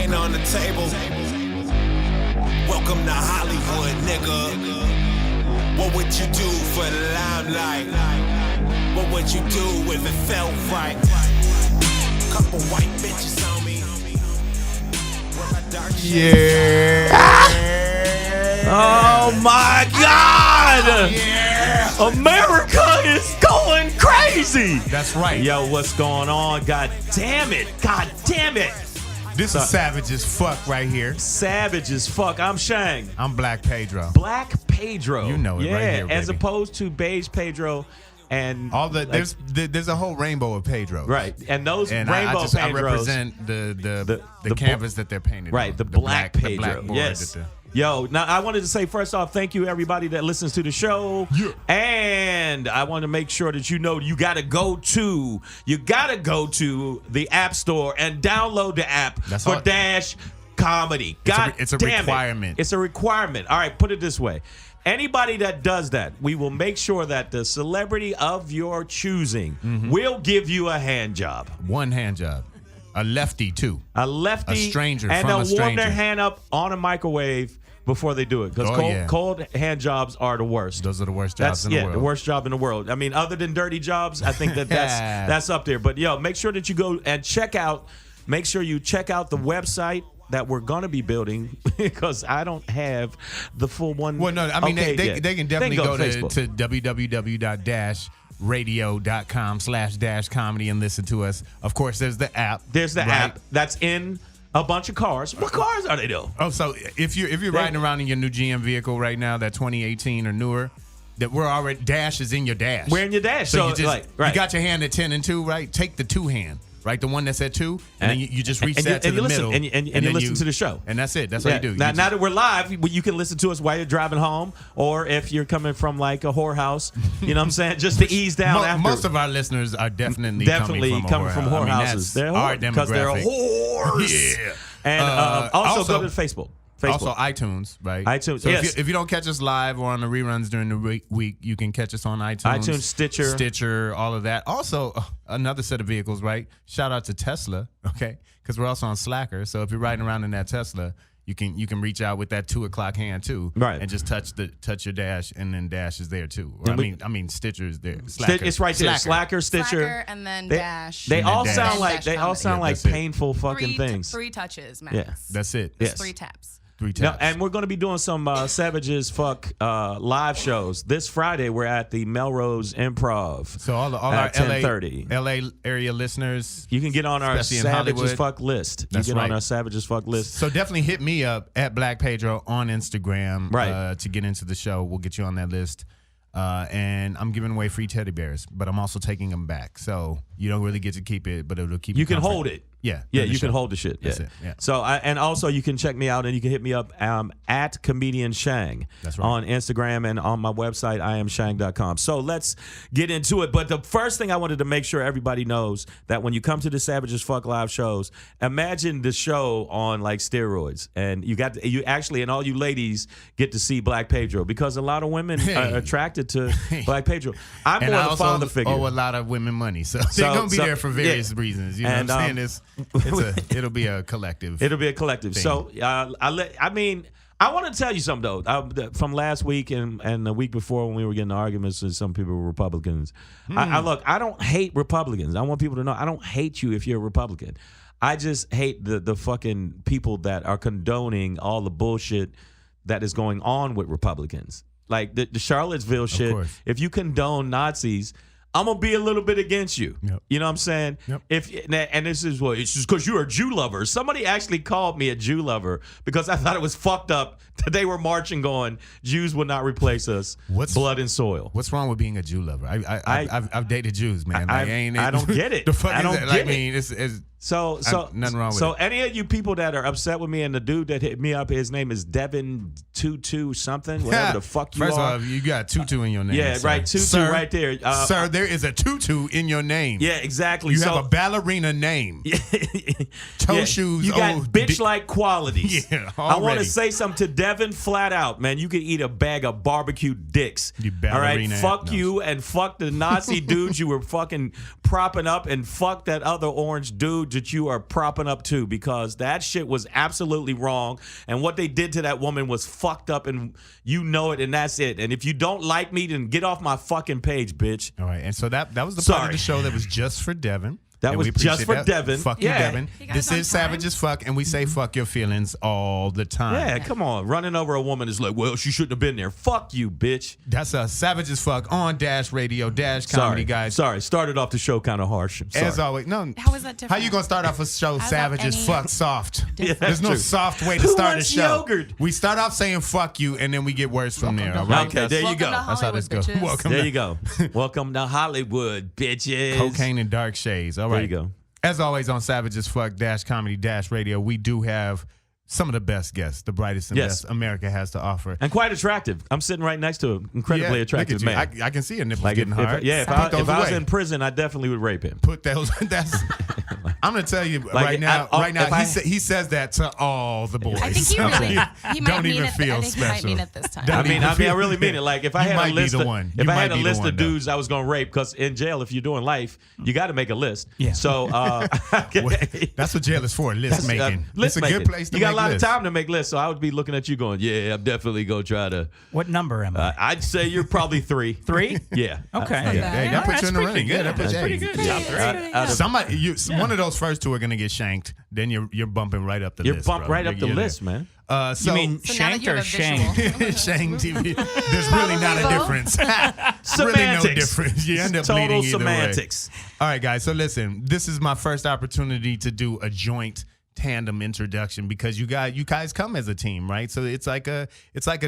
cocaine on the table. Welcome to Hollywood, nigga. What would you do for the limelight? What would you do if it felt right? Couple white bitches on me. Yeah. Oh my God! Yeah. America is going crazy. That's right. Yo, what's going on? God damn it! God damn it! This is Savage as fuck right here. Savage as fuck. I'm Shang. I'm Black Pedro. Black Pedro. You know it right here, baby. As opposed to beige Pedro. And all the there's a whole rainbow of Pedros, right? And those rainbow Pedros, I represent the canvas that they're painted, right? On. The black Pedro, the black board. Yes. Yo, now I wanted to say first off, thank you everybody that listens to the show, and I want to make sure that you know you gotta go to the App Store and download the app for Dash Comedy. It's a requirement. It's a requirement. All right, put it this way. Anybody that does that, we will make sure that the celebrity of your choosing will give you a hand job. One hand job. A lefty, too. A lefty. A stranger and from a stranger. they'll warm their hand up on a microwave before they do it. Because cold hand jobs are the worst. Those are the worst jobs in the world. The worst job in the world. I mean, other than dirty jobs, I think that's up there. But, yo, make sure that you go and check out the website that we're going to be building, because I don't have the full one. Well, no, I mean, they can definitely go to www.radio.com/comedy and listen to us. Of course, there's the app. There's the app that's in a bunch of cars. What cars are they, though? Oh, so if you're riding around in your new GM vehicle right now, that 2018 or newer, that we're already, Dash is in your Dash. We're in your Dash. So you just, you got your hand at 10 and 2, right? Take the 2 hand. Right, the one that's at 2, and then you just reach that to the middle. And you listen to the show. And that's it. That's what you do. Now that we're live, you can listen to us while you're driving home, or if you're coming from like a whorehouse, you know what I'm saying? Just to ease down after. Most of our listeners are definitely coming from whorehouses. They're our demographic. Because they're whores. Yeah. And also go to Facebook. Also iTunes, right? iTunes, so yes. if you don't catch us live or on the reruns during the week, you can catch us on iTunes, Stitcher, all of that. Also, another set of vehicles, right? Shout out to Tesla, okay? Because we're also on Slacker. So if you're riding around in that Tesla, you can reach out with that 2 o'clock hand too, right? And just touch your Dash, and then Dash is there too. Or I mean Stitcher is there. Slacker. It's right there. Slacker, Stitcher, Slacker, and then Dash. They all sound like painful fucking things. 3 touches, max. Yeah, that's it. Yes. 3 taps. 3 taps. Now, and we're going to be doing some Savages Fuck live shows. This Friday, we're at the Melrose Improv. So all our 10:30. LA area listeners, you can get on our Savages Fuck list. That's on our Savages Fuck list. So definitely hit me up at Black Pedro on Instagram, right, to get into the show. We'll get you on that list. And I'm giving away free teddy bears, but I'm also taking them back. So you don't really get to keep it, but it'll keep you can hold it. Yeah, you can hold the shit. That's it. Yeah. So and also you can check me out, and you can hit me up at Comedian Shang. That's right. On Instagram and on my website IamShang.com. So let's get into it. But the first thing I wanted to make sure everybody knows that when you come to the Savages Fuck live shows, imagine the show on like steroids, and you actually and all you ladies get to see Black Pedro, because a lot of women are attracted to Black Pedro. I'm more the father figure. Owe a lot of women money, so they're gonna be there for various reasons. You know what I'm saying? It'll be a collective. It'll be a collective. Thing. So I want to tell you something though. From last week and the week before, when we were getting arguments with some people were Republicans. Look, I don't hate Republicans. I want people to know I don't hate you if you're a Republican. I just hate the fucking people that are condoning all the bullshit that is going on with Republicans. Like the Charlottesville shit. If you condone Nazis, I'm gonna be a little bit against you. Yep. You know what I'm saying? Yep. And this is it's just because you're a Jew lover. Somebody actually called me a Jew lover because I thought it was fucked up that they were marching going, Jews will not replace us. Blood and soil. What's wrong with being a Jew lover? I've dated Jews, man. I don't get it. The fuck I don't is that? get it. I mean, it's nothing wrong with it. So any of you people that are upset with me, and the dude that hit me up, his name is Devin Tutu something, whatever the fuck you First are. First of all, you got Tutu in your name. Yeah, sir. right. Tutu right there. Sir, there is a tutu in your name. Yeah, exactly. You have a ballerina name. Toe shoes. You got bitch-like qualities. Yeah, I want to say something to Devin flat out, man. You could eat a bag of barbecue dicks. You ballerina. All right, fuck you and fuck the Nazi dudes you were fucking propping up, and fuck that other orange dude that you are propping up too, because that shit was absolutely wrong. And what they did to that woman was fucked up, and you know it, and that's it. And if you don't like me, then get off my fucking page, bitch. All right, and so that was the part of the show that was just for Devin. That was just for Devin. Fuck you, Devin. This is Savage as Fuck, and we say fuck your feelings all the time. Yeah, come on. Running over a woman is like, well, she shouldn't have been there. Fuck you, bitch. That's Savage as Fuck on Dash Radio, Dash Comedy, guys. Sorry, started off the show kind of harsh. As always, no. How is that different? How you gonna start off a show Savage as Fuck soft? Yeah, There's no true. soft way to start a show. Yogurt? We start off saying fuck you, and then we get worse from there. All right? Okay, there you go. That's how this goes. Welcome. There you go. Welcome to Hollywood, bitches. Cocaine and dark shades. All right. There you go. As always on Savage as Fuck, Dash Comedy, Dash Radio, we do have some of the best guests, the brightest and best America has to offer. And quite attractive. I'm sitting right next to an incredibly attractive look at man. you. I can see your nipples getting hard. If I was in prison, I definitely would rape him. Put those. I'm going to tell you right now, he says that to all the boys. I think he really he might don't mean even it. feel I think special. he might mean it this time. I really mean it. Like if I had a list of dudes I was going to rape, because in jail, if you're doing life, you got to make a list. Yeah. So that's what jail is for. List making. List it's a good place to You got make a lot lists. of time to make lists, so I would be looking at you going, yeah, I'm definitely going to try to. What number am I? I'd say you're probably 3. 3? Yeah. Okay. Hey, that puts you in the running. Yeah, that puts you pretty good. Somebody, one of those first two are going to get shanked. Then you're bumping right up the list. You're bumped right up the list, man. You mean shanked or shanked? Shanked TV. There's really not a difference. Really no difference. You end up Total bleeding either semantics. way. All right, guys. So listen, this is my first opportunity to do a joint tandem introduction, because you guys come as a team, right? So it's like a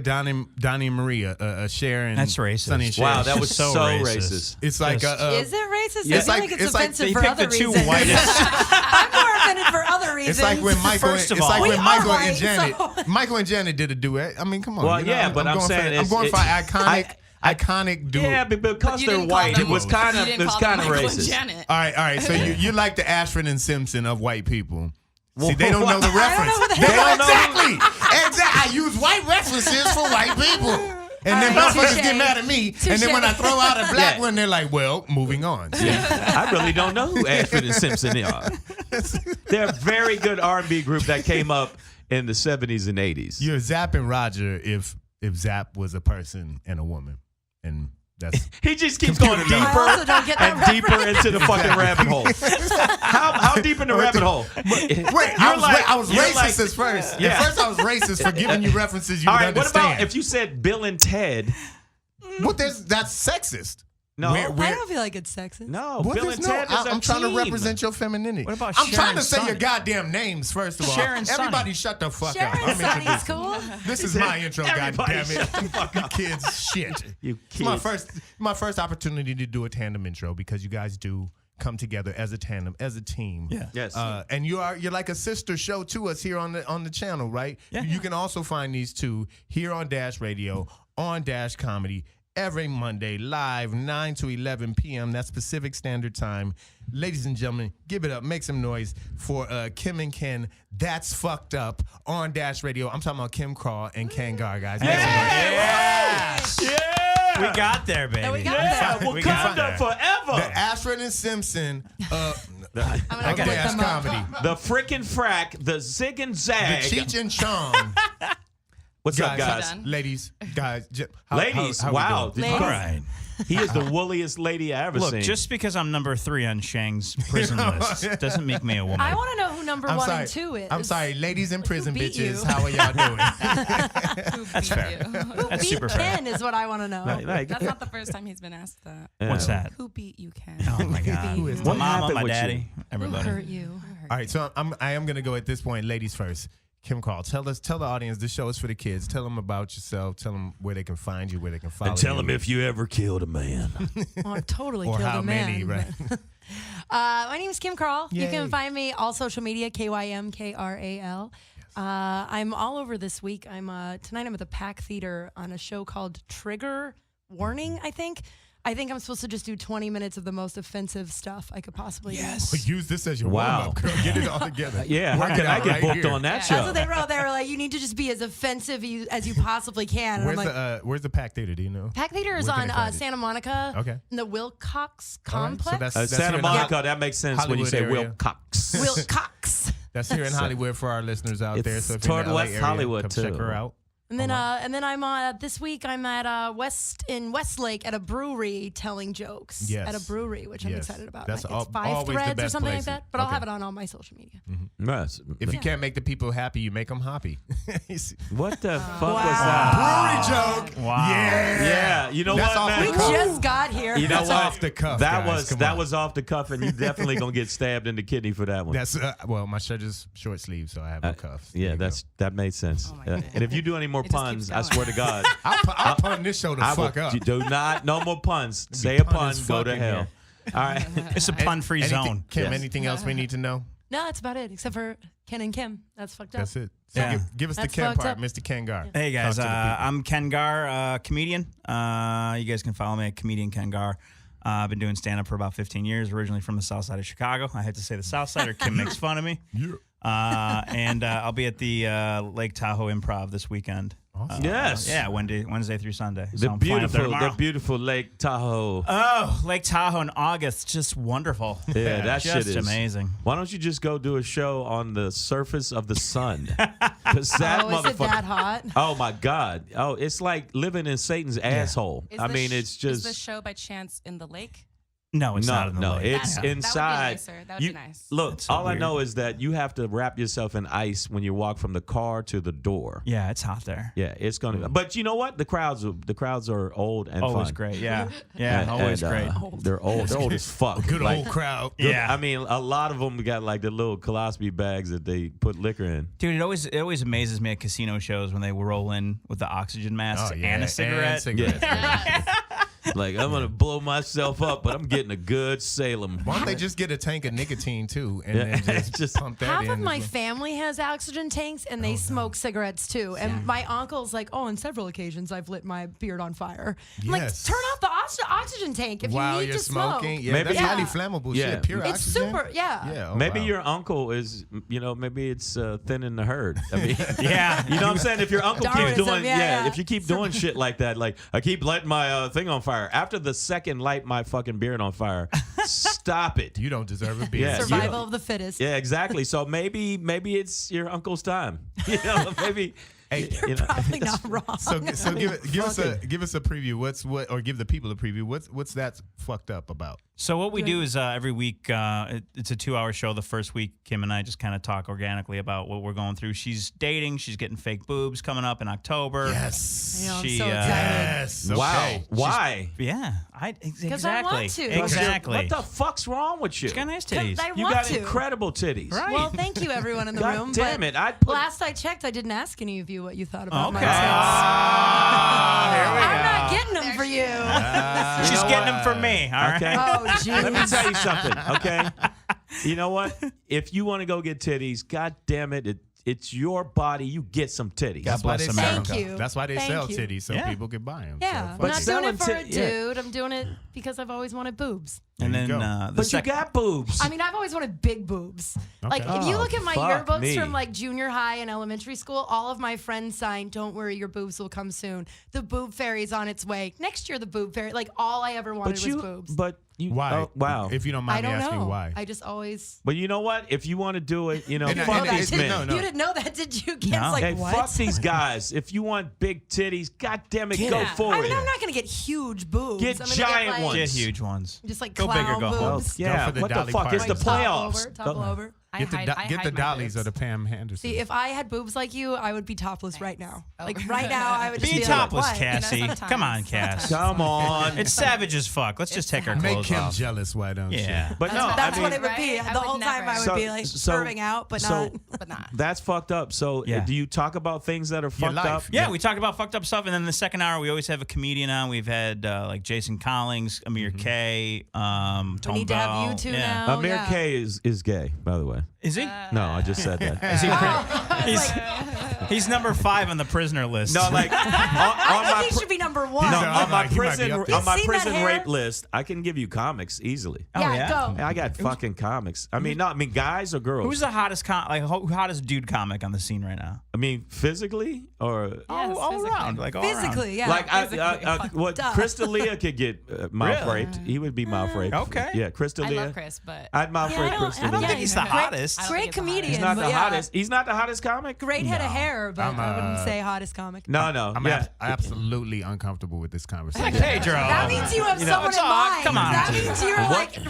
Donnie and Maria, a Cher and that's racist. Sonny and Cher. Wow, that was so racist. It's like is it racist? Yeah, I feel like it's offensive for other the two reasons. whitest. I'm more offended for other reasons. It's like when Michael. First of It's all, like when we Michael are and white, Janet. so- Michael and Janet did a duet. I mean, come on. Well, you know, yeah, but I'm saying I'm going for iconic. Iconic duo. Yeah, but because You they're didn't call white, them- it was kind of you didn't call them Michael and racist. Janet. All right. So you like the Ashford and Simpson of white people. Well, See, they don't know the reference. who the They hell don't that exactly. I use white references for white people. And then right, motherfuckers touche. get mad at me. And then when I throw out a black Yeah. one, they're like, well, moving on. I really don't know who Ashford and Simpson are. They're a very good R&B group that came up in the 70s and 80s. You're Zapp and Roger if Zapp was a person and a woman. And that's... He just keeps going Computer deeper I also don't get that and deeper into the fucking rabbit hole. How deep in the rabbit hole? Wait, I was you're racist like- at first. Yeah. At first I was racist for giving you references you All would right, what understand. about if you said Bill and Ted? Well, that's sexist. No. I don't feel like it's sexist. No, What Bill is and no? Ted is a I'm trying to team. represent your femininity. What about I'm Cher trying and to say your Sonny? goddamn names first of all. Cher and Sonny. Everybody, shut the fuck Sharon up. I'm Sonny's introducing. cool. This is my intro. Everybody Goddamn shut the it, fuck you up. kids, shit. You It's my kids. first opportunity to do a tandem intro, because you guys do come together as a tandem, as a team. Yeah. Yes. And you're like a sister show to us here on the channel, right? Yeah. You can also find these two here on Dash Radio, on Dash Comedy, every Monday, live 9 to 11 p.m. That's Pacific Standard Time. Ladies and gentlemen, give it up. Make some noise for Kym and Ken. That's fucked up on Dash Radio. I'm talking about Kym Kral and Ken Garr, guys. Make some noise. Yeah. We got there, baby. we got Yeah, there. We got Wakanda there. forever. The Ashford and Simpson of gonna look Dash them up. Comedy. The frickin' frack, the zig and The zag. Cheech and Chong. What's up, guys? Done. Ladies, guys. Ladies, how we wow. doing? Did you- All right. He is the woolliest lady I ever Look, seen. just because I'm number 3 on Shang's prison list doesn't make me a woman. I want to know who number I'm 1 sorry. and 2 is. I'm sorry, ladies in prison, beat bitches. you? How are y'all doing? Who beat you? Who That's beat super fair. Ken is what I want to know. like, That's not the first time he's been asked that. What's that? Who beat you, Ken? Oh my God. Who is My What mama, happened my with daddy, you? Who everybody. hurt you? All right, so I am gonna go at this point, ladies first. Kym Kral, tell the audience this show is for the kids. Tell them about yourself. Tell them where they can find you, where they can follow and tell you. him if you ever killed a man. Well, I've totally or killed how a man. many, right? My name is Kym Kral. You Yay. can find me all social media, KymKral. I'm all over this week. Tonight I'm at the Pack Theater on a show called Trigger Warning, I think. I think I'm supposed to just do 20 minutes of the most offensive stuff I could possibly do. Use this as your Wow. warm-up, girl. Get it all together. Yeah, Work how it can I out get right booked here. on that That's show? what they wrote. They were like, you need to just be as offensive as you possibly can. And I'm like, Where's the Pack Theater? Do you know? Pack Theater is Where can on they find it? Santa Monica. Okay. In the Wilcox All right, so Complex. that's Santa here in Monica, that makes sense when you Hollywood say area. Will Cox. Wilcox. That's here in Hollywood for our listeners out there. It's So if you're in toward the LA West area, Hollywood, come too. check her out. And then I'm this week I'm at Westlake at a brewery telling jokes Yes. at a brewery, which I'm Yes. excited about. That's Like, al- it's 5 always the threads or best something places. like that. But I'll Okay. have it on all my social media. Yes. If you can't make the people happy, you make them happy. What the fuck was that? Brewery joke. Wow. Yeah. Yeah, you know That's what, off man? the We cuff. just got here. You know That's what? off the cuff, That guys. Come that on. was off the cuff, and you definitely gonna get stabbed in the kidney for that one. That's my shirt is short sleeve, so I have no cuffs. There Yeah, you go. that made sense. Oh my goodness. And if you do any more It just puns, keeps I going. swear to God, I'll pun this show the I will. fuck up. You do not. No more puns. Say a pun pun. as Go fuck to in hell. here. All right. It's a pun-free zone. Kim, Yes. anything else we need to know? No, that's about it. Except for Ken and Kim. That's fucked up. That's it. So Yeah. give us That's the Ken fucked part, up. Mr. Ken Garr. Hey guys, Talk to the people. I'm Ken Garr, comedian. You guys can follow me at comedian Ken Garr. I've been doing stand-up for about 15 years, originally from the south side of Chicago. I had to say the south side or Kim makes fun of me. Yeah. And I'll be at the Lake Tahoe Improv this weekend. Awesome. Yes. Yeah, Wednesday through Sunday. So The I'm flying up there tomorrow. beautiful Lake Tahoe. Oh, Lake Tahoe in August, just wonderful. Yeah, that shit just is amazing. Why don't you just go do a show on the surface of the sun? Because that Oh, is it that hot? Oh my God! Oh, it's like living in Satan's asshole. Is I the mean, sh- it's just Is the show by chance in the lake? No, it's not in the no. lake. It's That would be inside. nicer. That would You- be nice. Look, That's so all I weird. know is that you have to wrap yourself in ice when you walk from the car to the door. Yeah, it's hot there. Yeah, it's gonna. But you know what? The crowds are old and Always fun. great. Yeah, yeah, And- always and, great. They're old. They're old as fuck. Good Like, old crowd. Yeah. I mean, a lot of them got like the little Colostomy bags that they put liquor in. Dude, it always amazes me at casino shows when they roll in with the oxygen masks Oh, yeah. and a cigarette. cigarettes. Like, I'm gonna blow myself up, but I'm getting a good Salem. Why don't they just get a tank of nicotine too, and Yeah. then just, Just pump that Half in? of as my well? family has oxygen tanks, and they smoke cigarettes too. And my uncle's like, "Oh, on several occasions, I've lit my beard on fire." I'm like, Yes. turn off the oxygen tank if While you need you're to smoke. smoking, yeah, Maybe- that's Yeah. highly flammable Yeah. shit. Pure It's oxygen. super, yeah. Yeah. oh, Maybe wow. your uncle is, maybe it's thinning the herd. I mean, Yeah. you know what I'm saying? If your uncle keeps Darwinism, doing, yeah. if you keep doing shit like that, like I keep lighting my thing on fire. After the second light my fucking beard on fire, stop it. You don't deserve a beer. Yeah, Survival of the fittest. Yeah, exactly. So maybe it's your uncle's time. You know, maybe. Hey, you know, Probably not wrong. So give us a preview. Or give the people a preview. What's that fucked up about? So what we do is every week, it's a 2-hour show. The first week, Kim and I just kind of talk organically about what we're going through. She's dating. She's getting fake boobs coming up in October. Yes. I know, I'm She, so excited. Yes. Wow. Okay. Why? Yeah. Exactly. I want to. Exactly. What the fuck's wrong with you? She's got nice titties. I You want got to. incredible titties. Right. Well, thank you, everyone in the God room. damn but it! I'd put. last I checked, I didn't ask any of you what you thought about my Okay. tits. There we I'm go. not getting them for you. She's know getting what? them for me. All right. Okay. Oh, Let me jeez. tell you something, okay? You know what? If you want to go get titties, God damn it, it's your body. You get some titties. That's why bless they America. sell. Thank you. That's why they Thank sell you. titties so Yeah. people can buy them. Yeah, So I'm not fuck it. doing it for a selling tit- yeah. dude. I'm doing it because I've always wanted boobs. And There you then go. the But you second. got boobs. I mean, I've always wanted big boobs. Like, if you Oh, look at my fuck yearbooks me. from like junior high and elementary school, all of my friends signed, "Don't worry, your boobs will come soon. The boob fairy's on its way. Next year, the boob fairy." Like, all I ever wanted was boobs. Why? Oh, wow. If you don't I mind me don't asking know. why. I just always. But you know what? If you want to do it, And You fuck know that, these did- men. No. You didn't know that, did you? Ken's No. like, Hey, what? fuck these guys. If you want big titties, God damn it, go Yeah. for I it. mean, I'm not gonna get huge boobs. Get I'm gonna giant get, like, ones. Get huge ones. Just like Go clown big or go home. boobs. Yeah, for the what the Dolly fuck? It's the Parton. playoffs. Topple over. I Get the hide- I get the hide my dollies or boobs. the Pam Henderson. See, if I had boobs like you, I would be topless right now. Oh. Like right now, I would just Be be topless, like, what? Cassie. sometimes. Come on, Cass. Come on. It's savage as fuck. Let's just take our Make clothes Kim off. jealous, why don't you? Yeah. But no, That's I what mean, it would be. Right? I The would whole time I never. would be like curving out, but not. But not. that's fucked up. So Yeah. do you talk about things that are fucked life. up? Yeah, we talk about fucked up stuff, and then the second hour we always have a comedian on. We've had like Jason Collins, Amir K, Tone We need to have you Bell. two Yeah. now. Amir yeah. K is gay, by the way. Is he? No, I just said that. Is he? I was He's, like, He's number 5 on the prisoner list. No, like I think he should be number 1. No, on my he might be prison up there. on my You seen that prison hair? rape list, I can give you comics easily. Yeah, go. I got fucking comics. I mean, guys or girls. Who's the hottest hottest dude comic on the scene right now? I mean, physically or all around, like all Physically, yeah. like what Duh. Chris D'Elia could get mouth Really? raped. He would be mouth raped. Okay. Yeah, Chris I D'Elia. love Chris, but I'd mouth rape Chris I don't D'Elia. think he's the hottest. I don't Great think it's the comedian. He's not but the yeah. hottest. He's not the hottest comic. Great head of hair, but I wouldn't say hottest comic. No. I'm absolutely uncomfortable with this conversation. Pedro. That means you have someone it's in all- mind. come on, That dude. means you're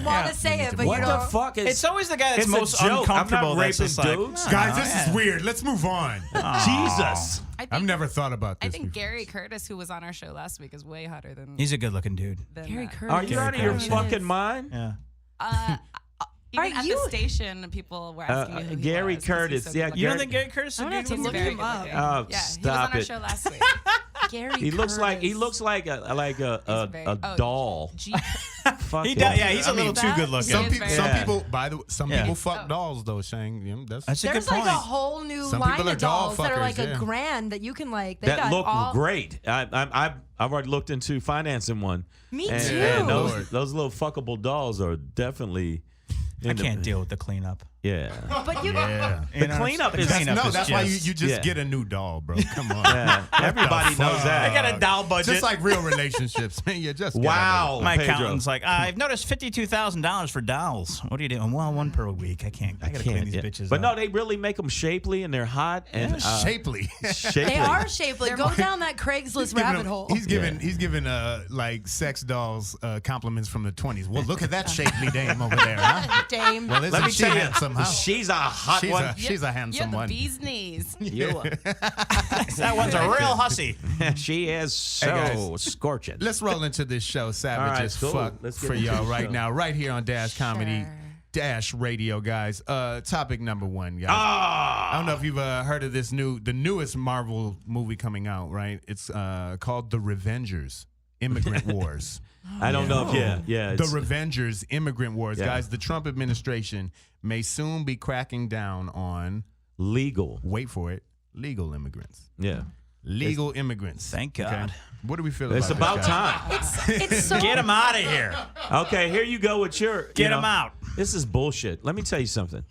want to say it, but What you the don't. fuck is? It's always the guy that's It's a most joke. I'm uncomfortable. not That's raping just like, dudes. Guys, this is weird. Let's move on. Jesus. I've never thought about this. I think before. Gary Curtis, who was on our show last week, is way hotter than. He's a good-looking dude. Gary Curtis. Are you out of your Curtis. fucking mind? Yeah. Even Are at you- the station, people were asking me who he Gary was 'cause he's Curtis, so yeah, good-looking. You don't think Gary Curtis is a I'm gonna good have to He's look very him up. good-looking. Oh, Yeah, stop he was on our it. show last week. Gary He looks like Curtis. a doll. Fuck He him. does, yeah, he's a little too good looking. Some, He is people, very some good. people, by the some Yeah. people fuck dolls though, Shang. That's a There's good like point. a whole new Some line people are of doll dolls that are fuckers, like yeah. a grand that you can like. They That got look all. great. I've already looked into financing one. Me and, too. And Lord. those little fuckable dolls are definitely. I can't deal with the cleanup. Yeah. But you. Yeah. The cleanup is That's why you just Yeah. get a new doll, bro. Come on. Yeah. Everybody knows that. I got a doll budget. Just like real relationships, man. You just get a Wow. My Pedro. accountant's like, I've noticed $52,000 for dolls. What are you doing? Well, one per week. I gotta clean these Yeah. bitches But up. no, they really make them shapely and they're hot and new- shapely. shapely. They are shapely. Go down that Craigslist rabbit hole. He's giving like sex dolls compliments from the 20s. Well, look at that shapely dame over there, huh? Dame. Well, Let isn't me she tell you, handsome, huh? she's a hot one. She's a handsome You're the one. bee's knees. That one's a real hussy. She is so guys. scorching. Let's roll into this show, Savage All right, as cool. fuck, Let's get for into y'all the right show. now, right here on Dash Comedy Sure. Dash Radio, guys. Topic number 1, guys. Ah! I don't know if you've heard of the newest Marvel movie coming out, right? It's called The Revengers, Immigrant Wars. I don't know if The it's- Revengers, Immigrant Wars. Yeah. Guys, the Trump administration may soon be cracking down on, legal. wait for it, legal immigrants. Yeah. Legal immigrants. Thank God. What do we feel It's about this, about guys? time. It's so. Get him out of here. Okay, here you go with your. Get him out. This is bullshit. Let me tell you something.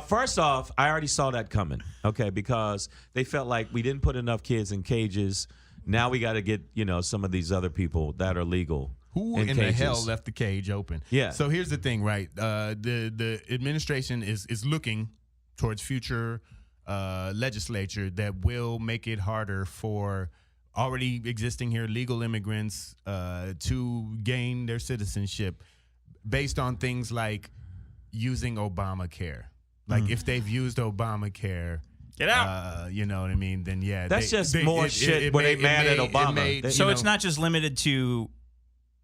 First off, I already saw that coming. Okay, because they felt like we didn't put enough kids in cages. Now we got to get some of these other people that are legal. Who in the cages. hell left the cage open? Yeah. So here's the thing, right? The administration is looking towards future legislature that will make it harder for already existing here legal immigrants to gain their citizenship based on things like using Obamacare. Like if they've used Obamacare. Get out. You know what I mean? Then yeah, That's just more shit where they mad at Obama. So it's not just limited to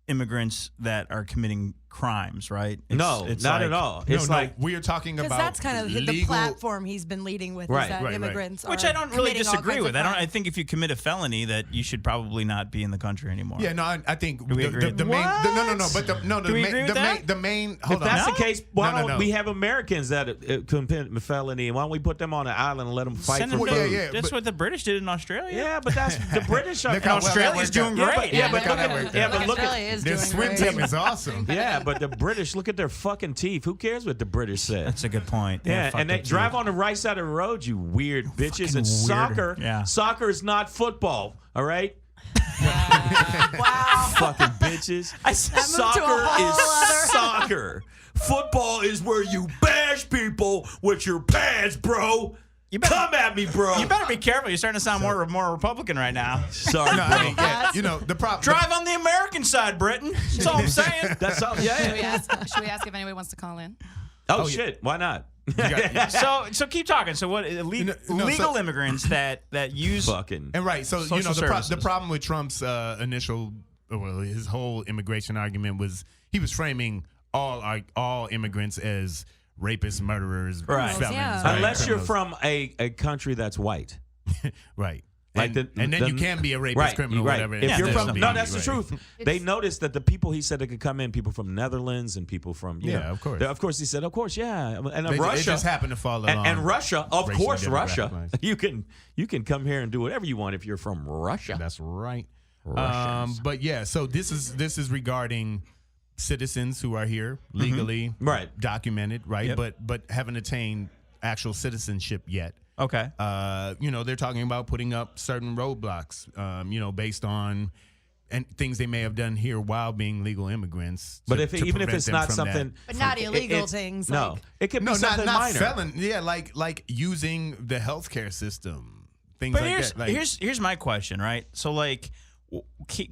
immigrants that are committing crimes, right? No, it's not like- at all. No, It's like we are talking Because about that's kind of the legal, platform he's been leading with, Right, is that right, right. immigrants Which are I don't really committing all disagree kinds with. of I crimes. think if you commit a felony, that you should probably not be in the country anymore. Yeah, no, I think we agree? the main no, but Do we agree with that? the main hold if that's on. the case, why No. don't we have Americans that commit a felony? Why don't we put them on an island and let them fight Send for them food? to- yeah, That's but- what the British did in Australia. Yeah, but that's the British are Look how well that Australia's worked out. doing Yeah, great. but Look how look that at worked yeah, out. but look Australia at is Their doing swim great. team is awesome. yeah, but the British look at their fucking teeth. Who cares what the British said? That's a good point. Yeah, and they fucked up drive too. on the right side of the road, you weird bitches. Fucking And soccer, weird. Yeah. soccer is not football, all right? Wow. Fucking bitches. moved to a Soccer whole is other- soccer. Football is where you bash people with your pads, bro. You better- Come at me, bro. You better be careful. You're starting to sound more Republican right now. Sorry, No, bro. I mean, yeah, you know the problem. Drive on the American side, Britain. That's all I'm saying. That's all. Should we Yeah. should we ask if anybody wants to call in? Oh shit. Why not? So keep talking. So what? Legal so- immigrants that use Fucking. And right, so Social the services. problem with Trump's his whole immigration argument was he was framing all immigrants as rapists, murderers, Right. felons. Yeah. right, Unless you're criminals. from a country that's white. right. and then you can be a rapist, criminal, whatever. If you're from, that's the right. truth. They noticed that the people he said that could come in, people from Netherlands and people from, of course. Of course, he said, of course, yeah. And Russia. It just happened to fall along. And Russia, of course, Russia. You can come here and do whatever you want if you're from Russia. That's right. Russians. But yeah, so this is regarding citizens who are here legally, documented, right? Yep. But haven't attained actual citizenship yet. Okay. They're talking about putting up certain roadblocks, based on and things they may have done here while being legal immigrants. But even if it's not something, but not illegal things. No, like, it could be something not minor. felon. Yeah, like using the healthcare system, things But like that. Like, here's my question, right? So like,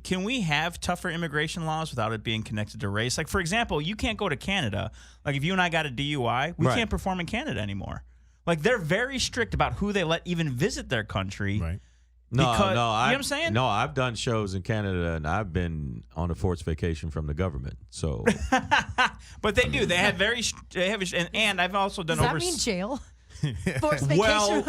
can we have tougher immigration laws without it being connected to race? Like, for example, you can't go to Canada. Like, if you and I got a DUI, we can't perform in Canada anymore. Like, they're very strict about who they let even visit their country. right. You know what I'm saying? No, I've done shows in Canada, and I've been on a forced vacation from the government. So, but they do. They have and I've also done. Does that mean jail? Forced vacation. Well,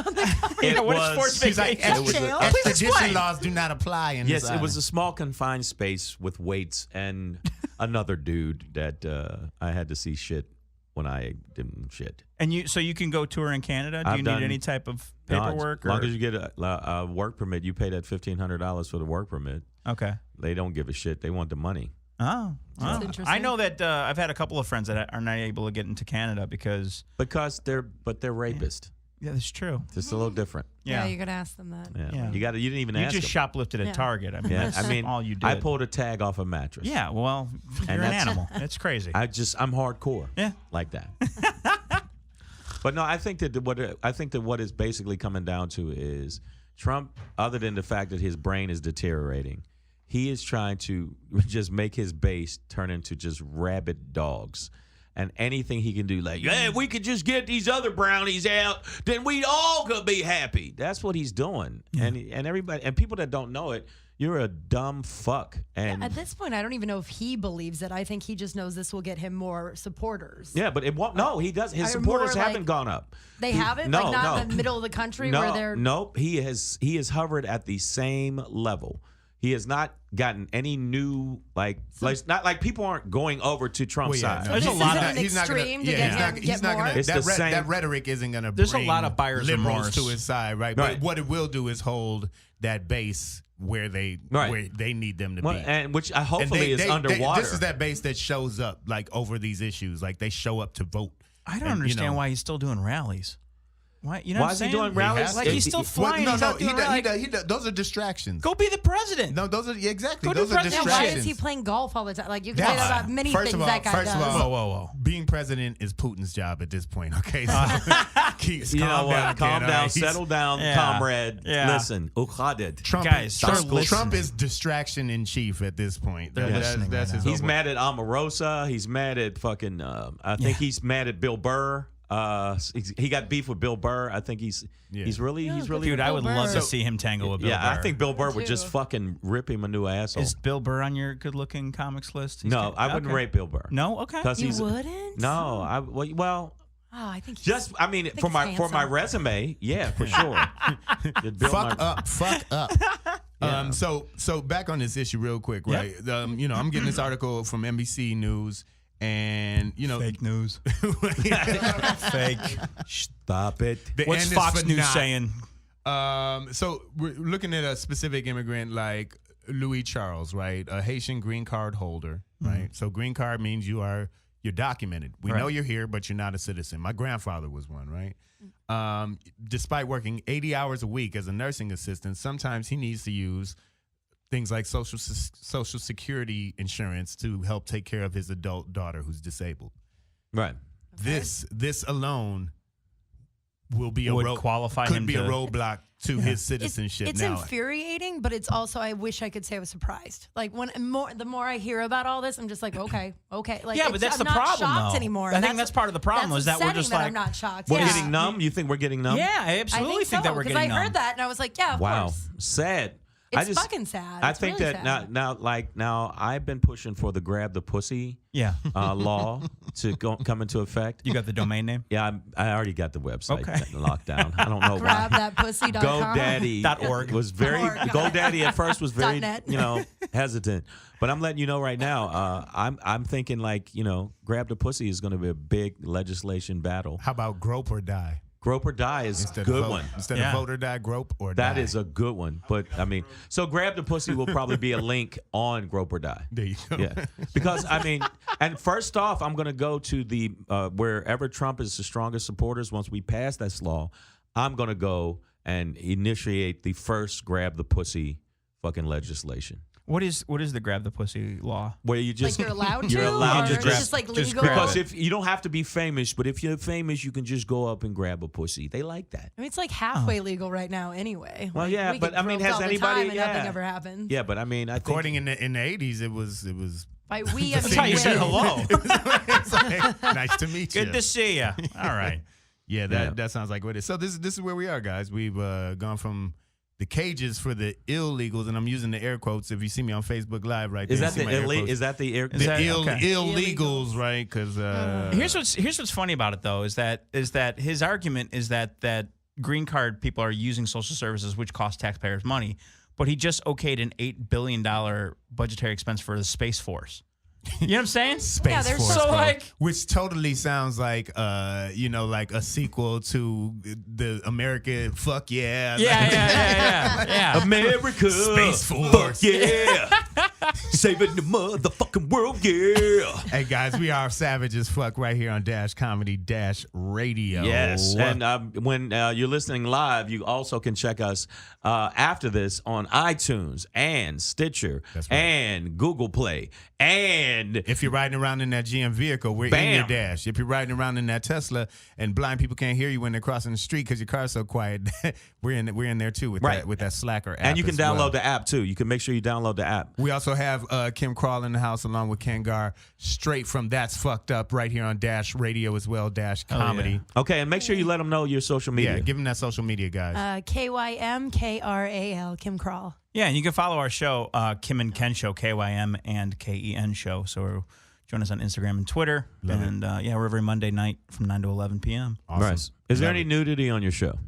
it what is was forced She's like, vacation? jail? extradition laws do not apply in Yes, this it was island. a small confined space with weights and another dude that I had to see shit when I didn't shit. And you can go tour in Canada. Do you need any type of paperwork? As long as you get a work permit, you pay that $1,500 for the work permit. Okay. They don't give a shit. They want the money. Oh, That's interesting. I know that I've had a couple of friends that are not able to get into Canada because they're rapists. yeah, that's true. Just a little different. Yeah, you gotta ask them that. Yeah. Yeah. You didn't even You ask just them. shoplifted at Yeah. Target. I mean, Yeah, that's I mean, all you did. I pulled a tag off a mattress. Yeah, well, you're an that's- animal. It's crazy. I'm hardcore. Yeah. Like that. But no, I think that what is basically coming down to is Trump, other than the fact that his brain is deteriorating, he is trying to just make his base turn into just rabid dogs. And anything he can do, like, yeah, we could just get these other brownies out, then we all could be happy. That's what he's doing. Yeah. And everybody and people that don't know it, you're a dumb fuck. And At this point, I don't even know if he believes it. I think he just knows this will get him more supporters. yeah, but it won't. No, he does. His Are supporters more haven't like- gone up. They He- haven't? No, like not no. in the middle of the country No, where they're... nope. He has hovered at the same level. He has not gotten any new not like people aren't going over to Trump's side. There's a This lot isn't of an extreme to get him get more? It's the same- that rhetoric isn't going to There's a bring lot of buyer's liberals remorse. to his side, right? Right. But what it will do is hold that base where they need them to Well, be. and which And hopefully is underwater. This is that base that shows up like over these issues, like they show up to vote. I don't understand why he's still doing rallies. Why? You know Why what I'm is he saying? doing rallies? Like he's still flying. he's out doing rallies. He does. Those are distractions. Go be the president. No, those are exactly. Go to Those are president. Now, why distractions. is he playing golf all the time? Like, you can say that about many First things of all, that guy does. Whoa. Being president is Putin's job at this point. Okay, so You know what? Calm down, right? settle down, Yeah. comrade. Yeah. Listen, Ukhadet. Trump is distraction in chief at this point. They're listening That's right his. now. He's mad at Omarosa. He's mad at fucking. I think he's mad at Bill Burr. He got beef with Bill Burr. I think he's really. Dude, I would Bill love Burr. to see him tangle with Bill Burr. I think Bill Burr would too. just fucking rip him a new asshole. Is Bill Burr on your good-looking comics list? No, I wouldn't rate Bill Burr. No, okay. You wouldn't? No, Oh, I think he's... just I mean think for my handsome. resume, yeah, for sure. Fuck up. So back on this issue real quick, right? I'm getting this article from NBC News, and fake news. Fake. Stop it. the What's end is Fox for News not. saying? So we're looking at a specific immigrant like Louis Charles, right? A Haitian green card holder, right? So green card means you're documented. We know you're here, but you're not a citizen. My grandfather was one, right? Despite working 80 hours a week as a nursing assistant, sometimes he needs to use things like social security insurance to help take care of his adult daughter who's disabled. Right. This alone will be Would a qualify could him be to- a roadblock to his citizenship. It's now, infuriating, but it's also, I wish I could say I was surprised. Like, the more I hear about all this, I'm just like, okay. Like, Yeah, but that's I'm the not problem, shocked though. anymore. I think that's part of the problem that's is that we're upsetting just that like- I'm not shocked. We're yeah. getting numb. You think we're getting numb? Yeah, I absolutely I think that we're because getting I heard numb. that and I was like, yeah, of Wow. course. Sad. It's fucking sad. I It's think really that sad. now I've been pushing for the grab the pussy law to come into effect. You got the domain name? Yeah, I already got the website Okay. locked down. I don't know why. GrabThatPussy.com. GoDaddy .org. was very GoDaddy at first was very .net. hesitant, but I'm letting you know right now. I'm thinking like grab the pussy is going to be a big legislation battle. How about grope or die? Grope or die is a good one. Instead of vote or die, grope or die. That is a good one. But I mean, so grab the pussy will probably be a link on grope or die. There you go. Yeah, because I mean, and first off, I'm going to go to the wherever Trump is the strongest supporters. Once we pass this law, I'm going to go and initiate the first grab the pussy fucking legislation. What is the grab the pussy law? Where you just Like you're allowed to? You're allowed or to it's grab, just like just legal? grab because it. if you don't have to be famous, but if you're famous, you can just go up and grab a pussy. They like that. I mean, it's like halfway legal right now anyway. Well, Like, yeah, we but get I mean, groped has all the anybody- time and yeah. nothing ever happens. Yeah, but I mean, I According think in the 80s, it was. By we, I mean That's how you said women. hello. It's like, nice to meet you. Good to see you. All right. Yeah, that sounds like what it is. So this is where we are, guys. We've gone from the cages for the illegals, and I'm using the air quotes. If you see me on Facebook Live, right there, is you that see the my air quotes. is that the air? The that- okay. illegals, right? Because Here's what's funny about it though is that his argument is that green card people are using social services, which cost taxpayers money, but he just okayed an $8 billion budgetary expense for the Space Force. You know what I'm saying? Space Yeah, there's Force, so, bro. like- which totally sounds like like a sequel to the American Fuck Yeah. Yeah. America, Space Force. fuck yeah, saving the motherfucking world, yeah. Hey guys, we are Savage as Fuck right here on Dash Comedy Dash Radio. Yes, and when you're listening live, you also can check us after this on iTunes and Stitcher That's right. and Google Play and If you're riding around in that GM vehicle, we're in Bam. your dash. If you're riding around in that Tesla and blind people can't hear you when they're crossing the street because your car's so quiet, we're in there too with Right. that Slacker app. and you can as download well. the app too. You can make sure you download the app. We also have Kym Kral in the house along with Ken Garr, straight from That's Fucked Up right here on Dash Radio as well, Dash Comedy. Okay, and make sure you let them know your social media. Yeah, give them that social media, guys. KYMKRAL, Kym Kral. Yeah, and you can follow our show, Kym and Ken Show, KYM and KEN Show. So join us on Instagram and Twitter. Love it. and we're every Monday night from 9 to 11 p.m. Awesome. Right. Is there Love any it. nudity on your show?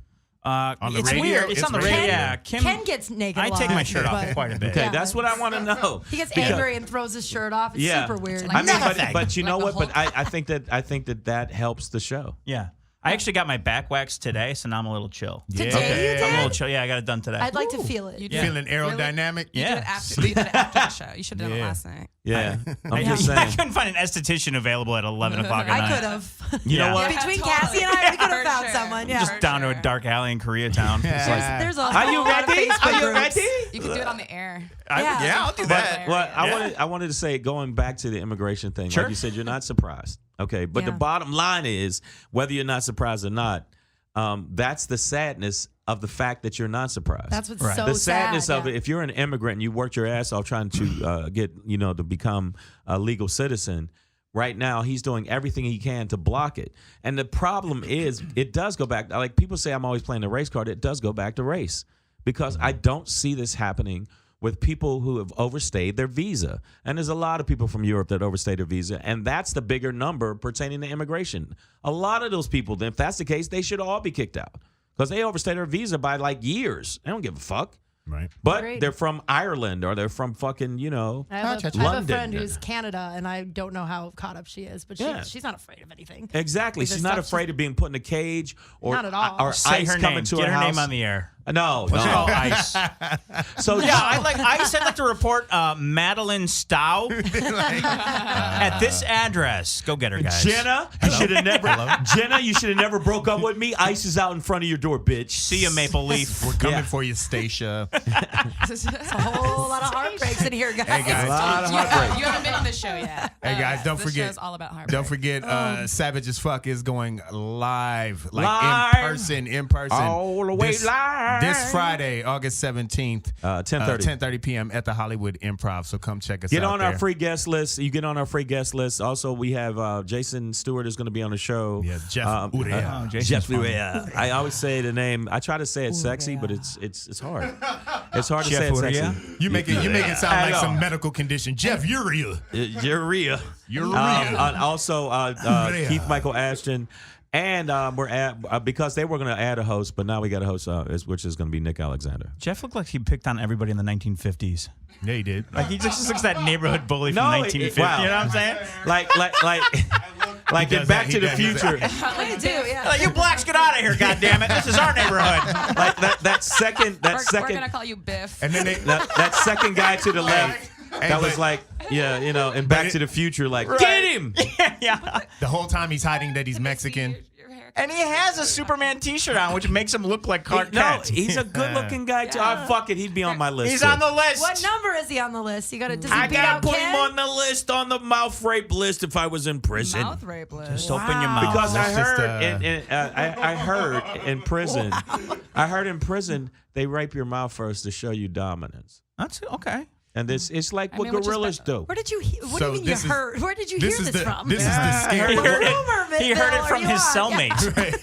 On the It's radio? weird. It's on the It's radio. radio. Yeah, Ken gets naked I a take lot, my shirt off but- quite a bit. Okay, Yeah. that's what I want to know. He gets Because- angry and throws his shirt off. It's super weird. I mean, Nothing. but you know Like what? the But I think that helps the show. Yeah. I actually got my back waxed today, so now I'm a little chill. Today Okay. you I'm a little did? chill. Yeah, I got it done today. I'd like to feel it. You Yeah. Feeling aerodynamic? You Yeah. did it after, you did it after the show. You should have done it Yeah. last night. Yeah, I'm I just saying. couldn't find an esthetician available at 11 o'clock at I night. could have. You know Yeah. what? Yeah, Between totally. Cassie and I, we could have For found sure. someone. Yeah. Just down to a dark alley in Koreatown. It's like, There's a Are you whole lot of ready? Facebook Are you groups. ready? You could do it on the air. Yeah. I'll do But that. well, I wanted to say, going back to the immigration thing, Sure. like you said, you're not surprised. Okay, but the Yeah. bottom line is, whether you're not surprised or not, that's the sadness of the fact that you're not surprised. That's what's Right. so the sadness sad. of it. If you're an immigrant and you worked your ass off trying to get, to become a legal citizen, right now he's doing everything he can to block it. And the problem is, it does go back. Like people say, I'm always playing the race card. It does go back to race, because I don't see this happening with people who have overstayed their visa. And there's a lot of people from Europe that overstay their visa, and that's the bigger number pertaining to immigration. A lot of those people, if that's the case, they should all be kicked out, because they overstay their visa by like years. They don't give a fuck. Right. But Agreed. they're from Ireland, or they're from fucking, I have a London. friend who's Canada, and I don't know how caught up she is, but Yeah. she's not afraid of anything. Exactly. With She's this not stuff, afraid of being put in a cage or Not at all. or Say ice her coming name. to Get her her house. name on the air. No, What's it called? no. Ice. So Yeah, I'd like to report Madeline Stow at this address. Go get her, guys. Jenna, you should have never broke up with me. Ice is out in front of your door, bitch. See you, Maple Leaf. We're coming Yeah. for you, Stacia. It's a whole lot of heartbreaks in here, guys. Hey, guys. A lot of You heartbreak. haven't been on this show yet. Hey, guys, don't this forget- show's all about heartbreak. Don't forget, Savage as Fuck is going live, like Live. in person, All the way live. this Friday, August 17th, 10:30. 10:30 p.m. at the Hollywood Improv. So come check us out. Get on there. our free guest list. You get on our free guest list. Also, we have Jason Stewart is going to be on the show. Yeah, Jeff Urea. Jason's Jeff funny. Urea. I always say the name. I try to say it sexy, but it's hard. It's hard to say it's sexy. You make it sound like some medical condition. Jeff, urea. Urea. Also, Keith Michael Ashton. And we're because they were going to add a host, but now we got a host, which is going to be Nick Alexander. Jeff looked like he picked on everybody in the 1950s. Yeah, he did. Like he just looks like that neighborhood bully from 1950. Wow. You know what I'm saying? Like in Back to the Future. I do, yeah. Like, you blacks get out of here, goddammit! This is our neighborhood. Like that second. We're gonna call you Biff. And then that second guy to the left. That was like, in Back to the Future, like, get him! Yeah. The whole time he's hiding that he's Mexican. And he has a Superman T-shirt on, which makes him look like Clark Kent. No, he's a good-looking guy, too. Yeah. Fuck it, he'd be on my list. He's too. on the list. What number is he on the list? You got to. Does he I beat gotta out put Ken? him on the list, on the mouth rape list, if I was in prison. Mouth rape list. Just open your mouth. Because I Let's heard, just, I heard in prison, I heard in prison they rape your mouth first to show you dominance. That's okay. And it's like what gorillas do. Where did you? What So do you mean this you is- heard? Where did you hear this from? This is the scared. He heard Rumor, it, he heard it Mitt from Miller, his are you on? cellmate.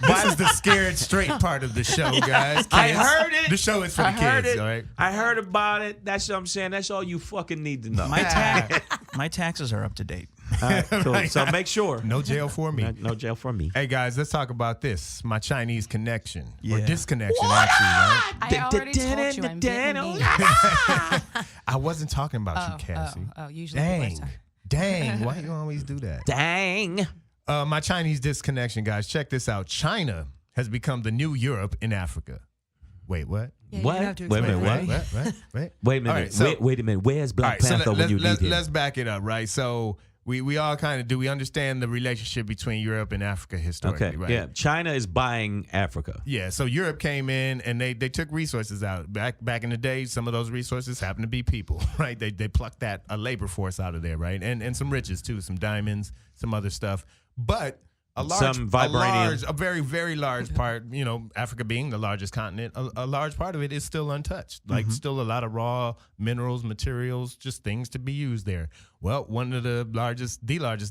This is the scared straight part of the show, guys. I Kids. heard it. The show is for I the heard kids, it. all right? I heard about it. That's what I'm saying. That's all you fucking need to know. My taxes are up to date. All right, cool. So make sure. No jail for me. No jail for me. Hey guys, let's talk about this. My Chinese connection or Yeah. disconnection, actually. Right? I already told you I'm Vietnamese. I wasn't talking about you, Cassie. Usually people Dang, are dang. Why you always do that? Dang. My Chinese disconnection, guys. Check this out. China has become the new Europe in Africa. Wait, what? Yeah, you What? have to Wait a explain minute, that. what? Wait Wait a minute. All right, so- wait a minute. Where's Black Panther when you need him? let's back it up, right? So we all kind of do. We understand the relationship between Europe and Africa historically, Okay. right? Yeah. China is buying Africa. Yeah, so Europe came in and they took resources out. Back in the day, some of those resources happened to be people, right? They plucked a labor force out of there, right? And some riches too, some diamonds, some other stuff. But Some vibranium. a very, very large part, Africa being the largest continent, a large part of it is still untouched. Like still a lot of raw minerals, materials, just things to be used there. Well, one of the largest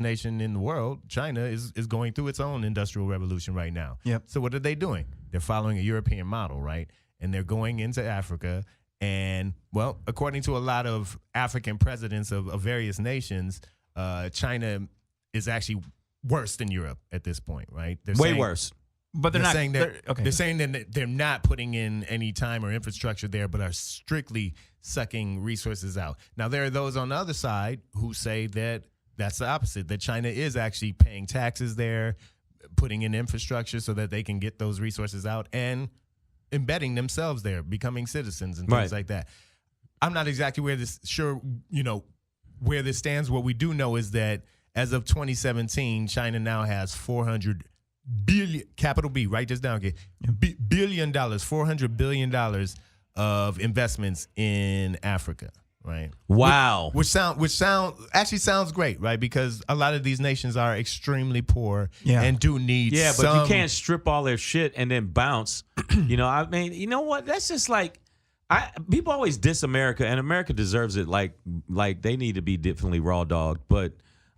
nation in the world, China, is going through its own industrial revolution right now. Yep. So what are they doing? They're following a European model, right? And they're going into Africa. And, well, according to a lot of African presidents of various nations, China is actually worse than Europe at this point, right? They're Way saying- worse. But they're not. saying that okay. they're saying that they're not putting in any time or infrastructure there, but are strictly sucking resources out. Now there are those on the other side who say that that's the opposite. That China is actually paying taxes there, putting in infrastructure so that they can get those resources out and embedding themselves there, becoming citizens and things Right. like that. I'm not exactly where this stands. What we do know is that as of 2017, China now has 400 billion, capital B, write this down, okay? $400 billion of investments in Africa, right? Wow. Which sounds great, right? Because a lot of these nations are extremely poor and do need Yeah, but some, you can't strip all their shit and then bounce. I mean, you know what? That's just like people always diss America, and America deserves it. Like they need to be definitely raw dog, but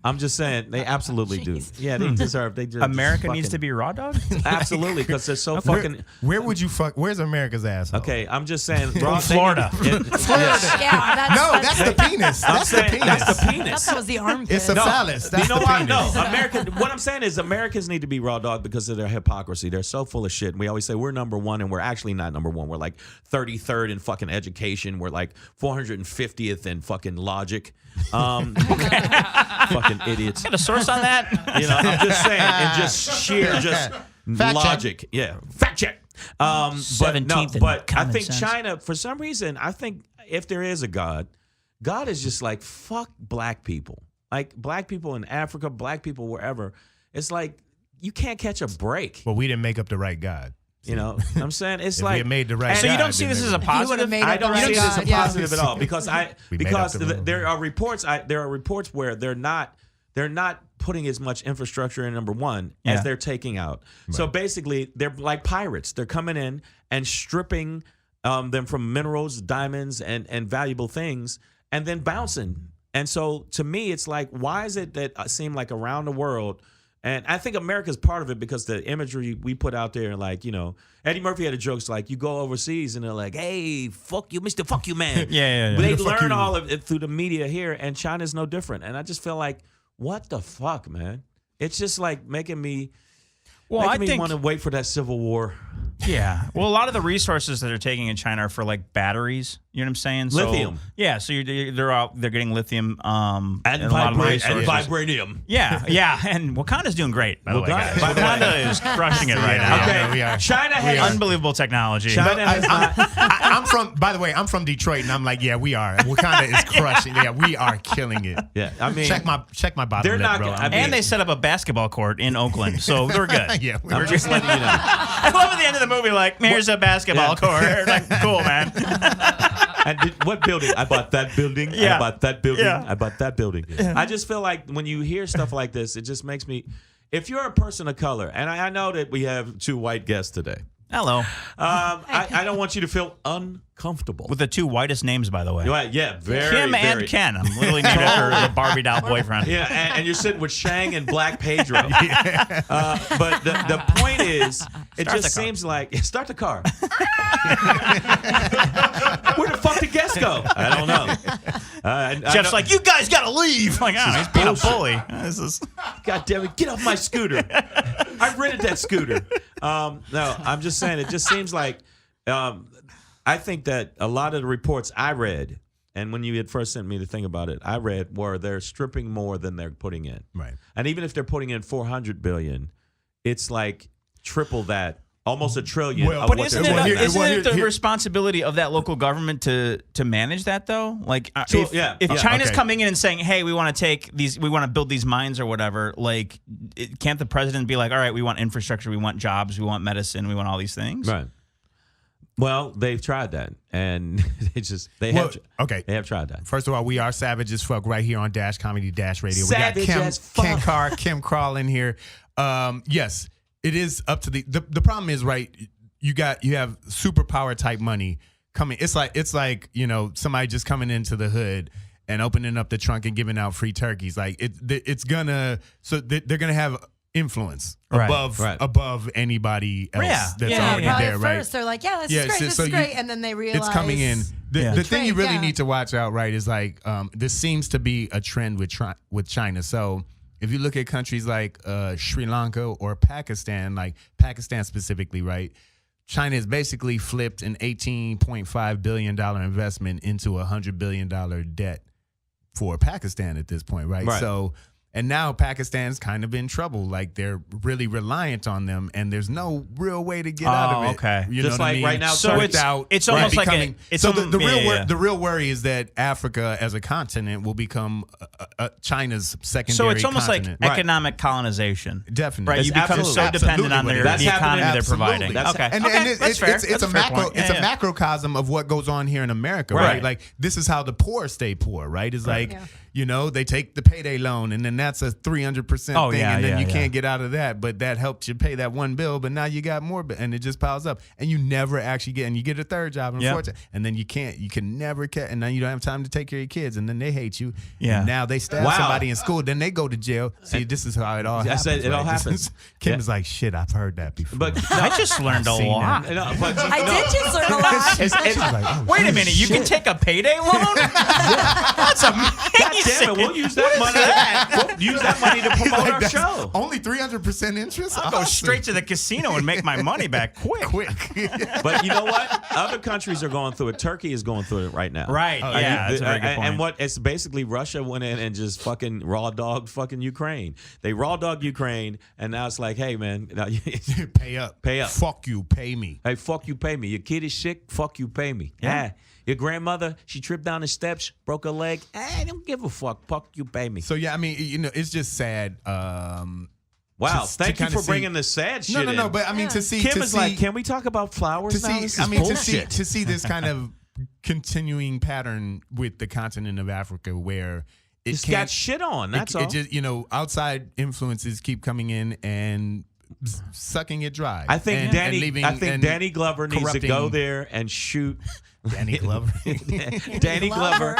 I'm just saying they absolutely do. Yeah, they deserve. They just America needs to be raw dog. absolutely because they're so fucking. Where would you fuck? Where's America's asshole? Okay, I'm just saying. Raw, Florida. Yes. Yeah, That's the penis. I'm That's the saying penis. that's the I penis. thought that was the armpit. It's a phallus. That's You know the what? penis. No, what I'm saying is Americans need to be raw dog because of their hypocrisy. They're so full of shit. And we always say we're number one, and we're actually not number one. We're like 33rd in fucking education. We're like 450th in fucking logic. Fucking idiots. Got a source on that? I'm just saying, and just sheer logic. Yeah, fact check. But 17th in I common think sense. China, for some reason, I think if there is a God is just like fuck black people. Like black people in Africa, black people wherever. It's like you can't catch a break. Well, we didn't make up the right God. I'm saying it's If we like had made the right So you God, don't see then this maybe- as a positive? I don't see it as a positive at all because We made up the rules. there are reports where they're not putting as much infrastructure in number one as they're taking out. So basically, they're like pirates. They're coming in and stripping them from minerals, diamonds, and valuable things, and then bouncing. And so to me, it's like, why is it that it seem like around the world And I think America's part of it because the imagery we put out there, and like, Eddie Murphy had a joke like, you go overseas and they're like, hey, fuck you, Mr. Fuck You Man. Yeah. They learn all of it through the media here, and China's no different. And I just feel like, what the fuck, man? It's just like making me want to wait for that civil war. Yeah. Well, a lot of the resources that they're taking in China are for like batteries. You know what I'm saying? Lithium. Yeah. So they're getting lithium And vibranium. Yeah. And Wakanda's doing great, by the way, guys. Wakanda is crushing it right now. Okay. we are. China has unbelievable technology. I'm from Detroit, and I'm like, yeah, we are. Wakanda is crushing. Yeah, we are killing it. Yeah, I mean, check my bottom they're lip, not bro. gonna- And they set up a basketball court in Oakland, so they're good. Yeah, I'm just letting you know. I love at the end of the movie, like, here's a basketball court. Like, cool, man. And what building? I bought that building. Yeah. I bought that building. Yeah. I bought that building. I just feel like when you hear stuff like this, it just makes me. If you're a person of color, and I know that we have 2 white guests today, Hello. I don't want you to feel uncomfortable. With the 2 whitest names, by the way. Right, yeah, very, Kim very. and Ken. I'm literally named after the Barbie doll boyfriend. Yeah, and you're sitting with Shang and Black Pedro. But the point is, it just seems like start the car. Where the fuck did guests go? I don't know. Jeff's like, you guys gotta leave. Like, he's being a bully. This is. God damn it, get off my scooter. I rented that scooter. No, I'm just saying, it just seems like I think that a lot of the reports I read, and when you had first sent me the thing about it, I read were they're stripping more than they're putting in. Right. And even if they're putting in $400 billion, it's like triple that. Almost $1 trillion. Well, of But what isn't they're putting in. it the responsibility of that local government to manage that though? Like, if China's coming in and saying, "Hey, we want to take these, we want to build these mines or whatever," like, can't the president be like, "All right, we want infrastructure, we want jobs, we want medicine, we want all these things"? Right. Well, they've tried that, and they have tried that. First of all, we are Savage as Fuck right here on Dash Comedy Dash Radio. Savage we got as fuck. Ken Garr, Kym Kral in here. Yes, it is up to the problem is, right, you have superpower type money coming. It's like somebody just coming into the hood and opening up the trunk and giving out free turkeys. Like they're gonna have influence above anybody else that's already there, right? First, they're like, this is great, this is great, and then they realize it's coming in. The thing you really need to watch out, right, is like this seems to be a trend with China. So if you look at countries like Sri Lanka or Pakistan, like Pakistan specifically, right, China has basically flipped an $18.5 billion investment into a $100 billion debt for Pakistan at this point, right? So, and now Pakistan's kind of in trouble. Like, they're really reliant on them, and there's no real way to get out of it. Okay. You Just know what like I mean? right now, So it's almost like the real worry is that Africa as a continent will become China's secondary. So it's almost continent. like economic colonization. Definitely. Right, you become so dependent on the economy they're providing. That's Okay, And that's fair. it's a macrocosm of what goes on here in America, right? Like, this is how the poor stay poor, right? It's like, they take the payday loan, and then that's a 300% thing, and then you can't get out of that. But that helped you pay that one bill, but now you got more, and it just piles up, and you never actually get, and you get a third job, and a fourth job, and then you can never get, and now you don't have time to take care of your kids, and then they hate you. Yeah. And now they stab somebody in school, then they go to jail. See, this is how it all happens. said it all happens. Kim is like, shit, I've heard that before. But I just learned a lot. I did just learn a lot. She's like, oh, Wait a minute, you can take a payday loan? That's amazing. Damn it, we'll use that money. We'll use that money to promote our show. Only 300% interest? I'll go straight to the casino and make my money back quick. But you know what? Other countries are going through it. Turkey is going through it right now. Right. That's a very good point. And what it's basically, Russia went in and just fucking raw dogged fucking Ukraine. They raw dogged Ukraine, and now it's like, hey man, pay up. Pay up. Fuck you, pay me. Hey, fuck you, pay me. Your kid is sick, fuck you, pay me. Yeah. Your grandmother, she tripped down the steps, broke her leg. I don't give a fuck. Fuck you, pay me. So yeah, I mean, it's just sad. Wow, thank you kinda for bringing the sad shit in. No, but I mean, to see Kim is like, can we talk about flowers now? This is bullshit. to see this kind of continuing pattern with the continent of Africa, where it's got shit on. That's all. It just, outside influences keep coming in and sucking it dry. I think Danny Glover needs to go there and shoot. Danny Glover. Danny Glover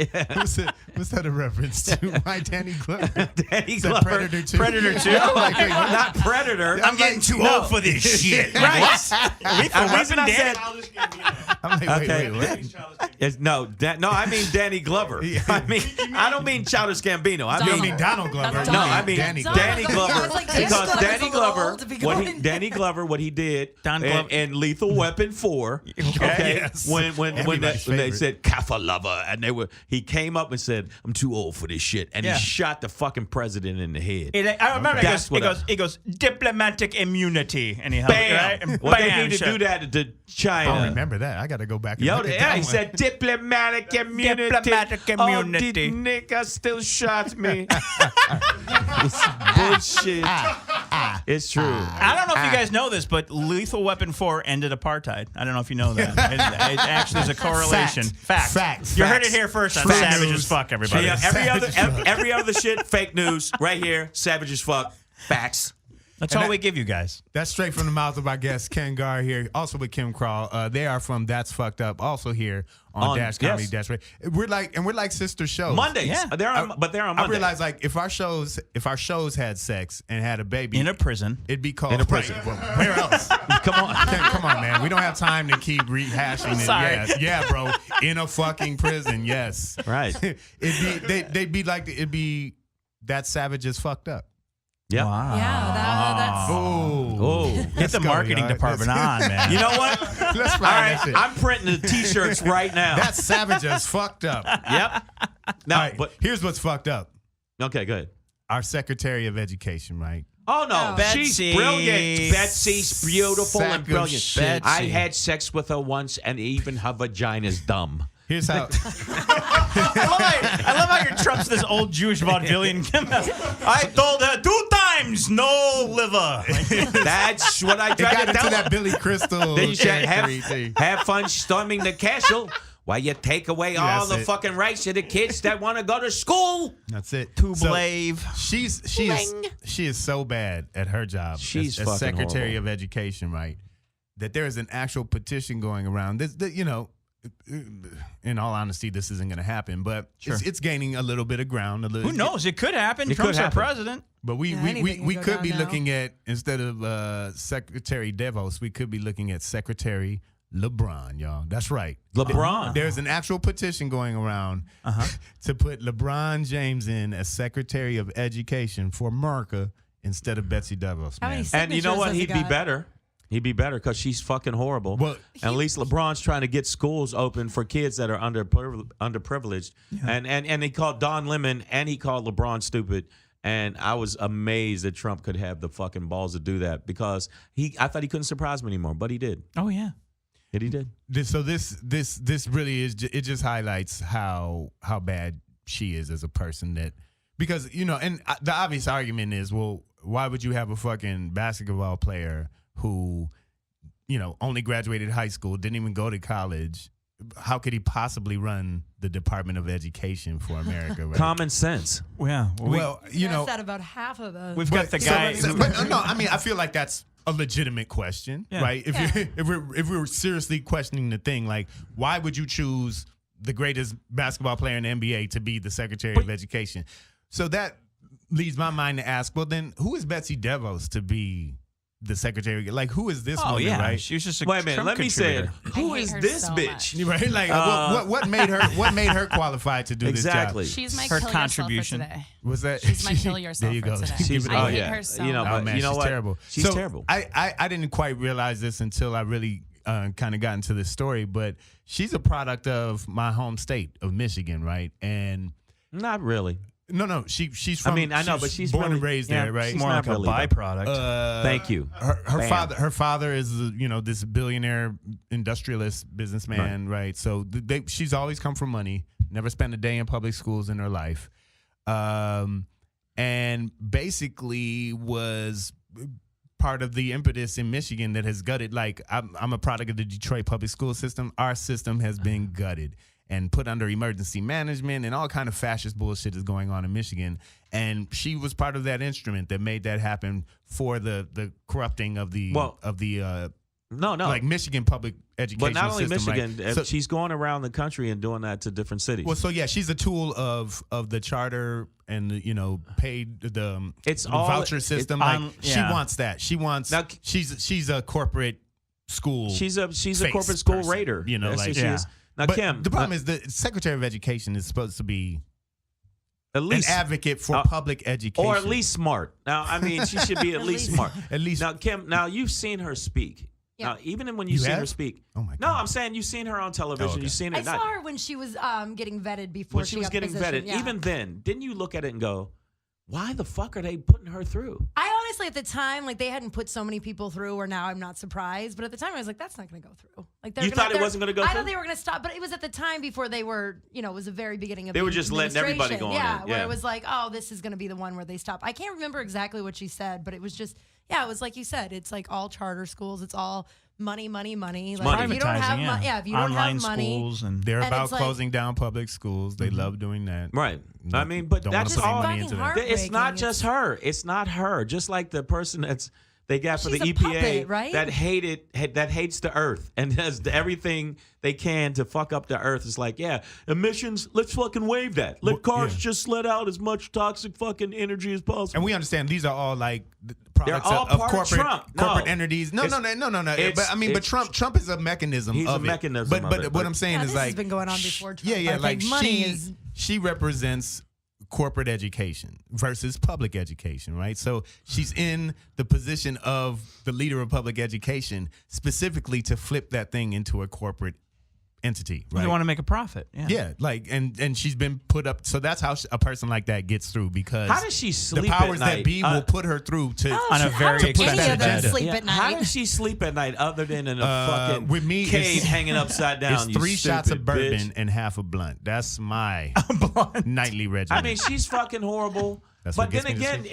What's that a reference to? My Danny Glover. Danny Is that Glover. Predator 2? Predator 2? Like, wait, what? Not Predator. I'm getting too old for this shit. Right. The reason I said I'm like, Okay. wait. I mean Danny Glover. I don't mean Childish Gambino. I You mean mean Donald Glover? That's no, Donald. I mean Danny Danny Glover. Glover. I was like, Because Danny Glover's a little old to be going Danny Glover, what he did Don Glover. in Lethal Weapon 4. Okay, Yes. when Everybody's they favorite. said Kaffa lover, and he came up and said, "I'm too old for this shit," and Yeah. he shot the fucking president in the head. I remember That's it goes diplomatic immunity, and he held Bam! it, right? And Well, they bam, need to shit. do that to I China. don't remember that. I got to go back and Yo, look at yeah, that he one. said diplomatic immunity. Diplomatic immunity. Oh, the nigga still shot me. It's bullshit. It's true. I don't know if you guys know this, but Lethal Weapon 4 ended apartheid. I don't know if you know that. It actually is a correlation. Fact. You heard it here first on True Savage news. as Fuck, everybody. Yeah, Savage every other shit, fake news. Right here, savage as fuck. Facts. That's all we give you guys. That's straight from the mouth of our guest, Ken Garr here, also with Kym Kral. They are from That's Fucked Up, also here on Dash Comedy yes. Dash Radio. We're like sister shows. Mondays. Yeah. They're on I Monday. realize like if our shows had sex and had a baby In a prison. it'd be called In a prison. Right, well, where else? Come on. Come on, man. We don't have time to keep rehashing it. Sorry. Yeah, bro. In a fucking prison, yes. Right. It'd be that Savage is fucked up. Yep. Wow. Yeah, that's. Oh. Get the marketing department on, man. You know what? Let's All find right, that shit. I'm printing the T-shirts right now. That Savage is fucked up. Yep. No, All right, but here's what's fucked up. okay, good. Our Secretary of Education, right? Oh no, Oh. she's Betsy. brilliant. Betsy's beautiful Sack and of brilliant. shit. I had sex with her once, and even her vagina's dumb. Here's how. I love how you're Trump's this old Jewish vaudevillian. I told her 2 times no liver. That's what I It tried got to into tell that her. Billy Crystal. Then you said character thing. have fun storming the castle while you take away all That's the it. fucking rights of the kids that want to go to school. That's it. To So, blave. she is so bad at her job. She's as fucking Secretary horrible. of Education, right? That there is an actual petition going around. In all honesty, this isn't going to happen, but it's gaining a little bit of ground. Who knows? It could happen. It Trump's could our happen. president. But we anything can go could down be now. looking at, instead of Secretary DeVos, we could be looking at Secretary LeBron, y'all. That's right. LeBron. There's an actual petition going around to put LeBron James in as Secretary of Education for America instead of Betsy DeVos. How many Man. And you know signatures what? has he He'd be got? better. He'd be better because she's fucking horrible. Well, and at least LeBron's trying to get schools open for kids that are underprivileged. And he called Don Lemon and he called LeBron stupid. And I was amazed that Trump could have the fucking balls to do that because I thought he couldn't surprise me anymore, but he did. Oh, yeah. And he did. This really is. It just highlights how bad she is as a person. Because and the obvious argument is, well, why would you have a fucking basketball player who, only graduated high school, didn't even go to college? How could he possibly run the Department of Education for America? Right? Common sense. Yeah. Well, That's at about half of us. We've got the guy. But no, I mean, I feel like that's a legitimate question, Yeah. right? If we're seriously questioning the thing, like, why would you choose the greatest basketball player in the NBA to be the Secretary of Education? So that leads my mind to ask, well, then who is Betsy DeVos to be the Secretary? Like, who is this Oh, woman, yeah. right? She was just a Wait a minute. Trump Let me say it. contributor. Who I hate is her this so bitch? Right? Like, what made her qualified to do Exactly. this job? She's my Her kill contribution. yourself for today. Was that? She's my kill yourself There you for go. today. Give it I up. hate her so You know, much. Oh but man, you know she's what? terrible. She's So, terrible. I didn't quite realize this until I really kind of got into this story, but she's a product of my home state of Michigan, right? And Not really. no, she's from. I know, but she's born and really- raised yeah, there, right? she's More not like a really, byproduct. Thank you. Bam. Her father is this billionaire industrialist businessman, right? So she's always come from money, never spent a day in public schools in her life, and basically was part of the impetus in Michigan that has gutted. Like, I'm a product of the Detroit public school system. Our system has been gutted and put under emergency management, and all kind of fascist bullshit is going on in Michigan. And she was part of that instrument that made that happen for the corrupting of the No. Like Michigan public education But not only system, Michigan, right? So, she's going around the country and doing that to different cities. well, so yeah, she's a tool of the charter and paid the It's all voucher system. She wants that. She wants. Now, she's a corporate school. She's a face corporate school person, raider. That's who like she is. Now, but Kym, the problem is the Secretary of Education is supposed to be at least an advocate for public education, or at least smart. Now, I mean, she should be at least smart. At least. Now, Kym, now you've seen her speak. Yeah. Now, even when you've You seen have? her speak. Oh my No, God. I'm saying you've seen her on television. okay. You've seen her. I saw her when she was getting vetted before when she was got getting the position. vetted. Yeah. Even then, didn't you look at it and go, "Why the fuck are they putting her through?" I honestly, at the time, like they hadn't put so many people through, where now I'm not surprised. But at the time, I was like, that's not going to go through. Like You thought it wasn't gonna go I through? thought they were going to stop, but it was at the time before they were, it was the very beginning of They the were just letting everybody go on Yeah, it. where Yeah. it was like, oh, this is going to be the one where they stop. I can't remember exactly what she said, but it was just, it was like you said, it's like all charter schools. It's all money. Like money. if you don't have money, if you don't Online have money, schools and They're And about it's like- closing down public schools. They love doing that. Right. No, I mean, but don't wanna that's put any all. money into that. It's not heartbreaking. just her. It's not her. Just like the person they got for the She's a EPA puppet, right? that hates the earth and does everything they can to fuck up the earth. It's like, yeah, emissions, let's fucking waive that. Let cars just let out as much toxic fucking energy as possible. And we understand these are all like products all of part of corporate Trump. No. corporate entities. No. It's- But I mean, but Trump is a mechanism. He's of a it. mechanism But of but it, what but- I'm saying this is has like been going on before Trump. Yeah. I Like think money is. she represents corporate education versus public education, right? So she's in the position of the leader of public education specifically to flip that thing into a corporate entity, right? they want to make a profit. Yeah, like and she's been put up. So that's how a person like that gets through because How does she sleep the powers at night? that be will put her through to On a very How do expensive any of them bed. sleep Yeah, at How night? does she sleep at night other than in a fucking with me, cave it's- hanging upside down? It's you 3 shots of stupid bourbon bitch. and half a blunt. That's my nightly regimen. I mean, she's fucking horrible. That's But what gets then me to again, sleep.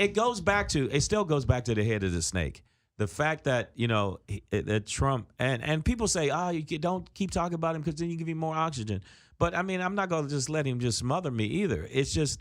it still goes back to the head of the snake. The fact that that Trump and people say, you don't keep talking about him because then you give him more oxygen. But I mean, I'm not going to just let him just smother me either. It's just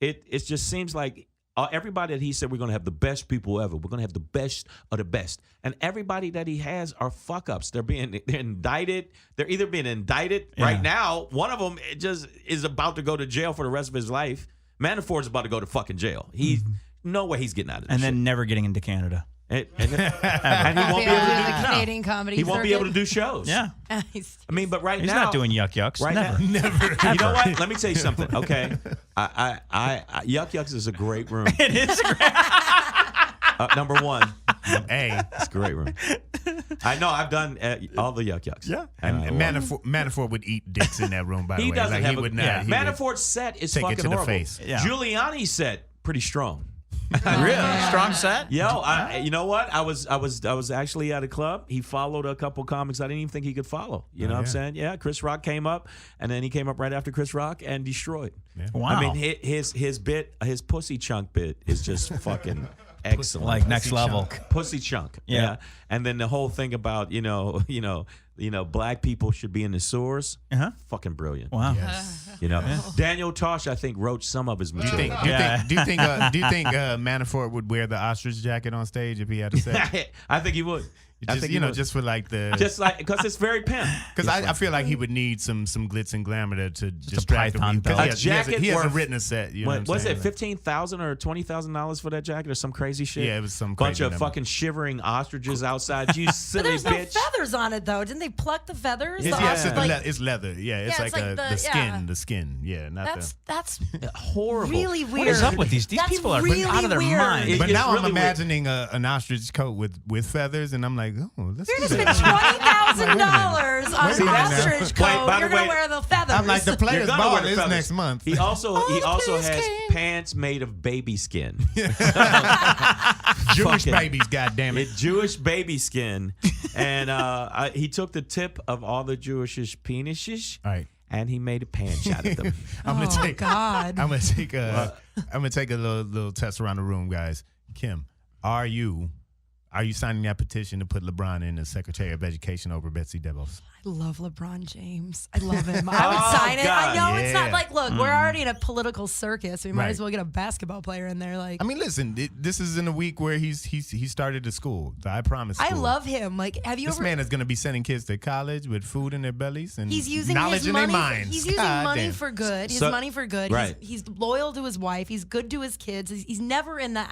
it just seems like everybody that he said we're going to have the best people ever. We're going to have the best of the best, and everybody that he has are fuck ups. They're indicted. They're either being indicted right now. One of them just is about to go to jail for the rest of his life. Manafort's about to go to fucking jail. He's no way he's getting out of this. And shit. then never getting into Canada. And he won't be able to the Canadian comedy. He won't be able to circuit. do shows. Yeah. He's- I mean, but right He's now not doing yuck yucks. Right Never. now, never. you know what? Let me tell you something. Okay, I Yuck Yucks is a great room. It is great. Number one, Hey, it's a great room. I know. I've done all the Yuck Yucks. yeah. And And Manafort would eat dicks in that room. By the he way, doesn't like, have he would a. not. Yeah. he would Manafort's set is take it fucking to the horrible. face. Yeah. Giuliani's set pretty strong. Really? Strong set? Yo, you know what? I was actually at a club. He followed a couple comics I didn't even think he could follow. You know what I'm saying? Yeah, Chris Rock came up, and then he came up right after Chris Rock and destroyed. Yeah. Wow. I mean, his bit, his pussy chunk bit is just fucking excellent. Like next level. Pussy chunk. Yeah. And then the whole thing about black people should be in the sewers. Uh-huh. Fucking brilliant. Wow. Daniel Tosh, I think, wrote some of his Do you material. think? Do you think Manafort would wear the ostrich jacket on stage if he had a set? I think he would. I Just think he would. just for like the. Just like because it's very pimp. Because I feel like he would need some glitz and glamour to distract him. python Because belt. he hasn't worth- written a set. You know what I'm Was saying? it $15,000 or $20,000 for that jacket or some crazy shit? Yeah, it was some bunch crazy of number. fucking shivering ostriches outside. You But silly there's no bitch. feathers on it though. Didn't they pluck the feathers? It's, The yeah, it's, ostrich, just it's leather. Yeah, it's Yeah, like, it's like the the- skin. yeah. The skin. Yeah, not that's Horrible. really weird. What is up with these? These That's people are really out of their weird. mind. It- But it's now really I'm weird. imagining an ostrich coat with feathers, and I'm like, oh, let's do You're gonna that. spend $20,000 on Wait a an minute now. ostrich Wait, coat. by the You're gonna way, wear the feathers. I'm like, the You're players' gonna ball wear the is feathers. next month. He also players has came. pants made of baby skin. Jewish Fucking- babies, goddammit. Jewish baby skin, and he took the tip of all the Jewishish penises, All right. and he made a pants out of them. I'm gonna Oh, take. God. I'm gonna take a little test around the room, guys. Kym, are you signing that petition to put LeBron in as Secretary of Education over Betsy DeVos? I love LeBron James. I love him. I would sign it. God. I know it's not like, look, we're Mm-hmm. already in a political circus. We might as well get a basketball player in there. Like, I mean, listen, this is in a week where he started the school. The I Promise I school. love him. Like, have you This ever? man is going to be sending kids to college with food in their bellies and He's using knowledge his in money. their minds. He's using God money damn. for good. His So- money for good. right. He's loyal to his wife. He's good to his kids. He's never in the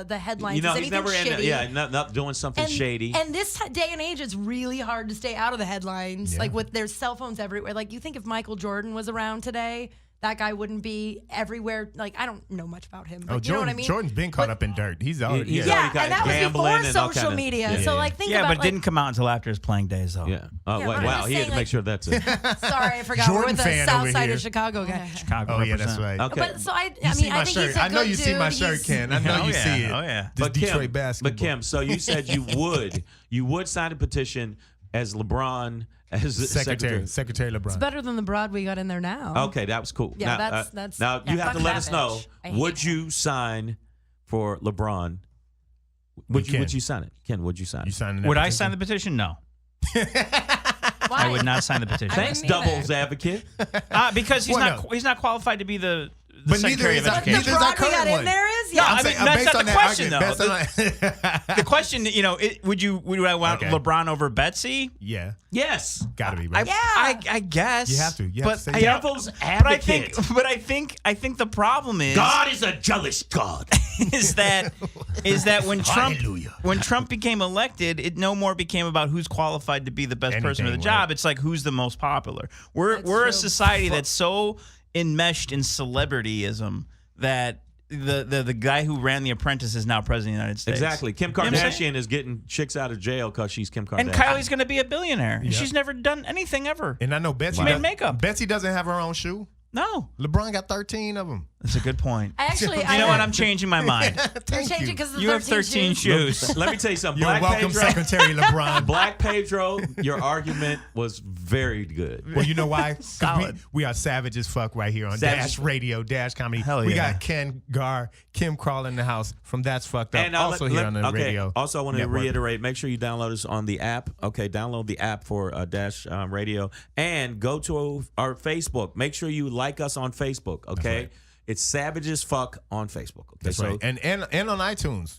the headlines. You know, Is he's anything never shitty. not doing something shady. And this day and age, it's really hard to stay out of the headlines. Yeah. Like with there's cell phones everywhere. Like you think if Michael Jordan was around today, that guy wouldn't be everywhere. Like I don't know much about him, but you know what I mean. Jordan's been caught up in dirt. He's already. He's yeah. already got and that was gambling before and all social kind of- media. yeah, So yeah. like think Yeah, about but it like, didn't come out until after his playing days, though. Yeah. Oh, Yeah, wait, but I'm wow. just He had saying, to make sure that's it. sorry, I forgot. We're Jordan with the fan South over Side here. of Chicago guy. Chicago Oh yeah, that's represent. right. Okay. But so I You see mean, my I think shirt. he's a I know good you see my dude. shirt, He's- Ken. I know Oh, you yeah. see it. Oh, yeah. This But Detroit Kim, basketball. But Kim, so you said you would sign a petition as LeBron as Secretary It's LeBron. better than the broad we got in there now. Okay, that was cool. Yeah, now, that's now yeah, you have fuck to let us know. Savage. I hate Would him. you sign for LeBron? Would Ken. you sign it? Ken, would you sign You it? signing that Would I petition? sign the petition? No. Why? I would not sign the petition. Thanks, wouldn't either. Doubles advocate. Because he's Well, not no. he's not qualified to be the But Secretary neither of is But the Education. neither is our broad we got current in one. there is No, yeah. I mean, that's based not on the that question, argument, though. based on that- The question, would I want Okay. LeBron over Betsy? yeah, Yes. gotta be right. I guess You have to. You have but to say I- that. Devil's But I think, advocate. but I think the problem is God is a jealous God. is that when Hallelujah. Trump became elected, it no more became about who's qualified to be the best person for the Anything, job. right. It's like who's the most popular. We're a true. society that's so enmeshed in celebrityism that the guy who ran The Apprentice is now president of the United States. Exactly. Kim You know what I'm saying? Kardashian is getting chicks out of jail because she's Kim Kardashian. And Kylie's going to be a billionaire. And Yeah. she's never done anything ever. And I know Betsy. She made makeup. Betsy doesn't have her own shoe. No. LeBron got 13 of them. That's a good point. Actually, You know what? I'm changing my mind. I'm changing because You have 13 shoes. Let me tell you something. You're Black welcome, Pedro, Secretary LeBron. Black Pedro, your argument was very good. Well, you know why? 'Cause Solid. we are savage as fuck right here on Savage. Dash Radio, Dash Comedy. Hell We yeah. got Ken Garr, Kym Kral in the house from That's Fucked Up. Also here on the okay. radio. Also, I want to network. reiterate: make sure you download us on the app. Okay, download the app for Dash Radio and go to our Facebook. Make sure you like us on Facebook. Okay, right. it's Savage as Fuck on Facebook. Okay, That's right. And on iTunes,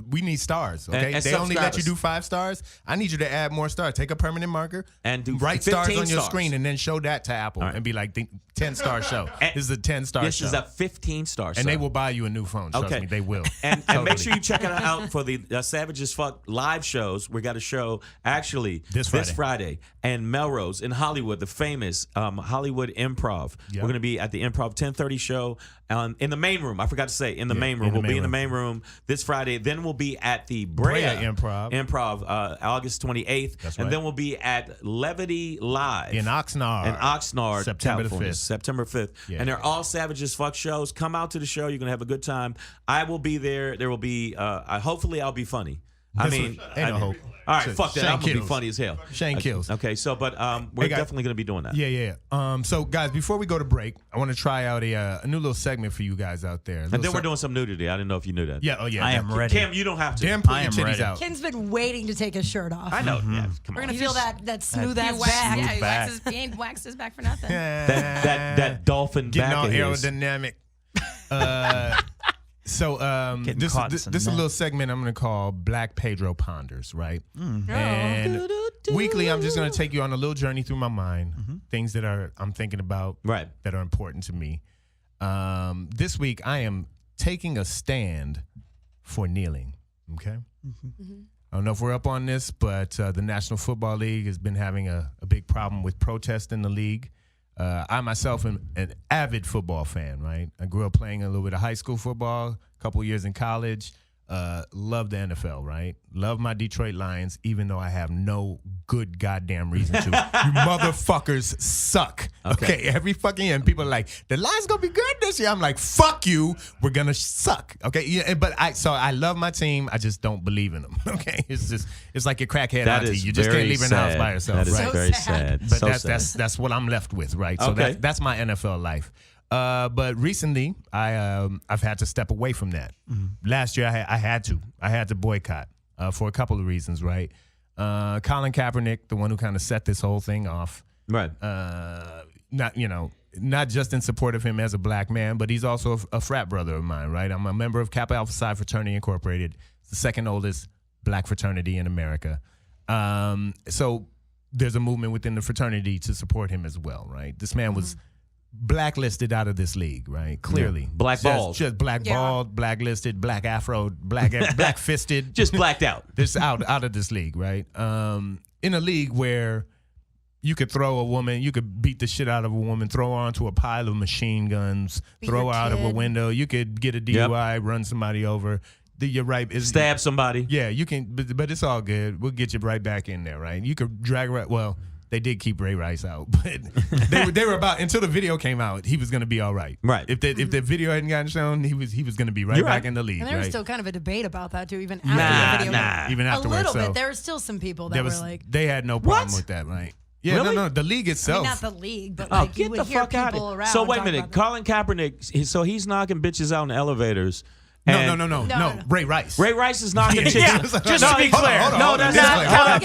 we need stars. Okay, And they only let you subscribers. do 5 stars. I need you to add more stars. Take a permanent marker And do write 15 stars on your stars. screen, and then show that to Apple All right. and be like, 10-star show. And This is a 10-star this show. is a 15-star. and they will buy you a new phone. Trust Okay. me, they will. And Totally. make sure you check it out for the Savage as Fuck live shows. We got a show actually This Friday and Melrose in Hollywood, the famous Hollywood Improv. Yep. We're going to be at the Improv 10:30 show in the main room. I forgot to say in the main room. in the We'll be main in the room. main room this Friday. Then we'll be at the Brea Improv. August 28th. That's And right. then we'll be at Levity Live in Oxnard. in Oxnard, September the California, 5th. September 5th. Yeah. And they're all Savage as Fuck shows. Come out to the show. You're going to have a good time. I will be there. There will be, hopefully I'll be funny. I This mean, one- ain't no hope. All right, Shane fuck that. I'm going to be kills. funny as hell. Shane kills. Okay, so, but we're Hey, guys. definitely going to be doing that. Yeah. So, guys, before we go to break, I want to try out a new little segment for you guys out there. And then we're doing some nudity. I didn't know if you knew that. Yeah, oh, yeah. I am ready. Cam, you don't have to. Damn, put I your am titties ready. out. Ken's been waiting to take his shirt off. I know. Yeah, come We're on. gonna feel that smooth He ass waxed, back. yeah, back. he ain't waxed his back for nothing. That dolphin Getting back all of his. aerodynamic. So Getting this caught in is a cement. little segment I'm going to call Black Pedro Ponders, right? And weekly, I'm just going to take you on a little journey through my mind, things that I'm thinking about Right. that are important to me. This week, I am taking a stand for kneeling, okay? I don't know if we're up on this, but the National Football League has been having a big problem with protest in the league. I myself am an avid football fan, right? I grew up playing a little bit of high school football, a couple years in college. Love the NFL, right? Love my Detroit Lions, even though I have no good goddamn reason to. You motherfuckers suck. Okay, every fucking year. And people are like, the Lions gonna be good this year. I'm like, fuck you. We're gonna suck. Okay, yeah, but I love my team. I just don't believe in them. Okay, it's like your crackhead That auntie. is You just very can't leave in the house sad. by yourself, That is right? very sad. sad. But So that's what I'm left with, right? So Okay. that's my NFL life. But recently, I've had to step away from that. Last year, I had to boycott for a couple of reasons, right? Colin Kaepernick, the one who kind of set this whole thing off. Right. Not just in support of him as a black man, but he's also a frat brother of mine, right? I'm a member of Kappa Alpha Psi Fraternity Incorporated. It's the second oldest black fraternity in America. So there's a movement within the fraternity to support him as well, right? This man was blacklisted out of this league, right? Clearly. Yeah. Blackballed. Just blackballed, blacklisted, black afro, black fisted. Just blacked out. Just out of this league, right? In a league where you could throw a woman, you could beat the shit out of a woman, throw her onto a pile of machine guns, throw her out of a window. You could get a DUI, run somebody over. You're right. Stab somebody. Yeah, you can, but it's all good. We'll get you right back in there, right? You could drag her. Well, they did keep Ray Rice out, but they were about until the video came out. He was going to be all right. Right. If the video hadn't gotten shown, he was going to be right back in the league. And there was right? still kind of a debate about that too, even after the video. Even afterwards. A little bit. There were still some people that were like, they had no problem with that, right? Yeah, really? no, the league itself. I mean, not the league, but like you would hear people around. So wait a minute, Colin Kaepernick. So he's knocking bitches out in elevators. No. Ray Rice. Ray Rice is knocking chicks. Yeah, just to be clear. No, that's not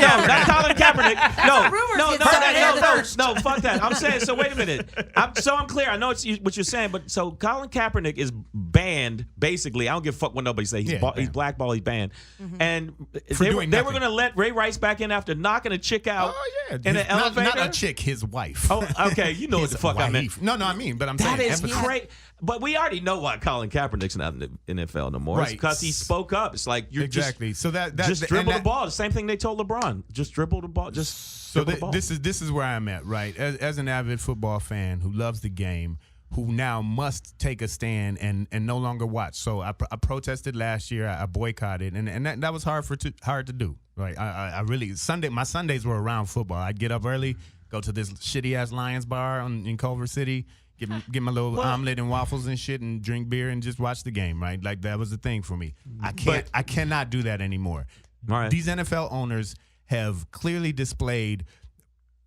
Colin Kaepernick. Rumors No, fuck that. I'm saying, so wait a minute. I'm clear. I know it's what you're saying, but so Colin Kaepernick is banned, basically. I don't give a fuck what nobody says. He's blackballed, he's banned. And they were going to let Ray Rice back in after knocking a chick out in an elevator? Not a chick, his wife. Oh, okay. You know what the fuck I meant. No, I mean, but I'm saying. That is great. But we already know why Colin Kaepernick's not in the NFL no more. Right. It's because he spoke up. It's like you're exactly. So that just dribble the ball. The same thing they told LeBron. Just dribble the ball. Just dribble the ball. This is where I'm at, right? As an avid football fan who loves the game, who now must take a stand and no longer watch. So I protested last year. I boycotted, and that was hard to do. Right? I really my Sundays were around football. I'd get up early, go to this shitty ass Lions bar in Culver City. Get my little omelet and waffles and shit and drink beer and just watch the game, right? Like that was the thing for me. I cannot do that anymore. Right. These NFL owners have clearly displayed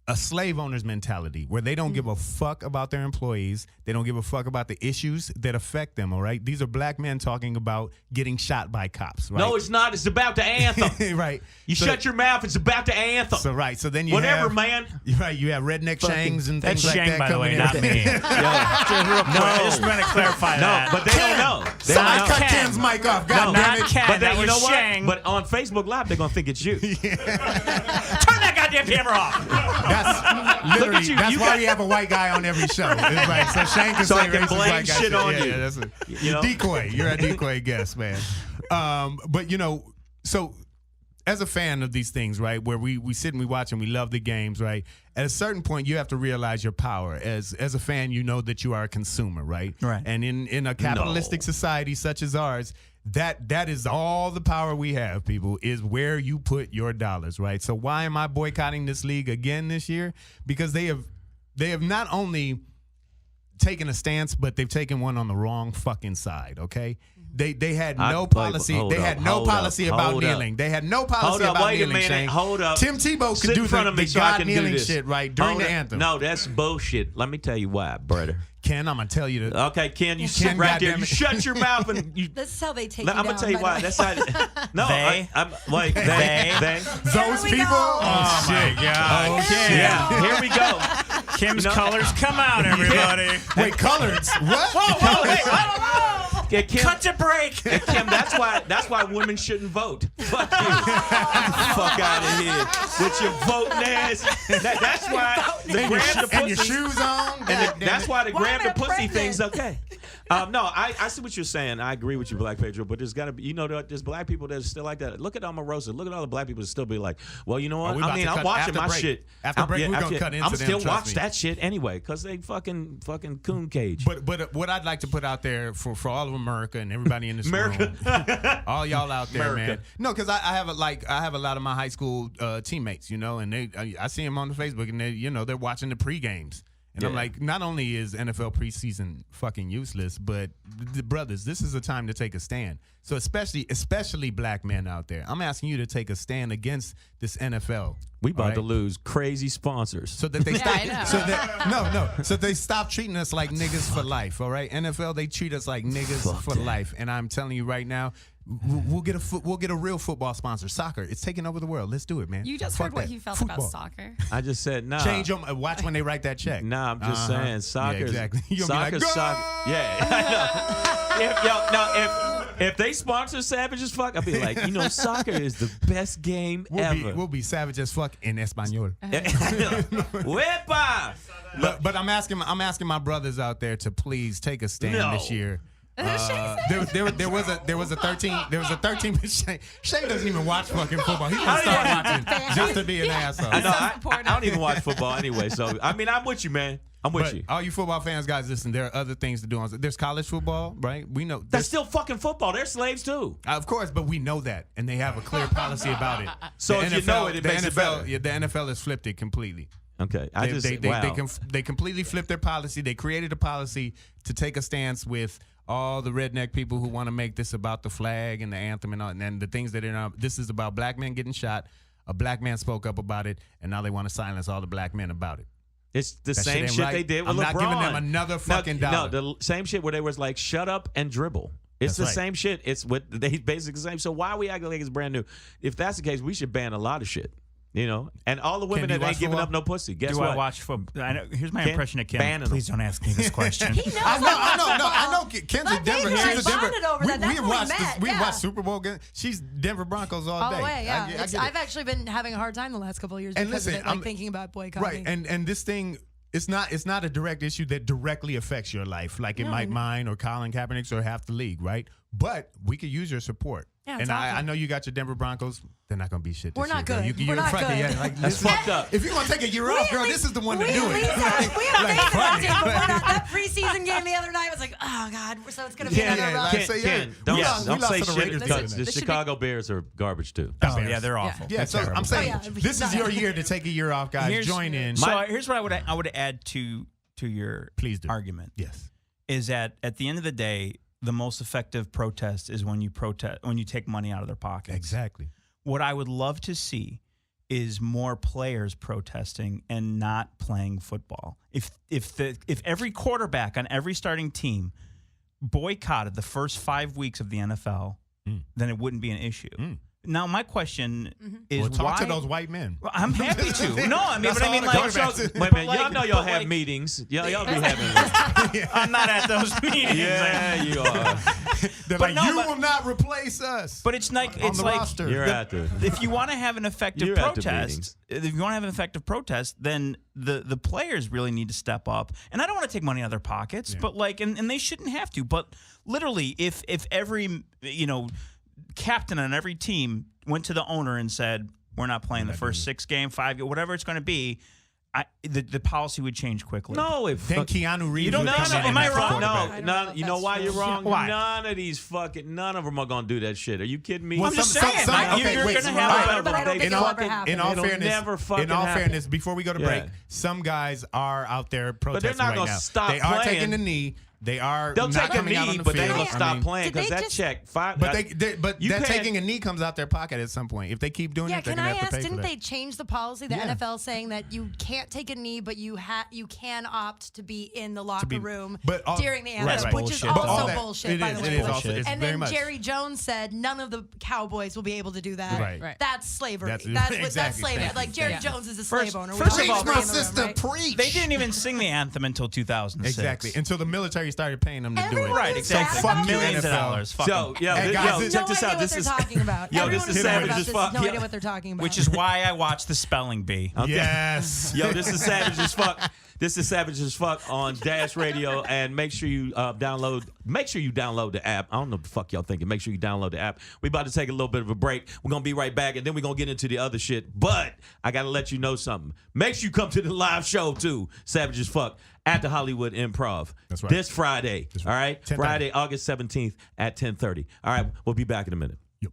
a slave owner's mentality where they don't give a fuck about their employees. They don't give a fuck about the issues that affect them, all right? These are black men talking about getting shot by cops, right? No, it's not. It's about the anthem. Right. You shut your mouth. It's about the anthem. So, right. So then you Whatever, have, man. Right. You have redneck Shangs and That's things like Shang, that by the coming way, in. not me. Just real quick. I just want to clarify that. No, but they don't know. They Somebody don't know. cut Ken's mic off. God damn it. Ken. But That you was know Shang. what? But on Facebook Live, they're going to think it's you. Turn that goddamn camera off. That's literally, you. that's You why got- we have a white guy on every show. It's like, so Shane can So say I can racist blame white guy shit on you. Yeah, that's a You know? decoy. You're a decoy guest, man. But so as a fan of these things, right, where we sit and we watch and we love the games, right? At a certain point, you have to realize your power. As a fan, you know that you are a consumer, right? Right. And in a capitalistic society such as ours, that is all the power we have, people, is where you put your dollars, right? So why am I boycotting this league again this year? Because they have not only taken a stance, but they've taken one on the wrong fucking side, okay? They had no policy. They had no policy about kneeling. They had no policy about kneeling. Wait a minute. Hold up. Tim Tebow Sit could in do front of me the so I God can do kneeling this. shit, right, during Hold the up. anthem. No, that's bullshit. Let me tell you why, brother. Ken, I'm going to tell you that. Okay, Ken, you sit Ken, right there. goddamn You it. shut your mouth and you. This is how they take I'm you gonna down, tell you by why. the That's way. how. No, They? I'm like they. Those we people? go. Oh, my shit. God. Okay. Yeah, here we go. Kim's colors come out, everybody. Wait, colors? What? Whoa, wait. Yeah, Kim, Cut to break. yeah, Kim, that's why women shouldn't vote. Fuck you. Fuck out of here with your voting ass. That's why they grab the And your pussy. shoes on? And that's why the Why grab am I the pussy pregnant? thing's okay. No, I see what you're saying. I agree with you, Black Pedro. But there's got to be, there's black people that are still like that. Look at Omarosa. Look at all the black people that still be like, well, you know what? we about to I'm cut watching after my break. shit. After break, we're gonna cut into I'm them, still trust watch me. that shit anyway because they fucking coon cage. But what I'd like to put out there for all of America and everybody in this room, all y'all out there, America. man. No, because I have a lot of my high school teammates, and I see them on the Facebook and they're watching the pre-games. And I'm Yeah. like, not only is NFL preseason fucking useless, but brothers, this is a time to take a stand. So especially black men out there, I'm asking you to take a stand against this NFL. We about all to right? lose crazy sponsors. So that they Yeah, stop. I know. So that so they stop treating us like niggas for life. All right, NFL, they treat us like niggas for life. And I'm telling you right now, We'll get a real football sponsor. Soccer, it's taking over the world. Let's do it, man. You just Fuck heard what that. he felt Football. about soccer. I just said nah. Change them. Watch when they write that check. Nah, I'm just saying soccer. Yeah, exactly. You'll be like, Soccer. Yeah. If they sponsor Savage as Fuck, I'll be like, soccer is the best game ever. We'll be savage as fuck in Espanol. Wepa! But I'm asking my brothers out there to please take a stand this year. There was a 13. Shane doesn't even watch fucking football. He's gonna start watching just to be an asshole. I don't even watch football anyway. So I'm with you, man. I'm with you. All you football fans, guys, listen. There are other things to do. There's college football, right? We know that's still fucking football. They're slaves too. Of course, but we know that, and they have a clear policy about it. So if you know it, it makes it better. Yeah, the NFL has flipped it completely. Okay, they completely flipped their policy. They created a policy to take a stance with all the redneck people who want to make this about the flag and the anthem and all, and the things that are not. This is about black men getting shot. A black man spoke up about it, and now they want to silence all the black men about it. It's the same shit they did with LeBron. I'm not giving them another fucking dollar. No, the same shit where they was like, shut up and dribble. It's the same shit. It's what they basically the same. So why are we acting like it's brand new? If that's the case, we should ban a lot of shit. And all the women that ain't giving up no pussy. Guess what? I watch football? Here's my impression of Ken. Banning Please don't ask me this question. He knows. I know. Ken's a Denver. She's a Denver. We watched Super Bowl games. She's Denver Broncos all day. All the way, yeah. I get it. I've actually been having a hard time the last couple of years because of it, thinking about boycotting. Right, and this thing. It's not a direct issue that directly affects your life, like it might mine or Colin Kaepernick's or half the league, right? But we could use your support. Yeah, and I know you got your Denver Broncos. They're not going to be shit this We're not good. We're not good. Yeah, that's fucked up. If you're going to take a year off, girl, this is the one to do it. We have faith in our team, but we're not. That preseason game the other night was like, oh, God, so it's going to be another run. Ken, don't say shit because the Chicago Bears are garbage, too. Oh, yeah, they're awful. Yeah, so I'm saying this is your year to take a year off, guys. Join in. So here's what I would add to your argument. Yes. Is that at the end of the day, the most effective protest is when you take money out of their pockets. Exactly. What I would love to see is more players protesting and not playing football. If every quarterback on every starting team boycotted the first 5 weeks of the NFL, then it wouldn't be an issue. Now, my question is talk to those white men. Well, I'm happy to. No, I mean, but I mean, like, y'all know y'all have meetings. Y'all be having. I'm not at those meetings. Yeah, you are. They're like, you will not replace us. But it's like on the roster. You're at the. If you want to have an effective protest, then the players really need to step up. And I don't want to take money out of their pockets, but and they shouldn't have to. But literally, if every captain on every team went to the owner and said, we're not playing the first 6 game, 5 game, whatever it's going to be, the policy would change quickly. No, then Keanu Reeves. Am I wrong? No, you know why you're wrong? Why? None of them are going to do that shit. Are you kidding me? Well, I'm just saying. You're going to have in all fairness, before we go to break, some guys are out there protesting right now. But they're not going to stop playing. They are taking the knee. They'll take a knee, but they will stop playing because that check. Taking a knee comes out their pocket at some point. If they keep doing it, they're going to have to pay for that. Didn't they change the policy? The NFL saying that you can't take a knee, but you can opt to be in the locker room during the anthem, which is also bullshit. By the way, and then Jerry Jones said none of the Cowboys will be able to do that. Right. That's slavery. That's slavery. Like Jerry Jones is a slave owner. First of all, my sister, preach. They didn't even sing the anthem until 2006. Exactly. Until the military started paying them to do it. Right, exactly. So fuck millions of dollars. Check this out. This is talking about. This is Savage as Fuck. No idea what they're talking about. Which is why I watch the spelling bee. Okay. Yes. This is Savage as Fuck. This is Savage as Fuck on Dash Radio, and make sure you download the app. I don't know what the fuck y'all thinking. Make sure you download the app. We about to take a little bit of a break. We're gonna be right back, and then we're gonna get into the other shit. But I gotta let you know something. Make sure you come to the live show too, Savage as Fuck, at the Hollywood Improv. That's right. This Friday. That's right. All right. 10:30. Friday, August 17th at 10:30. All right. We'll be back in a minute. Yep.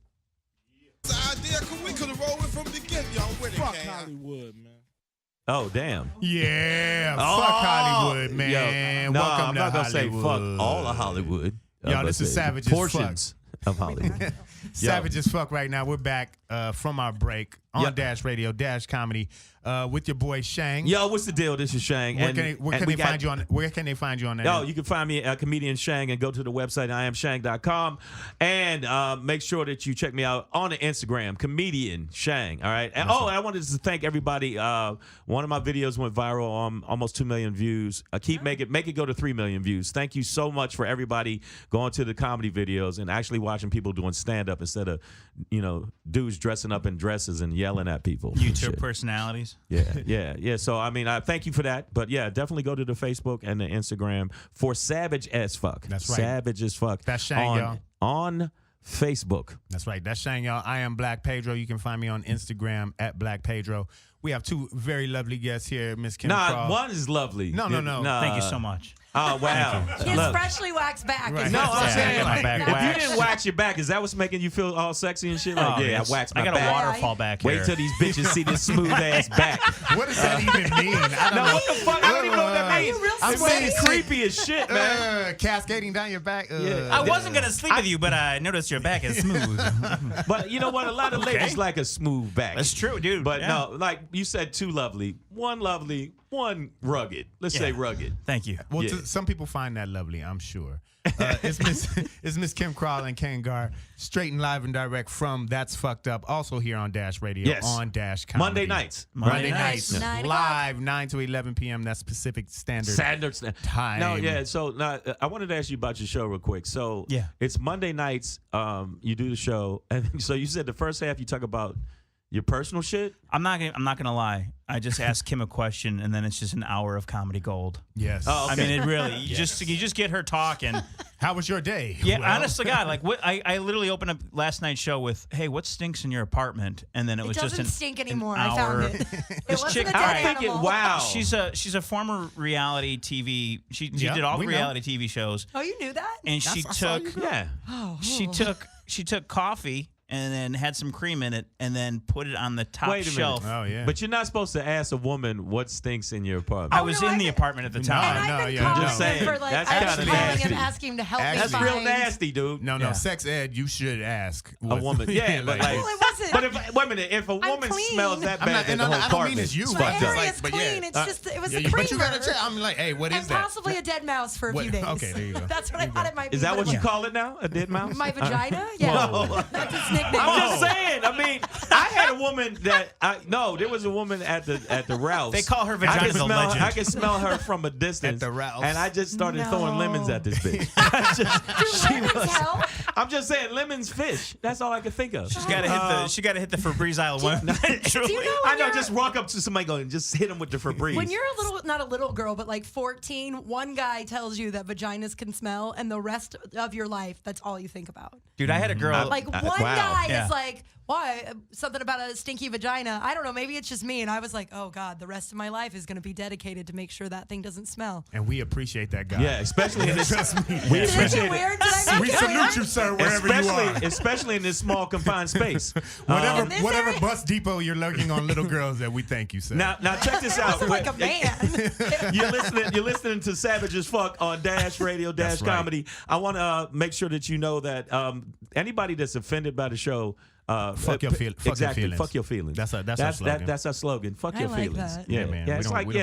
The idea, we could have rolled it from the beginning. Y'all with it, Fuck Hollywood, man. Oh, damn. Yeah, fuck Hollywood, man. Welcome I'm to not going to say Hollywood. fuck all of Hollywood. Yo, this is Savage as portions of Hollywood. Savage as Fuck right now. We're back from our break on Dash Radio, Dash Comedy. with your boy Shang. Yo, what's the deal? This is Shang. Where can they find you on that? Yo, you can find me at Comedian Shang and go to the website IamShang.com and make sure that you check me out on the Instagram, Comedian Shang. All right. And I wanted to thank everybody. One of my videos went viral on almost 2 million views. Make it go to 3 million views. Thank you so much for everybody going to the comedy videos and actually watching people doing stand up instead of dudes dressing up in dresses and yelling at people. YouTube personalities. Yeah. So I mean, I thank you for that. But yeah, definitely go to the Facebook and the Instagram for Savage as Fuck. That's right. Savage as Fuck. That's Shang, y'all. On Facebook. That's right. That's Shang, y'all. I am Black Pedro. You can find me on Instagram at Black Pedro. We have two very lovely guests here, Miss Kym Kral. One is lovely. No. Thank you so much. Oh, wow. His freshly waxed back. Right. Is No, I'm saying, my back if you waxed. didn't wax your back, is that what's making you feel all sexy and shit? Like, I waxed my back. I got back. a waterfall back here. Wait till these bitches see this smooth ass back. What does that even mean? I don't know. What the fuck? I don't even know what that means. I'm saying it's creepy as shit, man. Cascading down your back. I wasn't going to sleep with you, but I noticed your back is smooth. But you know what? A lot of ladies like a smooth back. That's true, dude. But no, like you said, two lovely, one rugged. Let's say rugged. Thank you. Well, some people find that lovely, I'm sure. It's Miss Kym Kral and Ken Garr, straight and live and direct from That's Fucked Up, also here on Dash Radio, on Dash Comedy. Monday nights. Monday nights. 9 Live, 9 to 11 p.m. That's Pacific Standard Time. No, yeah. So now, I wanted to ask you about your show real quick. So it's Monday nights. You do the show, and so you said the first half you talk about your personal shit. I'm not gonna lie. I just ask Kym a question, and then it's just an hour of comedy gold. Yes. Oh, okay. I mean, it really. You just get her talking. How was your day? Yeah, honest to God, like what I literally opened up last night's show with, "Hey, what stinks in your apartment?" And then it was just doesn't stink anymore. I found it. It wasn't a dead animal. Wow. She's a former reality TV. She did all the reality TV shows. Oh, you knew that? And she took coffee and then had some cream in it, and then put it on the top shelf. Oh, yeah. But you're not supposed to ask a woman what stinks in your apartment. I was in the apartment at the time. I've been calling just saying, him for like, that's I was kinda calling nasty. him asking him to help me That's find. real nasty, dude. No, sex ed, you should ask A woman. Yeah, but like, Well, it wasn't. but wait a minute, if a woman clean. smells that bad, and the whole I don't apartment mean it's you. is My fucked up. area's clean. It's just it was the But creamer. you gotta check. I'm like, hey, what is and that? possibly a dead mouse for a few days. Okay, there you go. That's what I thought it might be. Is that but what it you call it now? A dead mouse? My vagina? Yeah. That's its nickname. I'm just saying. I mean, I had a woman there was a woman at the Ralph's. They call her vagina the legend. I could smell her from a distance. At the Ralph's. And I just started throwing lemons at this bitch. I'm just saying, lemons fish. That's all I could think of. She got to hit the Febreze aisle one. I know. Just walk up to somebody and just hit them with the Febreze. When you're not a little girl, but like 14, one guy tells you that vaginas can smell, and the rest of your life, that's all you think about. Dude, I had a girl. Like one guy is like, why? Something about a stinky vagina. I don't know. Maybe it's just me. And I was like, oh God, the rest of my life is going to be dedicated to make sure that thing doesn't smell. And we appreciate that guy. Yeah, especially in this. We appreciate it. We salute you, sir, wherever you are. Especially in this small confined space. Whatever bus depot you're lurking on, little girls, at, we thank you, sir. Now check this out. Like a man. You're listening to Savage as Fuck on Dash Radio, Dash Comedy. I want to make sure that you know that anybody that's offended by the show. Fuck your feelings. Exactly. Fuck your feelings. That's our slogan. That's our slogan. Fuck your like feelings. that. Yeah, man. It's like, you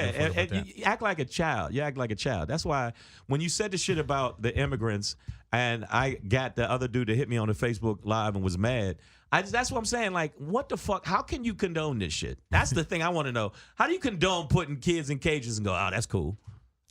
you act like a child. You act like a child. That's why when you said the shit about the immigrants, and I got the other dude to hit me on the Facebook Live and was mad. That's what I'm saying. Like, what the fuck? How can you condone this shit? That's the thing I want to know. How do you condone putting kids in cages and go, oh, that's cool?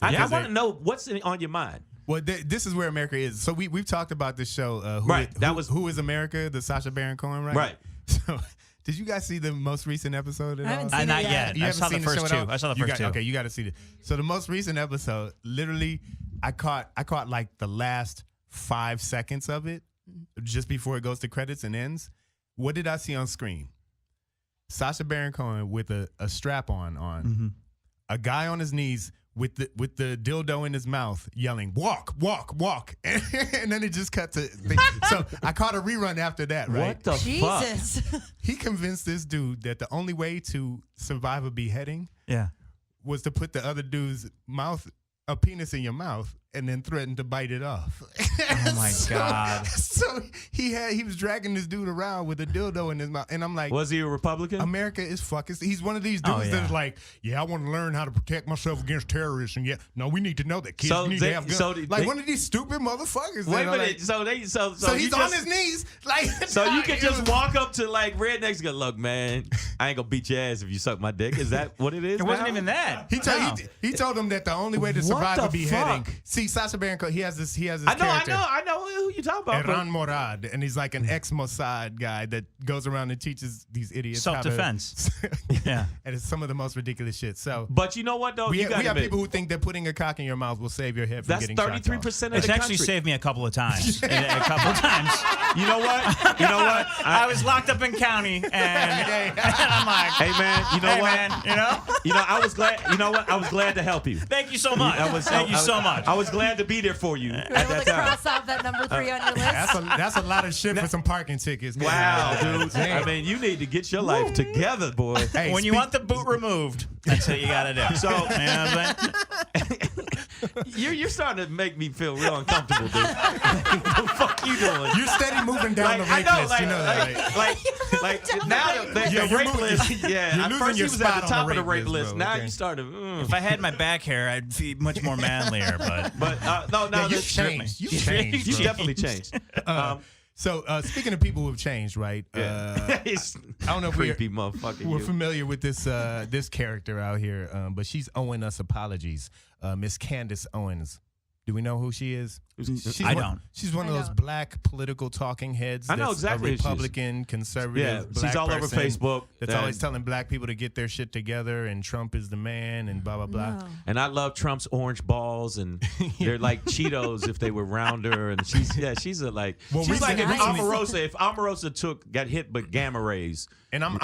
I want to know what's on your mind. Well, this is where America is. So we've talked about this show. Who is America? The Sacha Baron Cohen, right? Right. So, did you guys see the most recent episode? I haven't seen it Not yet. yet. I saw the first two. I saw the first two. Okay, you got to see it. So the most recent episode, literally, I caught like the last 5 seconds of it, just before it goes to credits and ends. What did I see on screen? Sacha Baron Cohen with a strap on, a guy on his knees with the dildo in his mouth, yelling, "Walk, walk, walk," and then it just cut to. So I caught a rerun after that. Right? What the fuck? Jesus. He convinced this dude that the only way to survive a beheading, was to put the other dude's a penis in your mouth, and then threatened to bite it off. Oh my God. So he was dragging this dude around with a dildo in his mouth. And I'm like, was he a Republican? America is fucking. He's one of these dudes that's like, I want to learn how to protect myself against terrorists. And no, we need to know that kids need to have guns. One of these stupid motherfuckers. Wait a minute. So he's on his knees. So you can just walk up to rednecks and go, look, man, I ain't gonna beat your ass if you suck my dick. Is that what it is? It wasn't even that. He told him that the only way to survive a beheading. See, Sacha Baron Cohen, he has this character. I know who you talking about. Ran Morad, and he's like an ex-Mossad guy that goes around and teaches these idiots self-defense. Yeah, and it's some of the most ridiculous shit. So, but you know what though, we have people who think that putting a cock in your mouth will save your head from getting shot. That's 33% of the country. It's actually saved me a couple of times. You know what? I was locked up in county, and I'm like, hey man, you know what? Man, I was glad. You know what? I was glad to help you. Thank you so much. Thank you so much. I was glad to be there for you at that time. Cross off that number 3 on your list. That's a lot of shit for some parking tickets. Wow, dude. I mean, you need to get your life together, boy. Hey, when you want the boot removed, that's what you got to do. So, you're starting to make me feel real uncomfortable, dude. What the fuck you doing? You're steady moving down the rape list. You know that, like now the rape list. Yeah, at first he was at the top of the rape list. Now you started. If I had my back hair, I'd be much more manlier. But no, you've changed. You've changed. You definitely changed. So speaking of people who have changed, right? I don't know if we're familiar with this character out here, but she's owing us apologies. Miss Candace Owens. Do we know who she is? I don't. She's one of those black political talking heads. I know exactly. A Republican, conservative. Yeah, she's all over Facebook. That's always telling black people to get their shit together, and Trump is the man, and blah blah blah. No. And I love Trump's orange balls, and they're like Cheetos if they were rounder. And she's like she's like if Omarosa. If Omarosa got hit by gamma rays. And I'm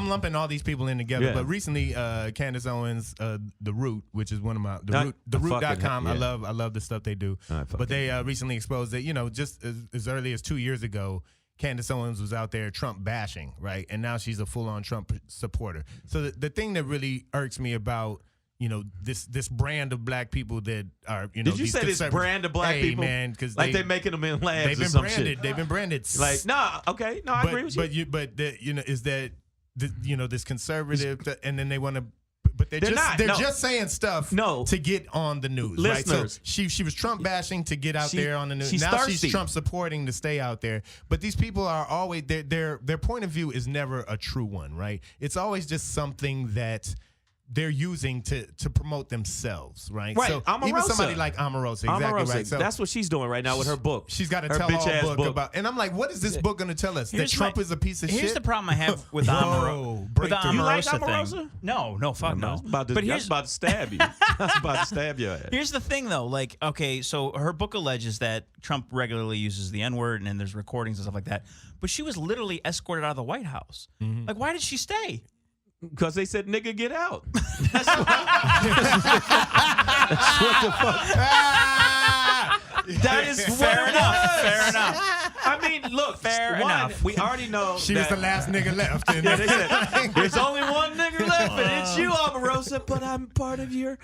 lumping all these people in together. Yeah. But recently, Candace Owens, The Root, which is one of my theroot.com. I love the stuff they do. But they recently exposed that, just as early as 2 years ago, Candace Owens was out there Trump bashing, right? And now she's a full-on Trump supporter. So the thing that really irks me about this brand of black people that are, Did you say this brand of black people? Man, because they're making them in labs. They've been or some branded. Shit. They've been branded. Like I agree with you. But is that this conservative, and then they want to. But they're just saying stuff to get on the news. Listeners. Right? So she was Trump bashing to get out there on the news. Now she's Trump supporting to stay out there. But these people are always their point of view is never a true one, right? It's always just something that they're using to promote themselves, right? Right. So Omarosa. even somebody like Omarosa, exactly right. So that's what she's doing right now with her book. She's got a tell-all book about, and I'm like, what is this book going to tell us? That Trump is a piece of shit? Here's the problem I have with Omarosa. You like Omarosa? No, fuck no. I was about to stab you. I was about to stab your ass. Here's the thing, though. Like, okay, so her book alleges that Trump regularly uses the N-word, and there's recordings and stuff like that. But she was literally escorted out of the White House. Mm-hmm. Like, why did she stay? Because they said, nigga, get out. That's what the fuck. That is fair enough. Fair enough. I mean, look, fair enough. We already know she was the last nigga left. Yeah, they said, there's only one nigga left, and it's you, Omarosa, but I'm part of your...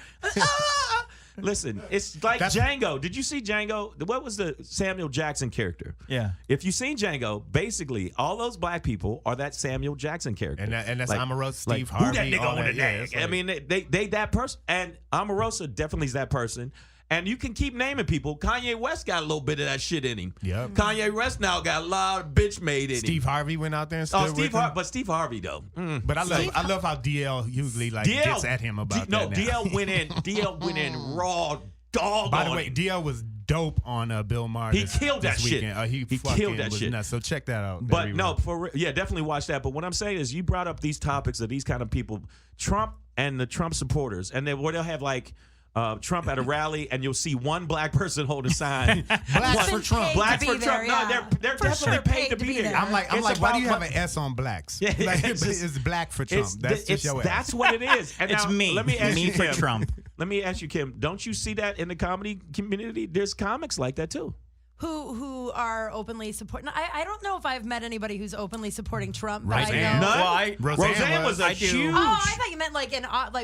Listen, it's like Django. Did you see Django? What was the Samuel Jackson character? Yeah. If you've seen Django, basically all those black people are that Samuel Jackson character. And that's Omarosa, Steve Harvey. Who that nigga on the day? I mean, they that person. And Omarosa definitely is that person. And you can keep naming people. Kanye West got a little bit of that shit in him. Yep. Kanye West now got a lot of bitch made in him. Steve Harvey went out there and stood with him. But Steve Harvey though. But I love how DL usually gets at him about that. No, DL went in. DL went in raw. Dog. By the way, DL was dope on Bill Maher. He killed that shit. He killed that shit. Nuts. So check that out. But no, definitely watch that. But what I'm saying is, you brought up these topics of these kind of people, Trump and the Trump supporters, and they'll have like Trump at a rally, and you'll see one black person hold a sign. Blacks for Trump. Blacks for Trump. No, they're definitely paid to be there. I'm like, why do you have an S on blacks? Yeah, it's black for Trump. That's just your ass. That's what it is. And it's now, me. Let me ask you, for Kym. Trump. Let me ask you, Kym. Don't you see that in the comedy community? There's comics like that too. who are openly supporting. I don't know if I've met anybody who's openly supporting Trump. But Roseanne. I know. Roseanne was a huge. Oh, I thought you meant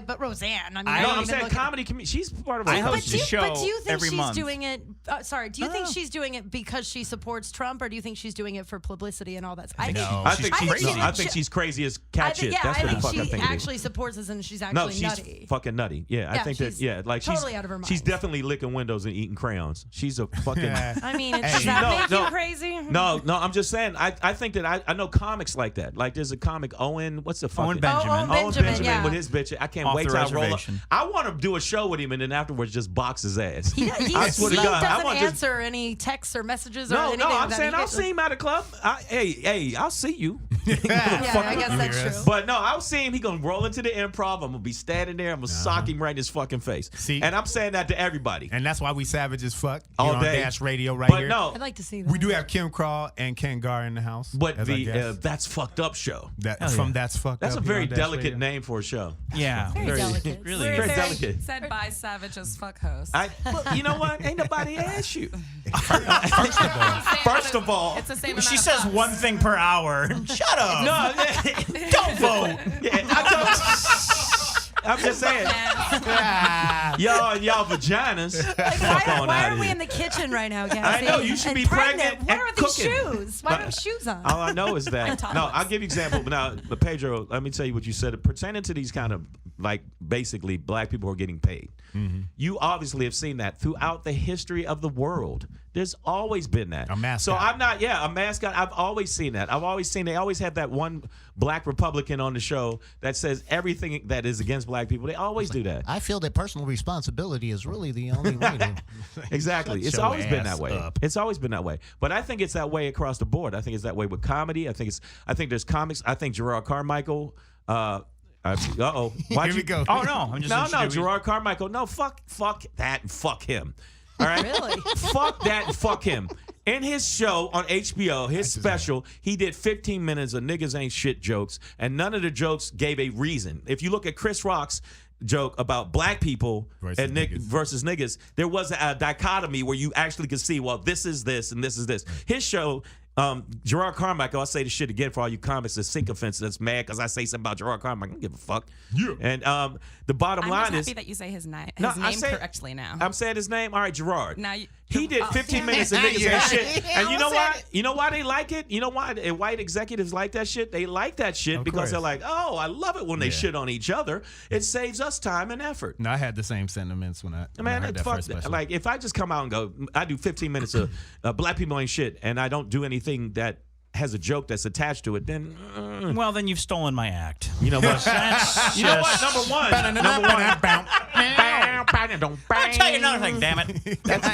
but Roseanne. I mean, I'm saying comedy. She's part of. I host the show but do you think every she's month. doing it? Sorry, do you think she's doing it because she supports Trump, or do you think she's doing it for publicity and all that? I think she's crazy as cat shit. That's what the fuck I think. She actually supports us, and she's actually nutty. She's fucking nutty. Yeah, I think that. Yeah, like totally out of her mind. She's definitely licking windows and eating crayons. She's a fucking. I mean, does that make you crazy? No, I'm just saying. I think that I know comics like that. Like there's a comic Owen. What's the fucking Owen Benjamin? Owen Benjamin with his bitch. I can't Off wait the till I roll up. reservation. I want to do a show with him and then afterwards just box his ass. He doesn't answer any texts or messages or anything. No, I'm saying I'll see him at a club. Hey, I'll see you. I guess that's true. But no, I'll see him. He gonna roll into the improv. I'm gonna be standing there. I'm gonna sock him right in his fucking face. See, and I'm saying that to everybody. And that's why we savage as fuck all on day. Dash Radio right here. No, I'd like to see that. We do have Kym Kral and Ken Garr in the house. But the That's Fucked Up show. That's fucked That's up. A very delicate name for a show. Yeah, very delicate. Really, very delicate. Said by Savage as fuck host. You know what? Ain't nobody asked you. First of all, it's the same. She says one thing per hour. Shut up. No, don't vote. I'm just saying. Y'all and y'all vaginas. Why are we in the kitchen right now, Cassie? I know you should be pregnant. What are these shoes? Why do you have shoes on? All I know is that. No, I'll give you an example. But Pedro, let me tell you what you said. Pertaining to these kind of like basically black people who are getting paid. Mm-hmm. You obviously have seen that throughout the history of the world. There's always been that. A mascot. So I'm not, a mascot. I've always seen that. They always have that one black Republican on the show that says everything that is against black people. They always do that. I feel that personal responsibility is really the only way to. Exactly. It's always been that way. It's always been that way. But I think it's that way across the board. I think it's that way with comedy. I think there's comics. I think Gerard Carmichael. Uh-oh. Here we go. Oh, no. I'm just No, Gerard Carmichael. No, fuck that and fuck him. All right? Really? Fuck that and fuck him. In his show on HBO, his special, he did 15 minutes of niggas ain't shit jokes, and none of the jokes gave a reason. If you look at Chris Rock's joke about black people versus niggas, there was a dichotomy where you actually could see, well, this is this and this is this. His show, Gerard Carmichael, I'll say this shit again for all you comics that sycophants that's mad because I say something about Gerard Carmichael. I don't give a fuck. Yeah. And the bottom line is... I'm happy that you say his name correctly now. I'm saying his name. All right, Gerard. Now he did 15 minutes of niggas and shit. And you know why? You know why they like it? You know why white executives like that shit? They like that shit because they're like, oh, I love it when they shit on each other. It saves us time and effort. No, I had the same sentiments when I heard that first special. Like, if I just come out and go, I do 15 minutes of black people ain't shit, and I don't do anything that has a joke that's attached to it, then well, then you've stolen my act. You know what? You know what? Number one. I'll tell you another thing, damn it. That's,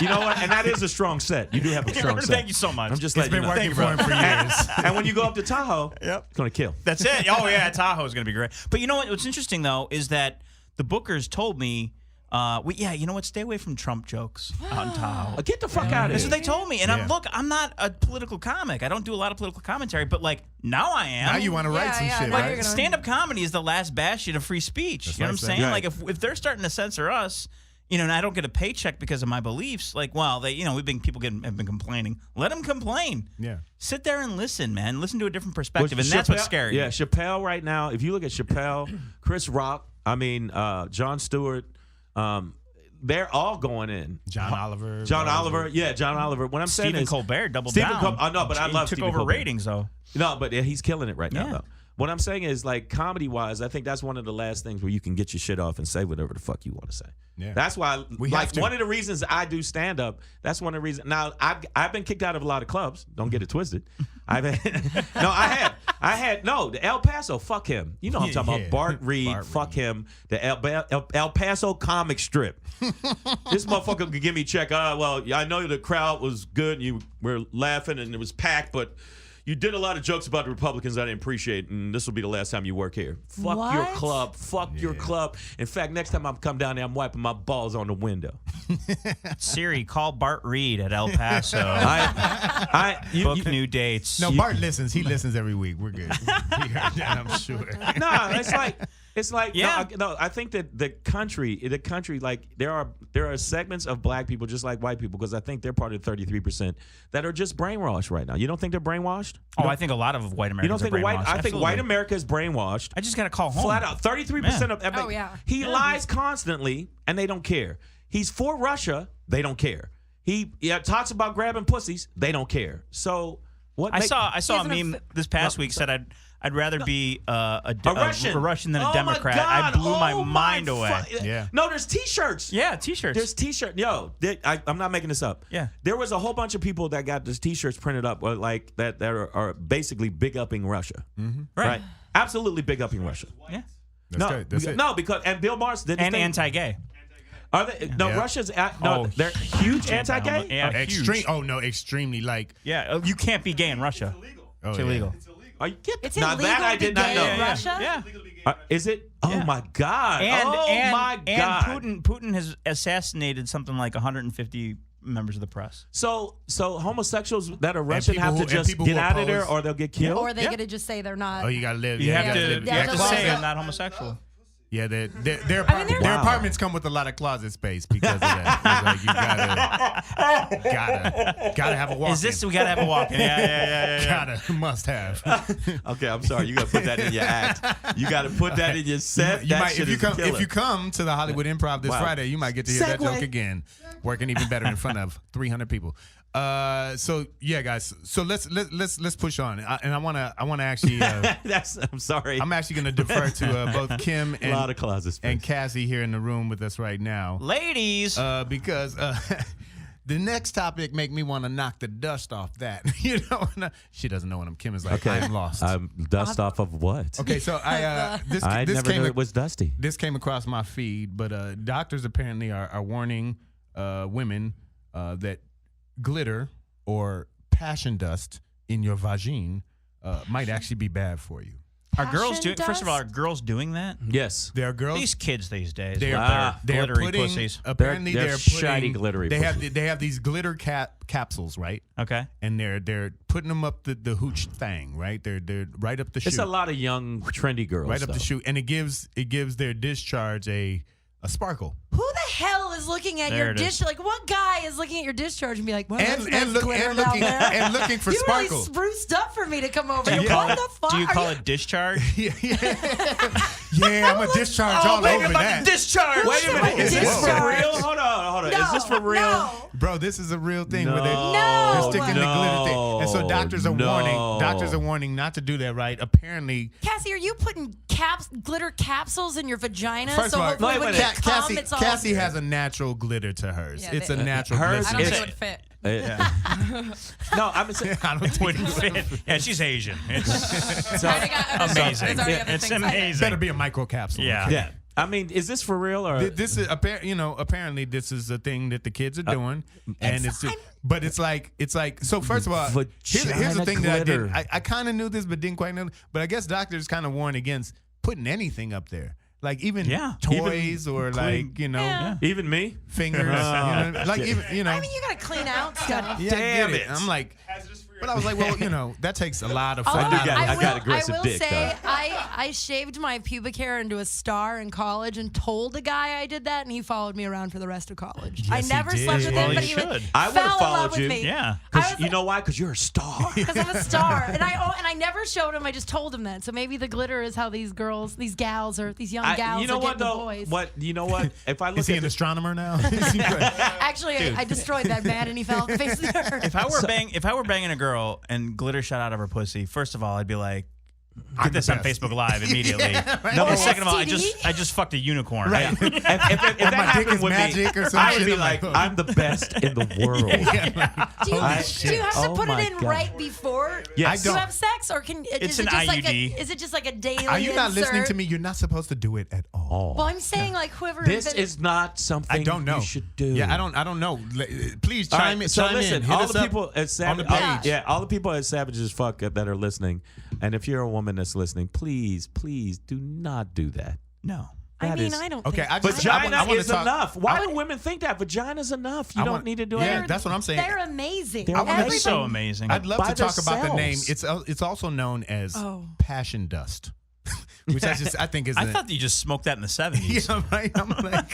you know what? And that is a strong set. You do have a strong set. Thank you so much. I'm just it's been working for him for years. And when you go up to Tahoe, it's gonna kill. That's it. Oh yeah, Tahoe is gonna be great. But you know what? What's interesting though is that the bookers told me. You know what? Stay away from Trump jokes out in Tahoe. Get the fuck out of here. That's what they told me. And I'm not a political comic. I don't do a lot of political commentary, but like now I am. Now you want to write some shit, right? Stand-up comedy is the last bastion of free speech. You know what I'm saying? Right. Like if they're starting to censor us, and I don't get a paycheck because of my beliefs, like, well, have been complaining. Let them complain. Yeah. Sit there and listen, man. Listen to a different perspective, and that's what's scary. Yeah, Chappelle right now. If you look at Chappelle, Chris Rock, Jon Stewart. They're all going in. John Oliver. Yeah, John Oliver. What I'm saying is Colbert doubled down. I know, but I love took Stephen over Colbert. ratings though. No, but he's killing it right now though. What I'm saying is, like, comedy-wise, I think that's one of the last things where you can get your shit off and say whatever the fuck you want to say. Yeah. That's why, one of the reasons I do stand-up, that's one of the reasons. Now, I've been kicked out of a lot of clubs. Don't get it twisted. The El Paso, fuck him. You know what I'm talking about. Bart Reed, fuck him. The El Paso comic strip. This motherfucker could give me a check. I know the crowd was good and you were laughing and it was packed, but you did a lot of jokes about the Republicans I didn't appreciate, and this will be the last time you work here. Fuck your club. Fuck your club. In fact, next time I come down there, I'm wiping my balls on the window. Siri, call Bart Reed at El Paso. Book new dates. No, Bart listens. He listens every week. We're good. We heard that, I'm sure. No, it's like, It's like no, I think that the country, like there are segments of black people just like white people, because I think they're part of the 33% that are just brainwashed right now. You don't think they're brainwashed? I think a lot of white Americans are brainwashed. I think white America is brainwashed. I just got to call home. Flat out. 33% of he lies constantly and they don't care. He's for Russia, they don't care. He talks about grabbing pussies, they don't care. So what I saw a meme this past week said I'd rather be a Russian than a Democrat. I blew my mind away. No, there's T-shirts. Yeah, T-shirts. There's T-shirts. Yo, I'm not making this up. Yeah. There was a whole bunch of people that got these T-shirts printed up like that are basically big upping Russia. Mm-hmm. Right. Absolutely big upping Russia. Yeah. That's good. That's it. No, because Bill Maher did and anti-gay. Are they? No, Russia's they're huge anti-gay. Yeah, extreme. Oh no, extremely like. Yeah, you can't be gay in Russia. It's illegal. Are you kidding? It's illegal that I did not know. In Russia? Yeah. Is it? Oh my God! And Putin has assassinated something like 150 members of the press. So homosexuals that are Russian have to just get out of there, or they'll get killed. Or they get to just say they're not. Oh, you gotta live. You have to live. say I'm not homosexual. Yeah, their apartments come with a lot of closet space because of that. Like you gotta have a walk-in. Is this we gotta have a walk-in? Yeah. Must have. Okay, I'm sorry. You gotta put that in your act. You gotta put that in your set. If you come to the Hollywood Improv this Friday, you might get to hear that joke again, working even better in front of 300 people. So yeah, guys. So let's push on. And I wanna actually. I'm sorry. I'm actually gonna defer to both Kym and a lot of closet space. And Cassie here in the room with us right now, ladies. Because the next topic make me want to knock the dust off that. You know, she doesn't know what Kym is like. I'm lost. Dust off of what? Okay, so I never knew it was dusty. This came across my feed, but doctors apparently are warning women that glitter or passion dust in your vagine might actually be bad for you. Are girls doing? First of all, are girls doing that? Yes, there are girls. These kids these days, they're glittery putting, pussies. Apparently, they're shiny glittery. They have these glitter capsules, right? Okay, and they're putting them up the hooch thing, right? They're right up the shoe. It's a lot of young trendy girls, right up the shoe, and it gives their discharge a sparkle. Who the hell is looking at your discharge? Like, what guy is looking at your discharge and be like, well, and looking for sparkle? You really spruced up for me to come over here. What the fuck? Do you call it discharge? Yeah, I'm a discharge all over that. Discharge. Wait a minute. Is this for real? Hold on. No, is this for real? No. Bro, this is a real thing where they're sticking the glitter thing. And so doctors are warning not to do that, right? Apparently. Cassie, are you putting glitter capsules in your vagina? First of all, Cassie all has a natural glitter to hers. Yeah, it's a natural I glitter. don't think it would fit. No, I'm saying I don't think it would fit. Yeah, she's Asian. It's amazing. It's amazing. Better be a micro capsule. Yeah. Okay? Yeah. I mean, is this for real or this is apparently this is a thing that the kids are doing, and it's like so. First of all, here's the thing that I kind of knew this but didn't quite know. But I guess doctors kind of warn against putting anything up there. Like even toys or like even me fingers, like even I mean, you gotta clean out stuff. Damn it! I'm like, but I was like, well, that takes a lot of. I got aggressive dick. Say, I shaved my pubic hair into a star in college and told a guy I did that, and he followed me around for the rest of college. Yes, I never slept with him, but he would. I would have followed you. Yeah, because you know why? Because you're a star. Because I'm a star, and I never showed him. I just told him that. So maybe the glitter is how these gals, these young gals, you know are what getting though? the boys. What you know what? If I look is he an astronomer now? Actually, I destroyed that man, and he fell off the face of the earth. If I were banging a girl and glitter shot out of her pussy, first of all, I'd be like, get this on Facebook Live immediately. Right. Second of all, I just fucked a unicorn. Right. If that happened with me, I would be like, I'm the best in the world. Do you have to put it in right before you have sex, or it's an IUD? Is it just like a daily? Are you not insert? listening to me? You're not supposed to do it at all. Well, I'm saying like whoever. This is not something I don't know. You should do. Yeah, I don't know. Please chime in. So listen, Hit all us the up people at Savage, on the page. all the people at Savage as Fuck that are listening, and if you're a woman that's listening, please do not do that. No. I don't. Okay, vagina is enough. Why do women think that vagina's enough? You don't need to do it. Yeah, that's what I'm saying. They're amazing. They're so amazing. I'd love to talk about the name. It's also known as passion dust. which I think is. I thought you just smoked that in the 70s. Yeah, right. I'm like,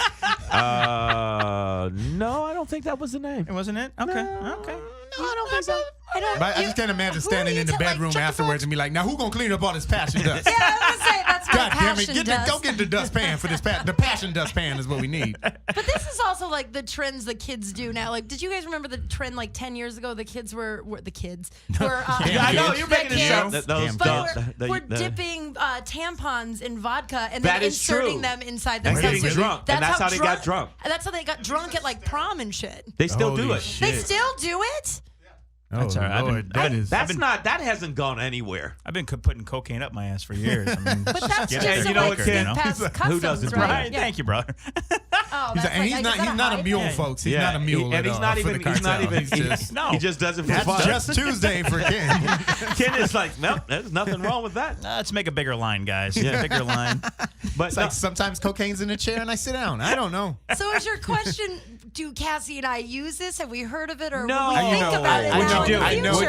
no, I don't think that was the name. It wasn't it? Okay. No. Okay. No, I don't think so. I just can't imagine standing in the bedroom afterwards and be like, now who gonna clean up all this passion dust? Yeah, I was gonna say that's my God damn passion it! dust. Go get the dustpan for this. The passion dustpan is what we need. But this is also like the trends the kids do now. Like, did you guys remember the trend like 10 years ago? The kids were the kids were. I know you're making it sound kids, those but we're dipping tampons in vodka and then inserting them inside themselves. Getting drunk, and that's how they got drunk. And that's how they got drunk at like prom and shit. They still do it. They still do it. That's all right. That hasn't gone anywhere. I've been putting cocaine up my ass for years. I mean, but that's just you know what, Ken? Who doesn't? Right? Yeah. Thank you, brother. He's not a mule, folks. He's not a mule. And he's not even. He just does it for fun. That's just Tuesday for Ken. Ken is like, no, there's nothing wrong with that. Let's make a bigger line, guys. Yeah, bigger line. But it's like sometimes cocaine's in a chair and I sit down. I don't know. So is your question? Do Cassie and I use this? Have we heard of it, or no? will we think about it? Would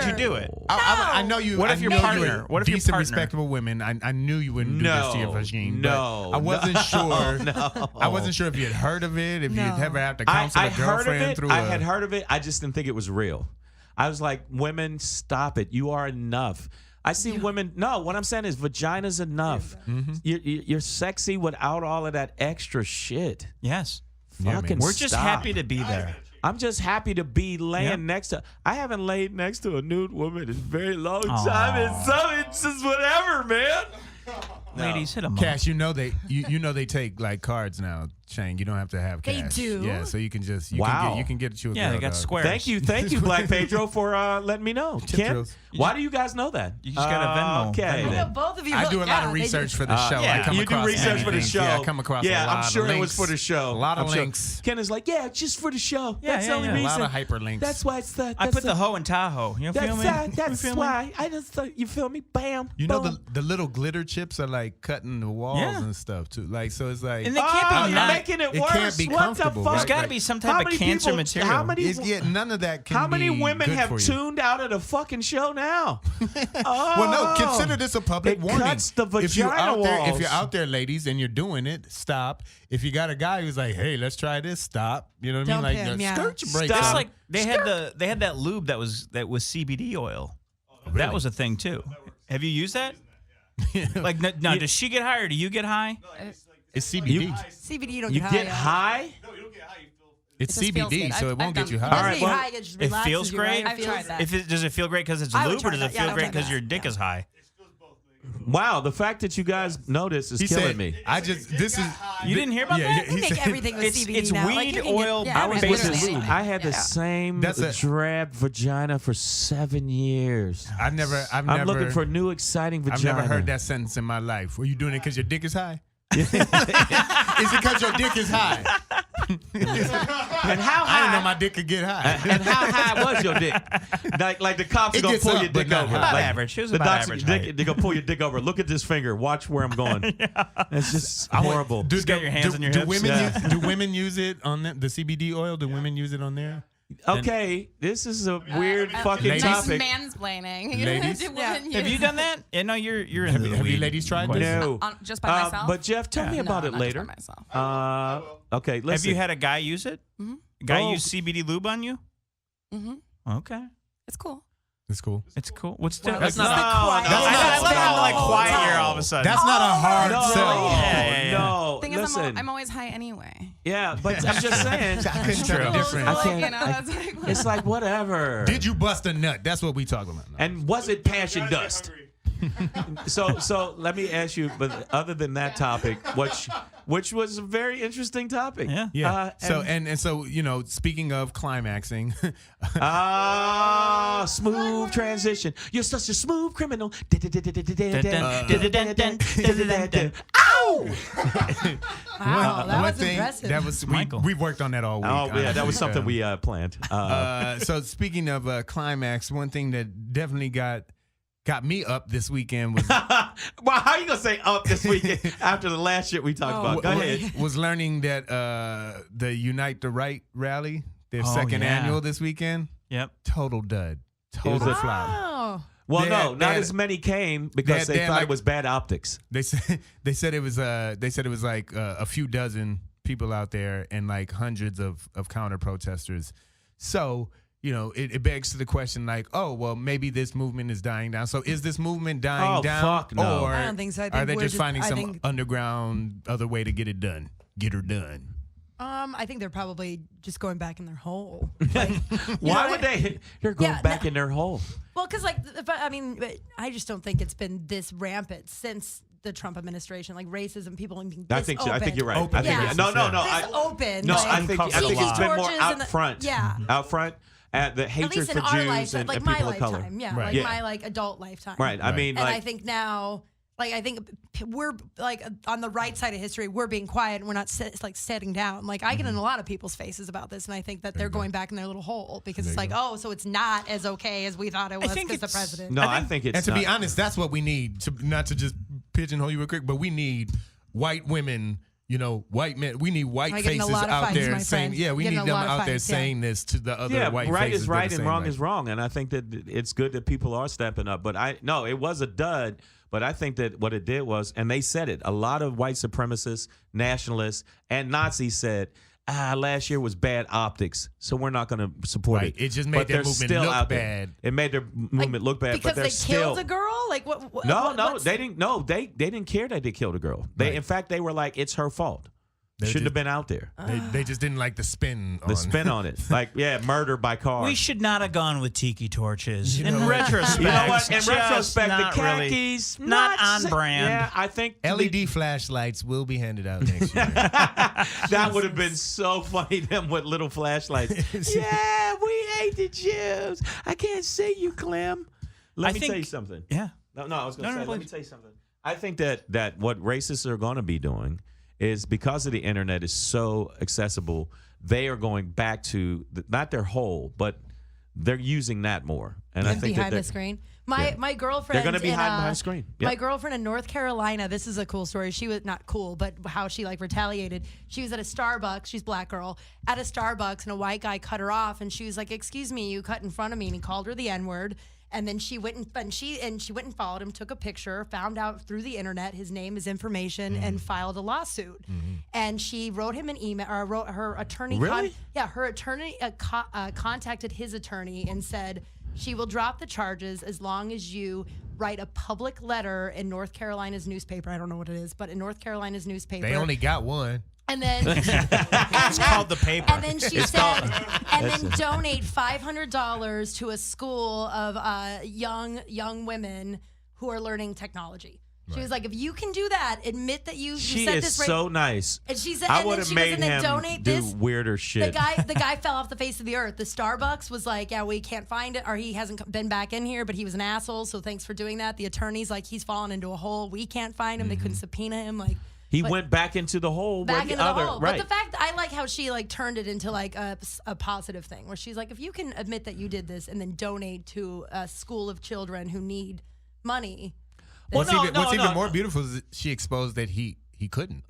you do it? I know you. What if your partner? What if your decent, partner? respectable women? I knew you wouldn't do this to your vagine. No, I wasn't sure. No. I wasn't sure if you had heard of it. If you'd ever had to counsel a girlfriend through. I had heard of it. I just didn't think it was real. I was like, women, stop it. You are enough. I see women. No, what I'm saying is vagina's enough. Mm-hmm. You're sexy without all of that extra shit. Yes. Fucking we're just happy to be there. I'm just happy to be laying next to. I haven't laid next to a nude woman in a very long time, and so it's just whatever, man. Ladies, hit them. Cash, you know they take like cards now. Shang, you don't have to have cash. They do. Yeah, so you can just you can get you a girl they got dog. Squares. Thank you, Black Pedro, for letting me know. Ken, why do you guys know that? You just got a Venmo. Okay, I know both of you. I do a lot of research for the show. Yeah, I come you do across research for the show. Yeah, I come across a lot I'm sure of links. it was for the show. A lot of links. Ken is like, yeah, just for the show. Yeah, that's the only reason. A lot of hyperlinks. That's why it's the. I put the hoe in Tahoe. You feel me? That's why. I just you feel me? Bam. You know the little glitter chips are like cutting the walls and stuff too. Like so, it's like. And they can't be you're making it worse. It can't be comfortable. There's got to be some type of cancer material. None of that can be How many women good have for you. tuned out of the fucking show now? Well, no, consider this a public warning. Cuts the vagina walls. If you're out there, ladies, and you're doing it, stop. If you got a guy who's like, "Hey, let's try this," stop. You know what I mean? Like, skirt your break. It's like they had that lube that was CBD oil. Really? That was a thing too. Have you used that? Like, now, does she get high or do you get high? It's CBD. CBD, you don't You get get high. high? No, you don't get high. You feel. It's CBD, so it won't get you high. All right, well, it feels great. I've tried that. Does it feel great because it's lube, or does it feel great because your dick is high? Wow, the fact that you guys know this is killing me. You didn't hear about that? You make everything with CBD it's now. weed oil. I had the same drab vagina for 7 years. I'm looking for a new exciting vagina. I've never heard that sentence in my life. Were you doing it because your dick is high? Is it because your dick is high? And how high? I didn't know my dick could get high. And how high was your dick? Like the cops are gonna pull your dick over. About like average. It was the about docs, average. they're gonna pull your dick over. Look at this finger. Watch where I'm going. It's just horrible. Just get your hands on your hips. Do women use it on the CBD oil? Do women use it on there? Okay, this is a weird fucking ladies? topic. Mansplaining. Ladies? Have you done that? Yeah, no, you're in the Have you weed. ladies tried this? No. Just by myself? But Jeff, tell me about it not later. Just by myself. Okay, listen. Have you had a guy use it? Mm-hmm. A guy use CBD lube on you? Mm-hmm. Okay. It's cool. It's cool. It's cool. What's the? That's not. I like how like quiet here all of a sudden. That's not a hard sell. No. Thing is, I'm always high anyway. Yeah, but I'm just saying. I couldn't tell the difference. I can't. You know, that's like, It's like whatever. Did you bust a nut? That's what we talking about. No. And was it passion dust? So let me ask you. But other than that topic, which was a very interesting topic. Yeah. So you know, speaking of climaxing, smooth transition. You're such a smooth criminal. Ow! Wow, that was impressive. That was we worked on that all week. Oh yeah, that was something we planned. So speaking of climax, one thing that definitely got me up this weekend was well, how are you gonna say up this weekend after the last shit we talked about? Go ahead. Was learning that the Unite the Right rally, their second annual this weekend. Yep. Total dud. Total flop. Well, not as many came because they thought it was bad optics. They said it was like a few dozen people out there and like hundreds of counter protesters. So, it begs to the question like, oh, well, maybe this movement is dying down. So is this movement dying down? Fuck no. Or I don't think so. I think are they just finding I some think, underground other way to get it done? Get her done. I think they're probably just going back in their hole. Why would they? They're going back in their hole. Well, because I just don't think it's been this rampant since the Trump administration, like racism, people being this I think you're right. Open. No. This open. No, like, I think it's been more out front. Yeah. Out front. At the hatred for Jews and like people my of color. lifetime, my adult lifetime. Right. I mean, and I think now, I think we're like on the right side of history. We're being quiet and we're not sitting down. Like I get in a lot of people's faces about this, and I think that they're going back in their little hole because it's like, oh, so it's not as okay as we thought it was because the president. No, I think it's. And to be honest, that's what we need. Not to just pigeonhole you real quick, but we need white women. White men. We need white faces out there saying, we need them out there saying this to the other white faces. Right is right and wrong way. is wrong. And I think that it's good that people are stepping up. But it was a dud. But I think that what it did was, and they said it, a lot of white supremacists, nationalists, and Nazis said, last year was bad optics, so we're not going to support it. It just made their movement look bad. It made their movement look bad, but they're because they killed a girl. Like what? No, they didn't. No, they didn't care that they killed a girl. In fact, they were like, it's her fault. Shouldn't have been out there. They just didn't like the spin on it. Like, murder by car. We should not have gone with tiki torches. In retrospect, you know what? In retrospect, the khakis really, not on brand. Yeah, I think LED flashlights will be handed out next year. That would have been so funny. Them with little flashlights. Yeah, we hate the Jews. I can't see you, Clem. Let me tell you something. Yeah. No, I was going to say. Let me tell you something. I think that what racists are going to be doing is because of the internet is so accessible, they are going back to not their hole, but they're using that more. And I think behind the screen. My girlfriend. They're going to be hiding behind the screen. Yep. My girlfriend in North Carolina. This is a cool story. She was not cool, but how she retaliated. She was at a Starbucks. She's a black girl at a Starbucks, and a white guy cut her off, and she was like, "Excuse me, you cut in front of me," and he called her the N-word. And then she went and followed him, took a picture, found out through the internet his name, his information, and filed a lawsuit. And she wrote him an email, or wrote her attorney. Really? Her attorney contacted his attorney and said she will drop the charges as long as you write a public letter in North Carolina's newspaper. I don't know what it is, but in North Carolina's newspaper. They only got one. And then it's called the paper. And then she said, then donate $500 to a school of young women who are learning technology. She was like, if you can do that, admit that you said this right. She is so nice. And she said, I would have made him donate do this. weirder shit. The guy fell off the face of the earth. The Starbucks was like, yeah, we can't find it, or he hasn't been back in here, but he was an asshole, so thanks for doing that. The attorney's like, he's fallen into a hole. We can't find him. They couldn't subpoena him. He went back into the hole. Back into the hole. Right. But the fact, I like how she turned it into a positive thing, where she's like, if you can admit that you did this and then donate to a school of children who need money. What's even more beautiful is she exposed that he couldn't.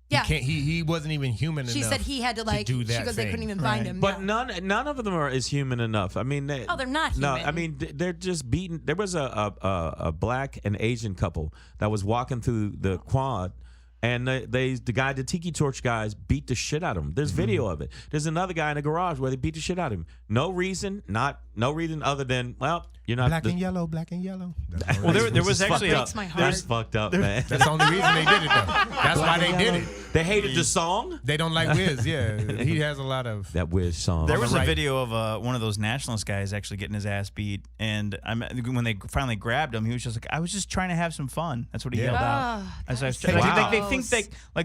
Yeah. He wasn't even human enough. She said he had to do that. She goes, they couldn't even find him. But none of them is human enough. I mean, they're not human. No, I mean they're just beaten. There was a black and Asian couple that was walking through the quad. And the tiki torch guys beat the shit out of him. There's video of it. There's another guy in the garage where they beat the shit out of him. No reason other than, well, you're not black and yellow. Well, there was actually that's fucked up, man. That's the only reason they did it, though. That's why they did it. They hated the song. They don't like Wiz. Yeah, he has a lot of that Wiz song. There was a video of one of those nationalist guys actually getting his ass beat, and when they finally grabbed him, he was just like, "I was just trying to have some fun." That's what he yelled out. They think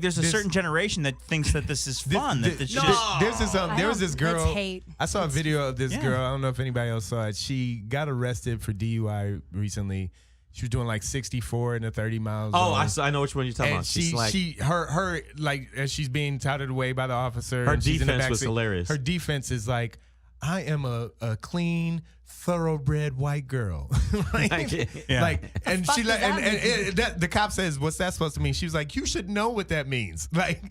there's a certain generation that thinks that this is fun. There was this girl. I saw a video of this girl. I don't know if anybody else saw it. She got arrested for DUI recently. She was doing 64 in a 30 miles. Oh, I know which one you're talking about. As she's being touted away by the officer. Her defense was hilarious. Her defense is like, I am a clean, thoroughbred white girl. And she and the cop says, "What's that supposed to mean?" She was like, "You should know what that means." Like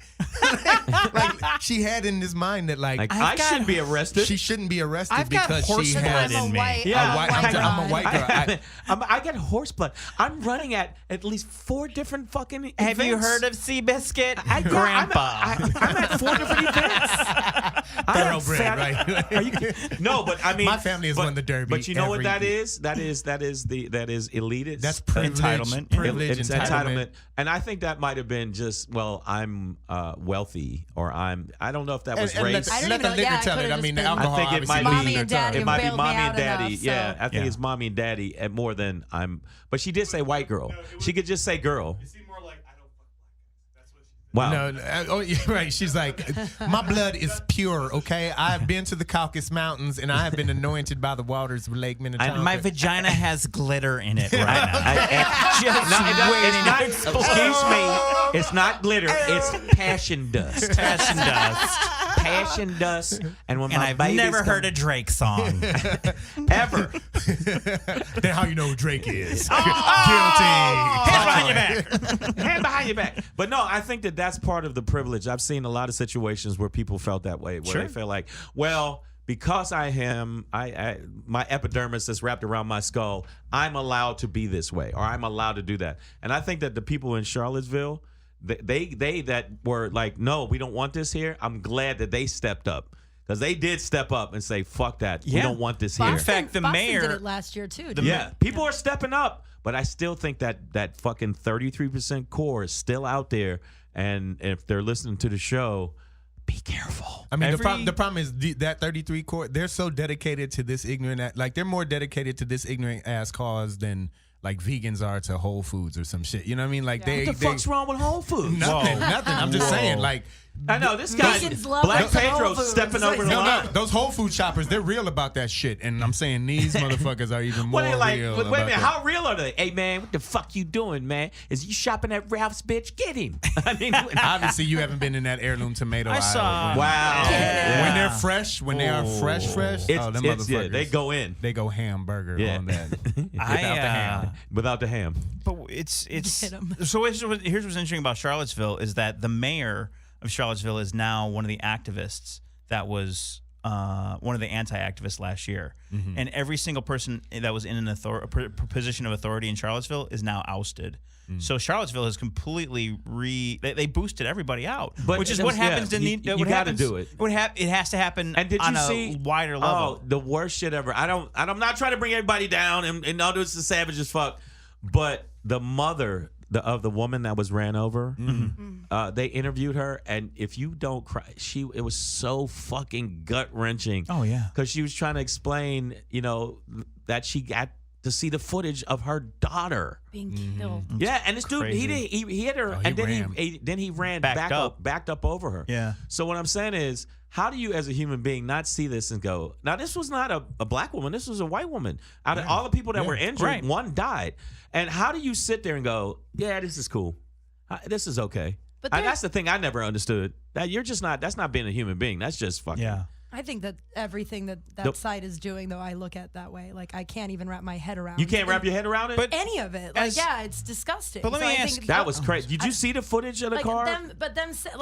she had in his mind that I shouldn't be arrested. She shouldn't be arrested I've got because horse she blood has in me. I'm a white girl. I get horse blood. I'm running at least 4 different fucking events. Have you heard of Seabiscuit? Grandpa. I'm at 4 different events. Thoroughbred, right? No, but I mean, my family has won the Derby. But you know what that is? That is elitist. That's privilege. Entitlement. It's entitlement. And I think that might have been just, well, I'm wealthy, or I don't know if that was race. Let the liquor tell it. I mean, the alcohol. I think it might be mommy and daddy. It might be mommy and daddy. Enough, so. Yeah, I think it's mommy and daddy, and more than I'm. But she did say white girl. She could just say girl. It seemed more like I don't fuck black guys. That's what she said. Wow. No, you're right. She's like, my blood is pure, okay? I've been to the Caucasus Mountains, and I have been anointed by the waters of Lake Minnetonka. My vagina has glitter in it right now. Excuse me. It's not glitter. It's passion dust. Passion dust. Passion dust. And I've never heard a Drake song. Ever. Then how you know who Drake is? Guilty. Hands behind your back. Hand behind your back. But no, I think that's part of the privilege. I've seen a lot of situations where people felt that way, where they feel like, well, because I am, my epidermis is wrapped around my skull, I'm allowed to be this way, or I'm allowed to do that. And I think that the people in Charlottesville, they that were like, no, we don't want this here. I'm glad that they stepped up, because they did step up and say, fuck that. We don't want this here. In fact, the mayor did it last year too. People are stepping up, but I still think that fucking 33% core is still out there. And if they're listening to the show, be careful. I mean, the problem is that 33 core, they're so dedicated to this ignorant, like they're more dedicated to this ignorant ass cause than like vegans are to Whole Foods or some shit. You know what I mean? Like what the fuck's wrong with Whole Foods? Nothing. I'm just saying, like. I know this guy, Black Pedro, stepping over the line. No, those Whole Food shoppers, they're real about that shit, and I'm saying these motherfuckers are even more real. Wait a minute, that. how real are they? Hey man, what the fuck you doing, man? Is you shopping at Ralph's, bitch? Get him. I mean, obviously you haven't been in that heirloom tomato aisle. Wow. When they're fresh, when they are fresh, them motherfuckers. They go in. They go hamburger on that. Without the ham. But it's so here's what's interesting about Charlottesville is that the mayor of Charlottesville is now one of the activists that was one of the anti-activists last year. Mm-hmm. And every single person that was in a position of authority in Charlottesville is now ousted. Mm-hmm. So Charlottesville has completely they boosted everybody out, which is what happens in the you got to do it. It has to happen on a wider level. Oh, the worst shit ever. I'm not trying to bring everybody down and all this is savage as fuck, but the mother of the woman that was ran over, they interviewed her, and if you don't cry, it was so fucking gut wrenching. Oh yeah, because she was trying to explain, that she got to see the footage of her daughter being killed. Yeah, and this dude, he hit her, and then he ran backed up over her. Yeah. So what I'm saying is, how do you, as a human being, not see this and go, now this was not a black woman, this was a white woman. Out of all the people that were injured, one died. And how do you sit there and go, yeah, this is cool, this is okay? But that's the thing I never understood. That that's not being a human being. That's just fucking. Yeah. I think that everything that site is doing, though, I look at that way. Like, I can't even wrap my head around. You can't wrap your head around it? But any of it. Like, it's disgusting. But let me ask. That was crazy. Did you see the footage of the car?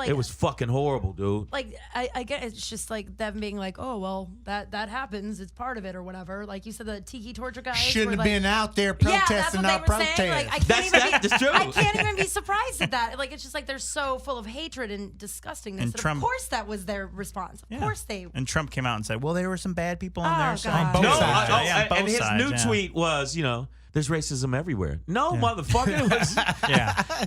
It was fucking horrible, dude. Like, I get it's just like them being like, oh, well, that happens. It's part of it or whatever. Like you said, the tiki torture guys shouldn't have been out there protesting our protest. Like, I can't even be surprised at that. Like, it's just like they're so full of hatred and disgustingness. And Trump, of course, that was their response. Of course they. And Trump came out and said, well, there were some bad people on their side. On both sides. And his new tweet was, there's racism everywhere. No, motherfucker.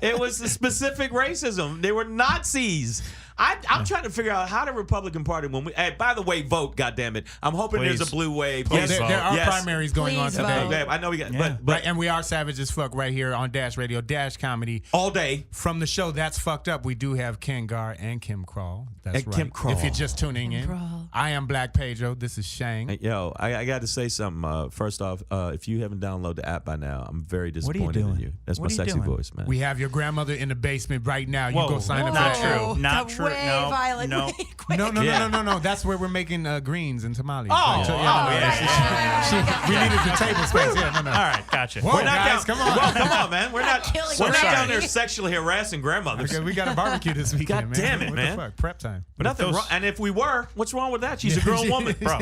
It was a specific racism. They were Nazis. I'm trying to figure out how the Republican Party, hey, by the way, vote, goddammit. I'm hoping there's a blue wave. There are primaries going on today. I know we got, but and we are savage as fuck right here on Dash Radio, Dash Comedy. All day. From the show That's Fucked Up, we do have Ken Garr and Kym Kral. That's right. Kym Kral. If you're just tuning in, I am Black Pedro. This is Shang. Hey, I got to say something. First off, if you haven't downloaded the app by now, I'm very disappointed in you. That's my sexy voice, man. We have your grandmother in the basement right now. You go sign up for that. Not true. way, Violet. No. Way quick. No. That's where we're making greens and tamales. Oh, yeah. We needed the table space. Yeah, no. All right, gotcha. Whoa, we're not guys, come on. Well, come on, man. We're not down there sorry. sexually harassing grandmothers. Okay, we got a barbecue this weekend, God damn it, what man. The fuck? Prep time. But nothing wrong. And if we were, what's wrong with that? She's a grown woman, Bro,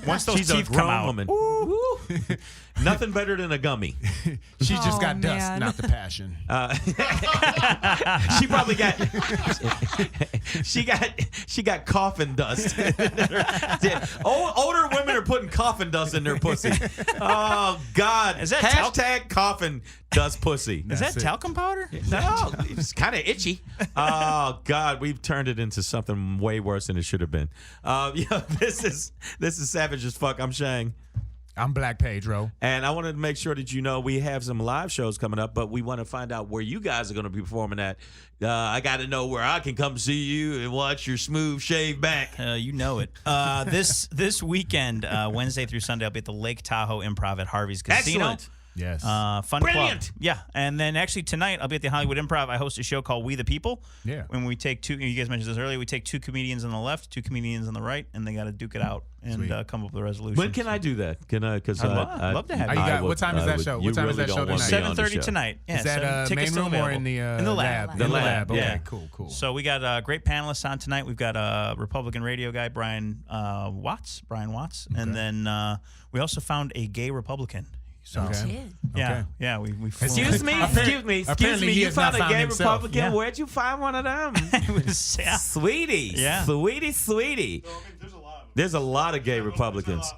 once those She's teeth a grown come out. woman. Nothing better than a gummy. She just got dust, man. not the passion. She probably got she got coffin dust. Older women are putting coffin dust in their pussy. Oh God! Is that hashtag coffin dust pussy? Is that talcum powder? No, it's kind of itchy. Oh God, we've turned it into something way worse than it should have been. This is Savage as Fuck. I'm Shang. I'm Black Pedro. And I wanted to make sure that you know we have some live shows coming up, but we want to find out where you guys are going to be performing at. I got to know where I can come see you and watch your smooth shaved back. You know it. This weekend, Wednesday through Sunday, I'll be at the Lake Tahoe Improv at Harvey's Casino. Excellent. Yes. Fun Brilliant. club. Yeah. And then actually tonight I'll be at the Hollywood Improv. I host a show called We the People. Yeah. When we take two, you guys mentioned this earlier, we take two comedians on the left, two comedians on the right, and they got to duke it out and come up with a resolution. When can I do that? Can I? Because I'd love to have you. What time is that show? What time is that show tonight? 7:30 tonight. Yeah, is that main room or in the lab? The lab. Okay, Yeah. cool. So we got great panelists on tonight. We've got a Republican radio guy, Brian Watts, and then we also found a gay Republican. So, yeah. We flew Excuse me. You found a gay Republican. Yeah. Where'd you find one of them? Sweetie. Yeah. Sweetie. There's a lot of gay Republicans.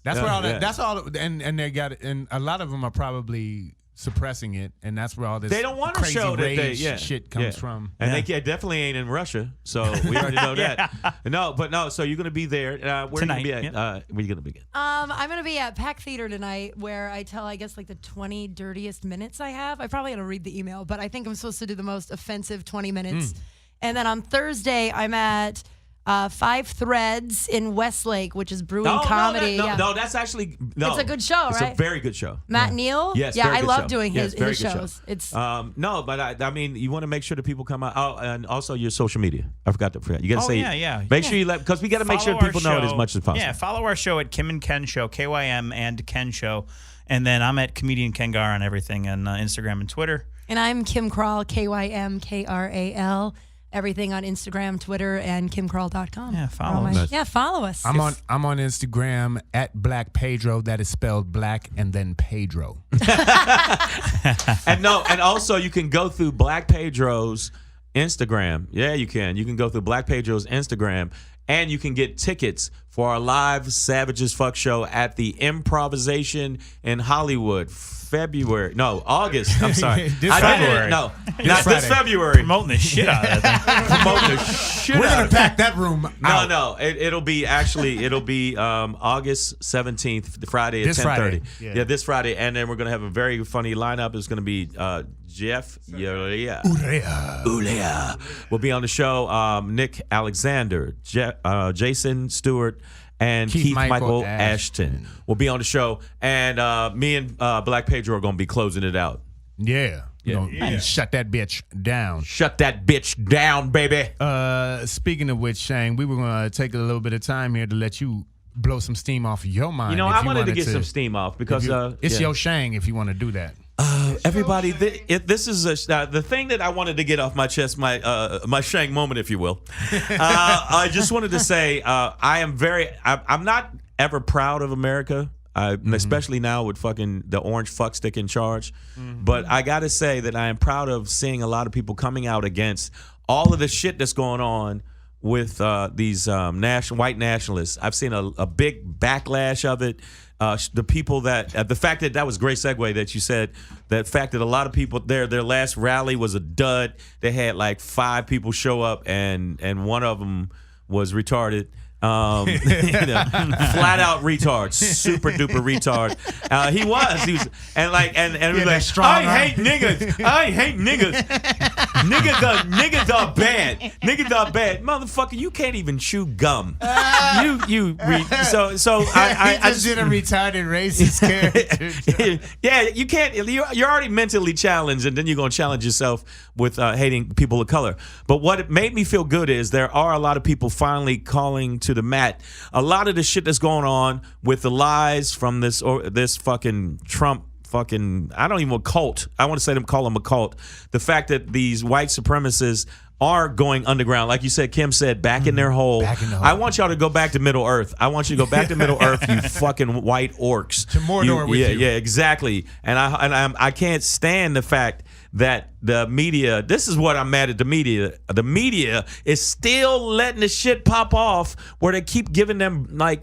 That's where all that. That's all, and they got, and a lot of them are probably suppressing it, and that's where all this they don't want to crazy show that rage shit comes from. And they definitely ain't in Russia, so we already know that. No. So you're gonna be there. Where tonight? Are you gonna be at? Where are you gonna be? I'm gonna be at Pack Theater tonight, where I tell, I guess, like the 20 dirtiest minutes I have. I probably gotta read the email, but I think I'm supposed to do the most offensive 20 minutes. And then on Thursday, I'm at Five Threads in Westlake, which is brewing comedy. No, that's actually it's a good show, it's right? It's a very good show. Matt Neal? Yes, yeah, very I good love show. doing his very good shows. Show. It's no, but I mean, you want to make sure that people come out. Oh, and also your social media. I forgot to forget. You got to say, make sure you because we got to make sure people know it as much as possible. Yeah, follow our show at Kym and Ken Show, KYM and Ken Show, and then I'm at comedian Ken Garr on everything on Instagram and Twitter. And I'm Kym Kral, KYM KRAL. Everything on Instagram, Twitter, and KymKral.com. Yeah, follow us. Yeah, follow us. I'm on Instagram at Black Pedro. That is spelled Black and then Pedro. and also you can go through Black Pedro's Instagram. Yeah, you can. You can go through Black Pedro's Instagram, and you can get tickets for our live Savage as Fuck show at the Improvisation in Hollywood. August. I'm sorry. This February. This February. Promoting the shit out of that. We're gonna pack that room out. No. It'll be August 17th, Friday at 10:30. Yeah, this Friday, and then we're gonna have a very funny lineup. It's gonna be Jeff Ulea will be on the show. Nick Alexander, Jason Stewart, and Keith Michael Ashton will be on the show, and me and Black Pedro are going to be closing it out. Yeah. Shut that bitch down. Shut that bitch down, baby. Speaking of which, Shang, we were going to take a little bit of time here to let you blow some steam off your mind. I wanted to get some steam off because it's your Shang if you want to do that. Everybody, this is the thing that I wanted to get off my chest, my Shang moment, if you will. I just wanted to say I'm not ever proud of America, especially now with fucking the orange fuckstick in charge. But I got to say that I am proud of seeing a lot of people coming out against all of the shit that's going on with these white nationalists. I've seen a big backlash of it. The people the fact that was a great segue that you said, the fact that a lot of people their last rally was a dud. They had like 5 people show up and one of them was retarded. flat out retard, super duper retard. He was, and we like, I hate niggas. Niggas are bad. Niggas are bad, motherfucker. You can't even chew gum. I just did a retarded racist character. Yeah, you can't. You're already mentally challenged, and then you're gonna challenge yourself with hating people of color. But what made me feel good is there are a lot of people finally calling to the mat. A lot of the shit that's going on with the lies from this fucking Trump fucking, I don't even cult. I want to call them a cult. The fact that these white supremacists are going underground, like you said, Kym said, back in their hole. I want y'all to go back to Middle Earth. I want you to go back to Middle Earth, you fucking white orcs. To Mordor with you. Yeah, exactly. And I can't stand the fact that the media, this is what I'm mad at the media. The media is still letting the shit pop off where they keep giving them like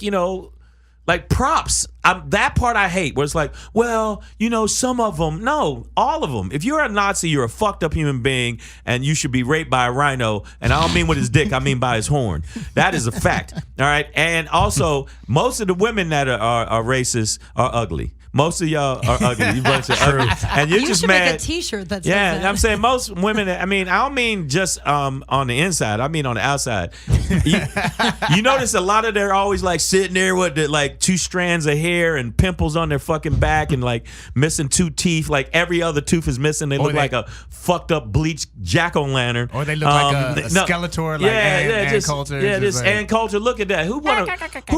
props. That part I hate, where it's like, well, some of them. No, all of them. If you're a Nazi, you're a fucked up human being, and you should be raped by a rhino. And I don't mean with his dick, I mean by his horn. That is a fact. All right. And also, most of the women that are racist are ugly. Most of y'all are ugly. You bunch of ugly. And you're just mad. Make a T-shirt that says that. I'm saying most women. I don't mean just on the inside. I mean on the outside. You notice a lot of they're always like sitting there with like 2 strands of hair and pimples on their fucking back and like missing 2 teeth. Like every other tooth is missing. They look like a fucked up bleached jack-o'-lantern. Or they look like a Skeletor. Like Ann Coulter. Yeah, this Ann Coulter. Look at that. Who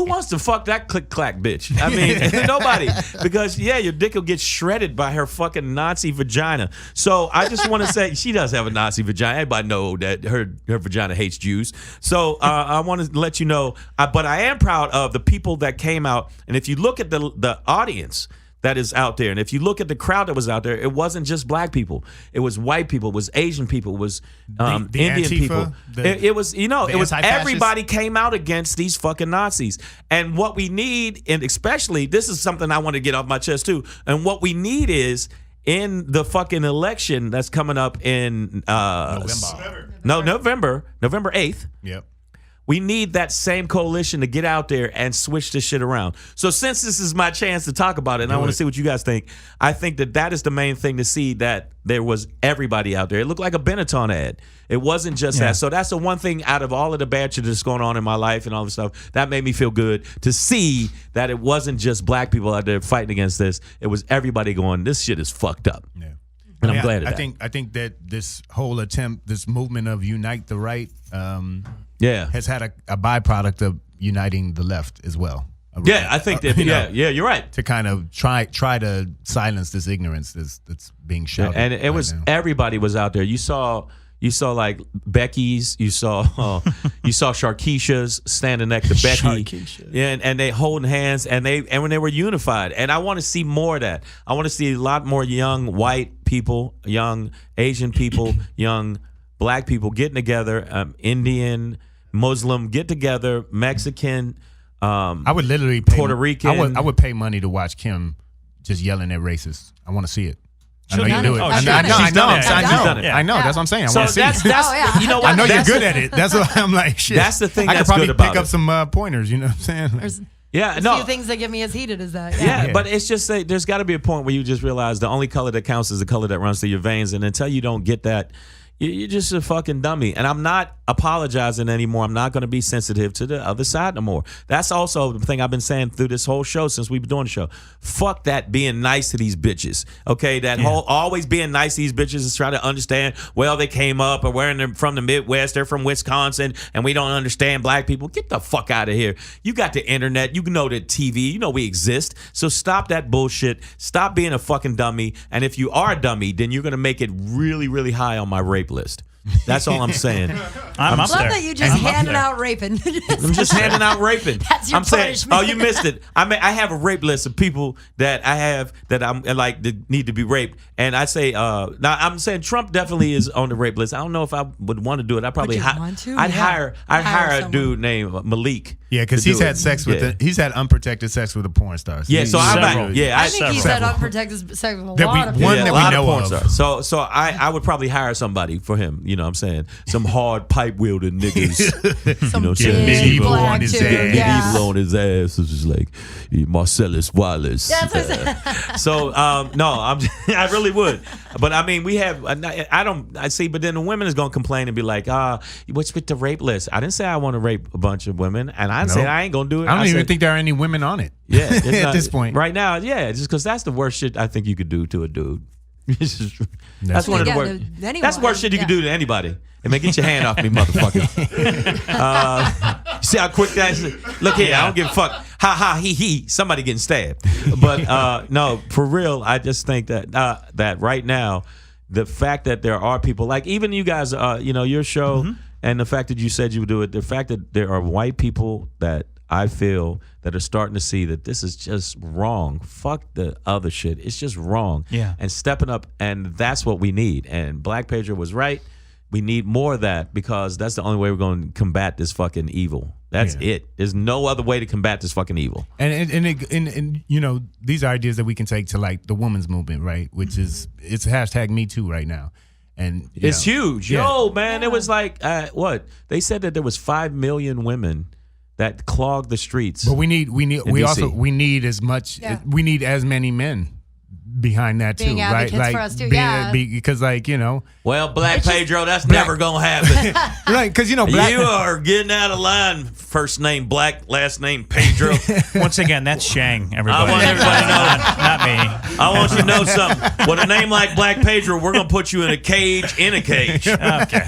wants to fuck that click-clack bitch? I mean, nobody. Because your dick will get shredded by her fucking Nazi vagina. So I just want to say she does have a Nazi vagina. Everybody know that her vagina hates Jews. So I want to let you know. But I am proud of the people that came out. And if you look at the audience that is out there, and if you look at the crowd that was out there, it wasn't just black people. It was white people. It was Asian people. It was the Indian Antifa, people. It was everybody came out against these fucking Nazis. And what we need, and especially, this is something I want to get off my chest too, and what we need is in the fucking election that's coming up in November 8th. Yep. We need that same coalition to get out there and switch this shit around. So since this is my chance to talk about it, and I want to see what you guys think, I think that is the main thing to see, that there was everybody out there. It looked like a Benetton ad. It wasn't just that. So that's the one thing out of all of the bad shit that's going on in my life and all this stuff, that made me feel good to see that it wasn't just black people out there fighting against this. It was everybody going, this shit is fucked up. Yeah. And I'm glad of that. I think that this whole attempt, this movement of unite the right, has had a byproduct of uniting the left as well. Yeah, I think that. You're right. To kind of try to silence this ignorance that's being shouted. And it was everybody was out there. You saw like Becky's. You saw Sharkeisha's standing next to Becky. Yeah, and they holding hands, and when they were unified. And I want to see more of that. I want to see a lot more young white people, young Asian people, young black people getting together, Indian, Muslim, get together, Mexican. I would literally Puerto Rican. I would pay money to watch Kym just yelling at racists. I want to see it. I know you do it. I know. That's what I'm saying. I want to see it. You know what? I know you're good at it. That's what I'm like. Shit. That's the thing. I could probably pick up some pointers. You know what I'm saying? A few things that get me as heated as that. Yeah, but it's just there's got to be a point where you just realize the only color that counts is the color that runs through your veins, and until you don't get that, you're just a fucking dummy. And I'm not apologizing anymore. I'm not going to be sensitive to the other side no more. That's also the thing I've been saying through this whole show since we've been doing the show. Fuck that being nice to these bitches. Okay, whole always being nice to these bitches is trying to understand, well, they came up or they're from the Midwest, they're from Wisconsin, and we don't understand black people. Get the fuck out of here. You got the internet. You know the TV. You know we exist. So stop that bullshit. Stop being a fucking dummy. And if you are a dummy, then you're going to make it really, really high on my rape list. That's all I'm saying. I love that you just handed out raping. I'm just handing out raping. That's your punishment. Saying, oh, you missed it. I have a rape list of people that I have that I'm like that need to be raped, and I say now I'm saying Trump definitely is on the rape list. I don't know if I would want to do it. I'd hire a dude named Malik. Yeah, because he's had sex with he's had unprotected sex with a porn star. So yeah, so I think he's had unprotected sex with a lot of people. That we know of. So I would probably hire somebody for him. You know what I'm saying? Some hard pipe wielding niggas. Some evil on his ass. Evil on his ass. It's just like Marcellus Wallace. That's what I said. So no, I really would. But I mean, we have. I see. But then the women is gonna complain and be like, what's with the rape list? I didn't say I want to rape a bunch of women, and I didn't say I ain't gonna do it. I don't even think there are any women on it. Yeah, at this point, right now, yeah, just because that's the worst shit I think you could do to a dude. That's one of the worst. That's the worst shit you could do to anybody. And man, get your hand off me, motherfucker. See how quick that is? Look here, I don't give a fuck. Ha ha, he. Somebody getting stabbed. But no, for real, I just think that that right now, the fact that there are people like even you guys, your show, and the fact that you said you would do it, the fact that there are white people that I feel that are starting to see that this is just wrong. Fuck the other shit. It's just wrong. Yeah. And stepping up, and that's what we need. And Black Pedro was right. We need more of that because that's the only way we're going to combat this fucking evil. That's it. There's no other way to combat this fucking evil. And these are ideas that we can take to like the women's movement, right? Which is it's #MeToo right now. And it's huge. Yeah. Yo, man, it was like what? They said that there was 5 million women that clogged the streets. But we need as much we need as many men behind that being too, right? Like for us too, because well, Black Pedro, that's never gonna happen. Right, because you are getting out of line. First name Black, last name Pedro. Once again, that's Shang. Everybody, I want everybody to know, not me. I want you to know something. With a name like Black Pedro, we're gonna put you in a cage. Okay,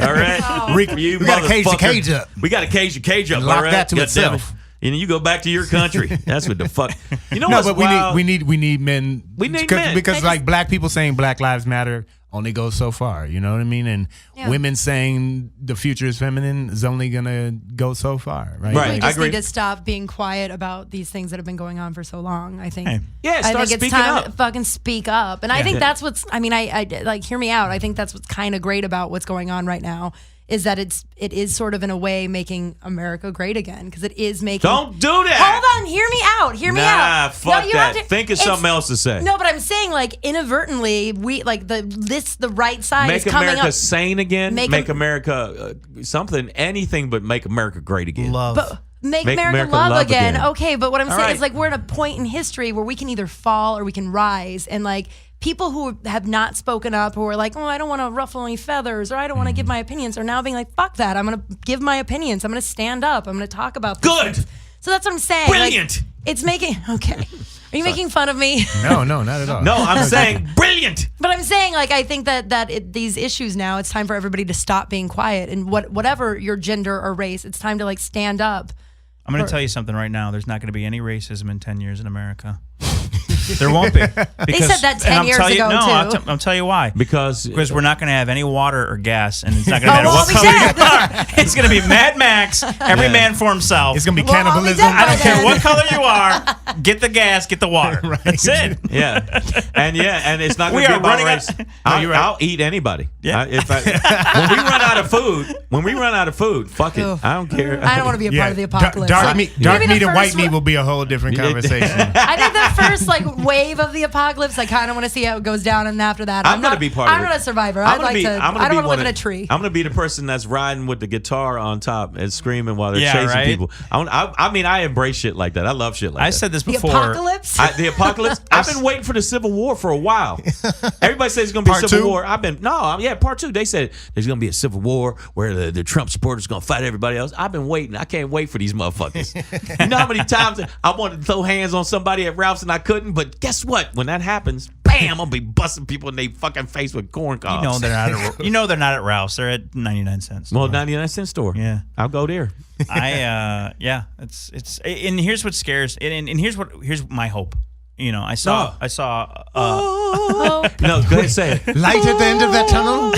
all right. Oh. We gotta cage the cage up. We gotta cage the cage up. Lock all right? that to itself. And you go back to your country. That's what the fuck. You know what's wild? We need men. We need men because like black people saying Black Lives Matter only goes so far. You know what I mean? And women saying the future is feminine is only gonna go so far. Right. Right. We just need to stop being quiet about these things that have been going on for so long. I think. Start it's speaking time up. to fucking speak up. And I think that's what's. I mean, I like hear me out. I think that's what's kind of great about what's going on right now. Is that it is sort of in a way making America great again because it is making. Don't do that. Hold on, hear me out. Hear me out. Nah, fuck that. Think of something else to say. No, but I'm saying like inadvertently we like the right side make is coming America up. sane again. Make America something, anything but make America great again. Love. But make America love again. Okay, but what I'm saying is like we're at a point in history where we can either fall or we can rise, and like. People who have not spoken up, who are like, oh, I don't want to ruffle any feathers, or I don't want to give my opinions, are now being like, fuck that. I'm going to give my opinions. I'm going to stand up. I'm going to talk about this. Good. So that's what I'm saying. Brilliant. Like, it's making, okay. Are you making fun of me? No, not at all. No, I'm saying brilliant. But I'm saying, like, I think that these issues now, it's time for everybody to stop being quiet. And whatever your gender or race, it's time to, like, stand up. I'm going to tell you something right now. There's not going to be any racism in 10 years in America. There won't be. They said that 10 years ago, too. I'll tell you why. Because we're not going to have any water or gas, and it's not going to matter what color you are. It's going to be Mad Max, every man for himself. It's going to be cannibalism. I don't care what color you are. Get the gas, get the water. Right. That's it. Yeah. And it's not going to be about race. I'll eat anybody. Yeah. When we run out of food, fuck it. I don't care. I don't want to be a part of the apocalypse. Dark meat and white meat will be a whole different conversation. I think the first wave of the apocalypse, I kind of want to see how it goes down, and after that, I'm going to be part of it. I'm not a survivor. I don't want to live in a tree. I'm going to be the person that's riding with the guitar on top and screaming while they're chasing people. I embrace shit like that. I love shit like that. I said this before. The apocalypse? The apocalypse? I've been waiting for the Civil War for a while. Everybody says it's going to be a Civil War. Part 2. They said there's going to be a Civil War where the Trump supporters going to fight everybody else. I've been waiting. I can't wait for these motherfuckers. You know how many times I wanted to throw hands on somebody at Ralph's and I couldn't? But guess what? When that happens, bam, I'm going to be busting people in their fucking face with corn cobs. You know they're not at Ralph's. They're at 99 cents. Well, 99 cent store. Yeah. I'll go there. It's and here's what scares and here's my hope. You know, I saw no, go ahead, say it. Light at the end of that tunnel.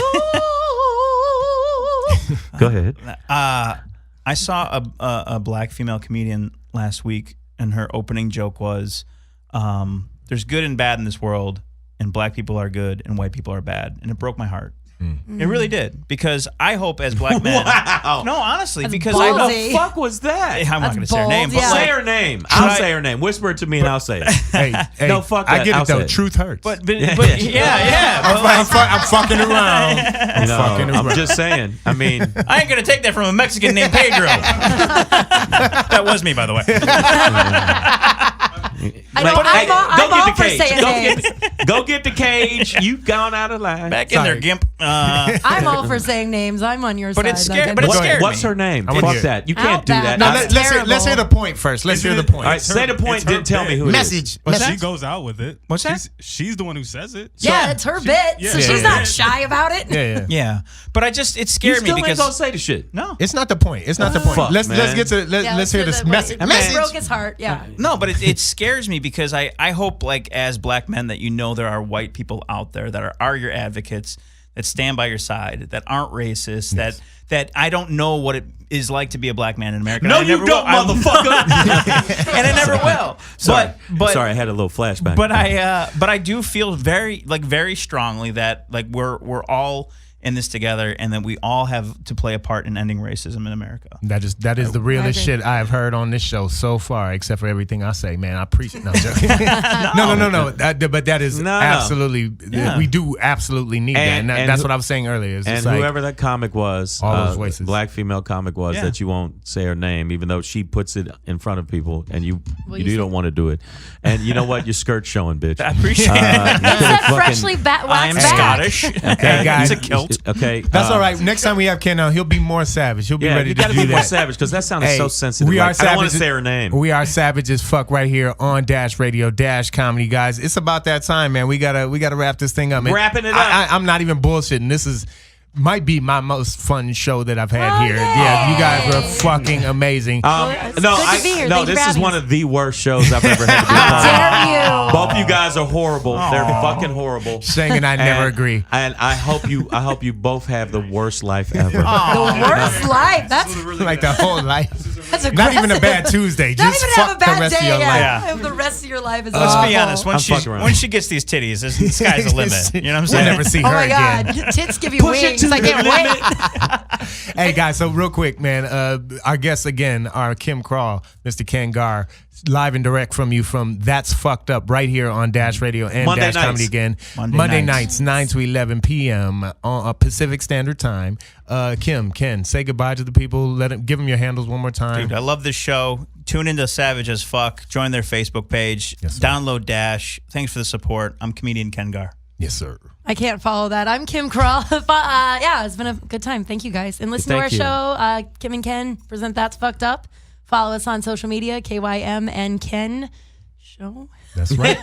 Go ahead. I saw a black female comedian last week, and her opening joke was, there's good and bad in this world, and black people are good and white people are bad. And it broke my heart. It really did, because I hope as black men. Wow. No, honestly, That's because ballsy. I The fuck was that? I'm not going to say her bold, name, but yeah. Say her name. I'll say her name. Whisper it to me and I'll say it. Hey, No, fuck that. I get I'll it though. say it. Truth hurts. but yeah. I'm fucking around. You know, fucking I'm around. just saying. I mean, I ain't going to take that from a Mexican named Pedro. That was me, by the way. I'm all for saying names. Go get the cage. You've gone out of line. Back in there, Gimp. I'm all for saying names. I'm on your But side. it's scary. But it's scary. What's her name? wanna Fuck hear it. that. You can't do that. No, Let's hear the point first. Let's hear the point. All right, say the point. Then tell me who it is. Message. But Message. she goes out with it. What's that? She's the one who says it. Yeah, it's her bit, so she's not shy about it. Yeah. Yeah, but it You scared me still ain't because gonna say the shit. no, It's not the point. It's not the point. Fuck, Let's man. get to let's hear this message. It broke his heart. Yeah. no, but it scares me because I hope, like, as black men, that there are white people out there that are your advocates, that stand by your side, that aren't racist, that I don't know what it is like to be a black man in America. No, I you never don't, will. motherfucker. And I never will. Sorry. But Sorry, I had a little flashback. But I do feel very strongly that, like, we're all in this together, and that we all have to play a part in ending racism in America. That is the realest shit I have heard on this show so far, except for everything I say, man. I appreciate. No, I'm joking. No. But that is absolutely. Yeah. We do absolutely need that, and that's what I was saying earlier. It's and just like, whoever that comic was, all those voices. black female comic was, that you won't say her name, even though she puts it in front of people, and you don't want to do it. And you know what? Your skirt's showing, bitch. I appreciate it. It's that freshly waxed I'm back. Scottish. Hey, guys. It's a kilt. Okay, That's all right. Next time we have Ken on, he'll be more savage. He'll be ready you to gotta do be that. more savage, because that sounded Hey, so sensitive. we are I don't want savage. to say her name. We are savage as fuck right here on Dash Radio, Dash Comedy, guys. It's about that time, man. We gotta wrap this thing up. Wrapping it up. I'm not even bullshitting. This might be my most fun show that I've had here. yay. Yeah, you guys were fucking amazing. It's good to be here. Thank you this for is having one us. of the worst shows I've ever had to be a How part of. dare you? Both of you guys are horrible. They're fucking horrible. Shang and I never agree. And I hope you both have the worst life ever. The worst life. That's Like the whole life. aggressive. Not even a bad Tuesday. Not Just even have a fuck the bad rest day. of your life. Yeah. The rest of your life is Let's awful. be honest. I'm fucking around. When she gets these titties, the sky's the limit. You know what I'm saying? We'll never see Oh her my again. God. Tits give you wings. I can't wait. Hey guys, so real quick, man, our guests again are Kym Kral, Mr. Ken Garr, live and direct from That's Fucked Up right here on Dash Radio and Monday Dash nights. Comedy again. Monday nights, 9 to 11 p.m. on Pacific Standard Time. Ken, say goodbye to the people. Give them your handles one more time. Dude, I love this show. Tune into Savage as Fuck. Join their Facebook page. Yes, sir. Download Dash. Thanks for the support. I'm comedian Ken Garr. Yes, sir. I can't follow that. I'm Kym Kral. Yeah, it's been a good time. Thank you guys. And listen to our Thank you. show. Kym and Ken present That's Fucked Up. Follow us on social media, KYM and Ken Show. That's right.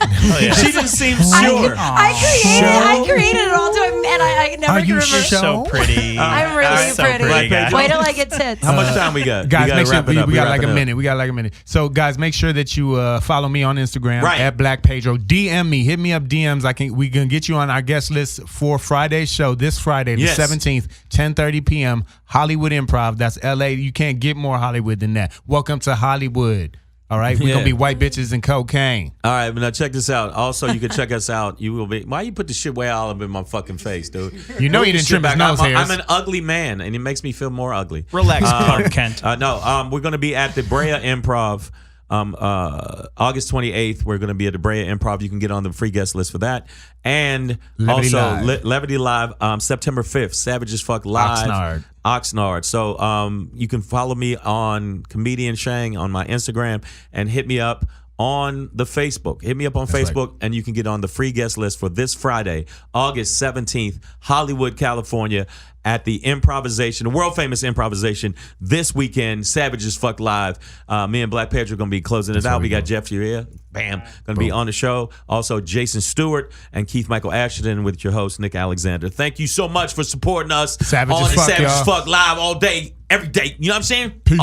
She just seems sure. I created it all time, and I never Are can you remember. sure? So pretty. I'm really So pretty. pretty, guys. Wait till I get tits. How much time we got? Guys, We make sure wrap it up. we got like wrapping a up. minute. We got like a minute. So, guys, make sure that you follow me on Instagram Right. at Black Pedro. DM me, hit me up DMs. We can get you on our guest list for Friday's show this Friday, the Yes. 17th, 10:30 p.m. Hollywood Improv. That's LA. You can't get more Hollywood than that. Welcome to Hollywood. All right, we're Yeah. gonna be white bitches and cocaine. All right, but now check this out. Also, you can check us out. You will be. Why you put the shit way all up in my fucking face, dude? You know Move you the didn't shit trim his back. nose hairs. I'm an ugly man, and it makes me feel more ugly. Relax, Clark Kent. No, we're going to be at the Brea Improv August 28th. We're going to be at the Brea Improv. You can get on the free guest list for that. And Levity also Live. Levity Live, September 5th, Savage as Fuck Live. Oxnard. So you can follow me on Comedian Shang on my Instagram and hit me up on the Facebook. Hit me up on Facebook and you can get on the free guest list for this Friday, August 17th, Hollywood, California, at the Improvisation, the world famous Improvisation this weekend. Savage as Fuck Live. Me and Black Pedro are going to be closing it out. We got Jeff here. Bam. Going to be on the show. Also, Jason Stewart and Keith Michael Ashton with your host, Nick Alexander. Thank you so much for supporting us Savage on as the Fuck, Savage as y'all. Fuck Live all day, every day. You know what I'm saying? Peace.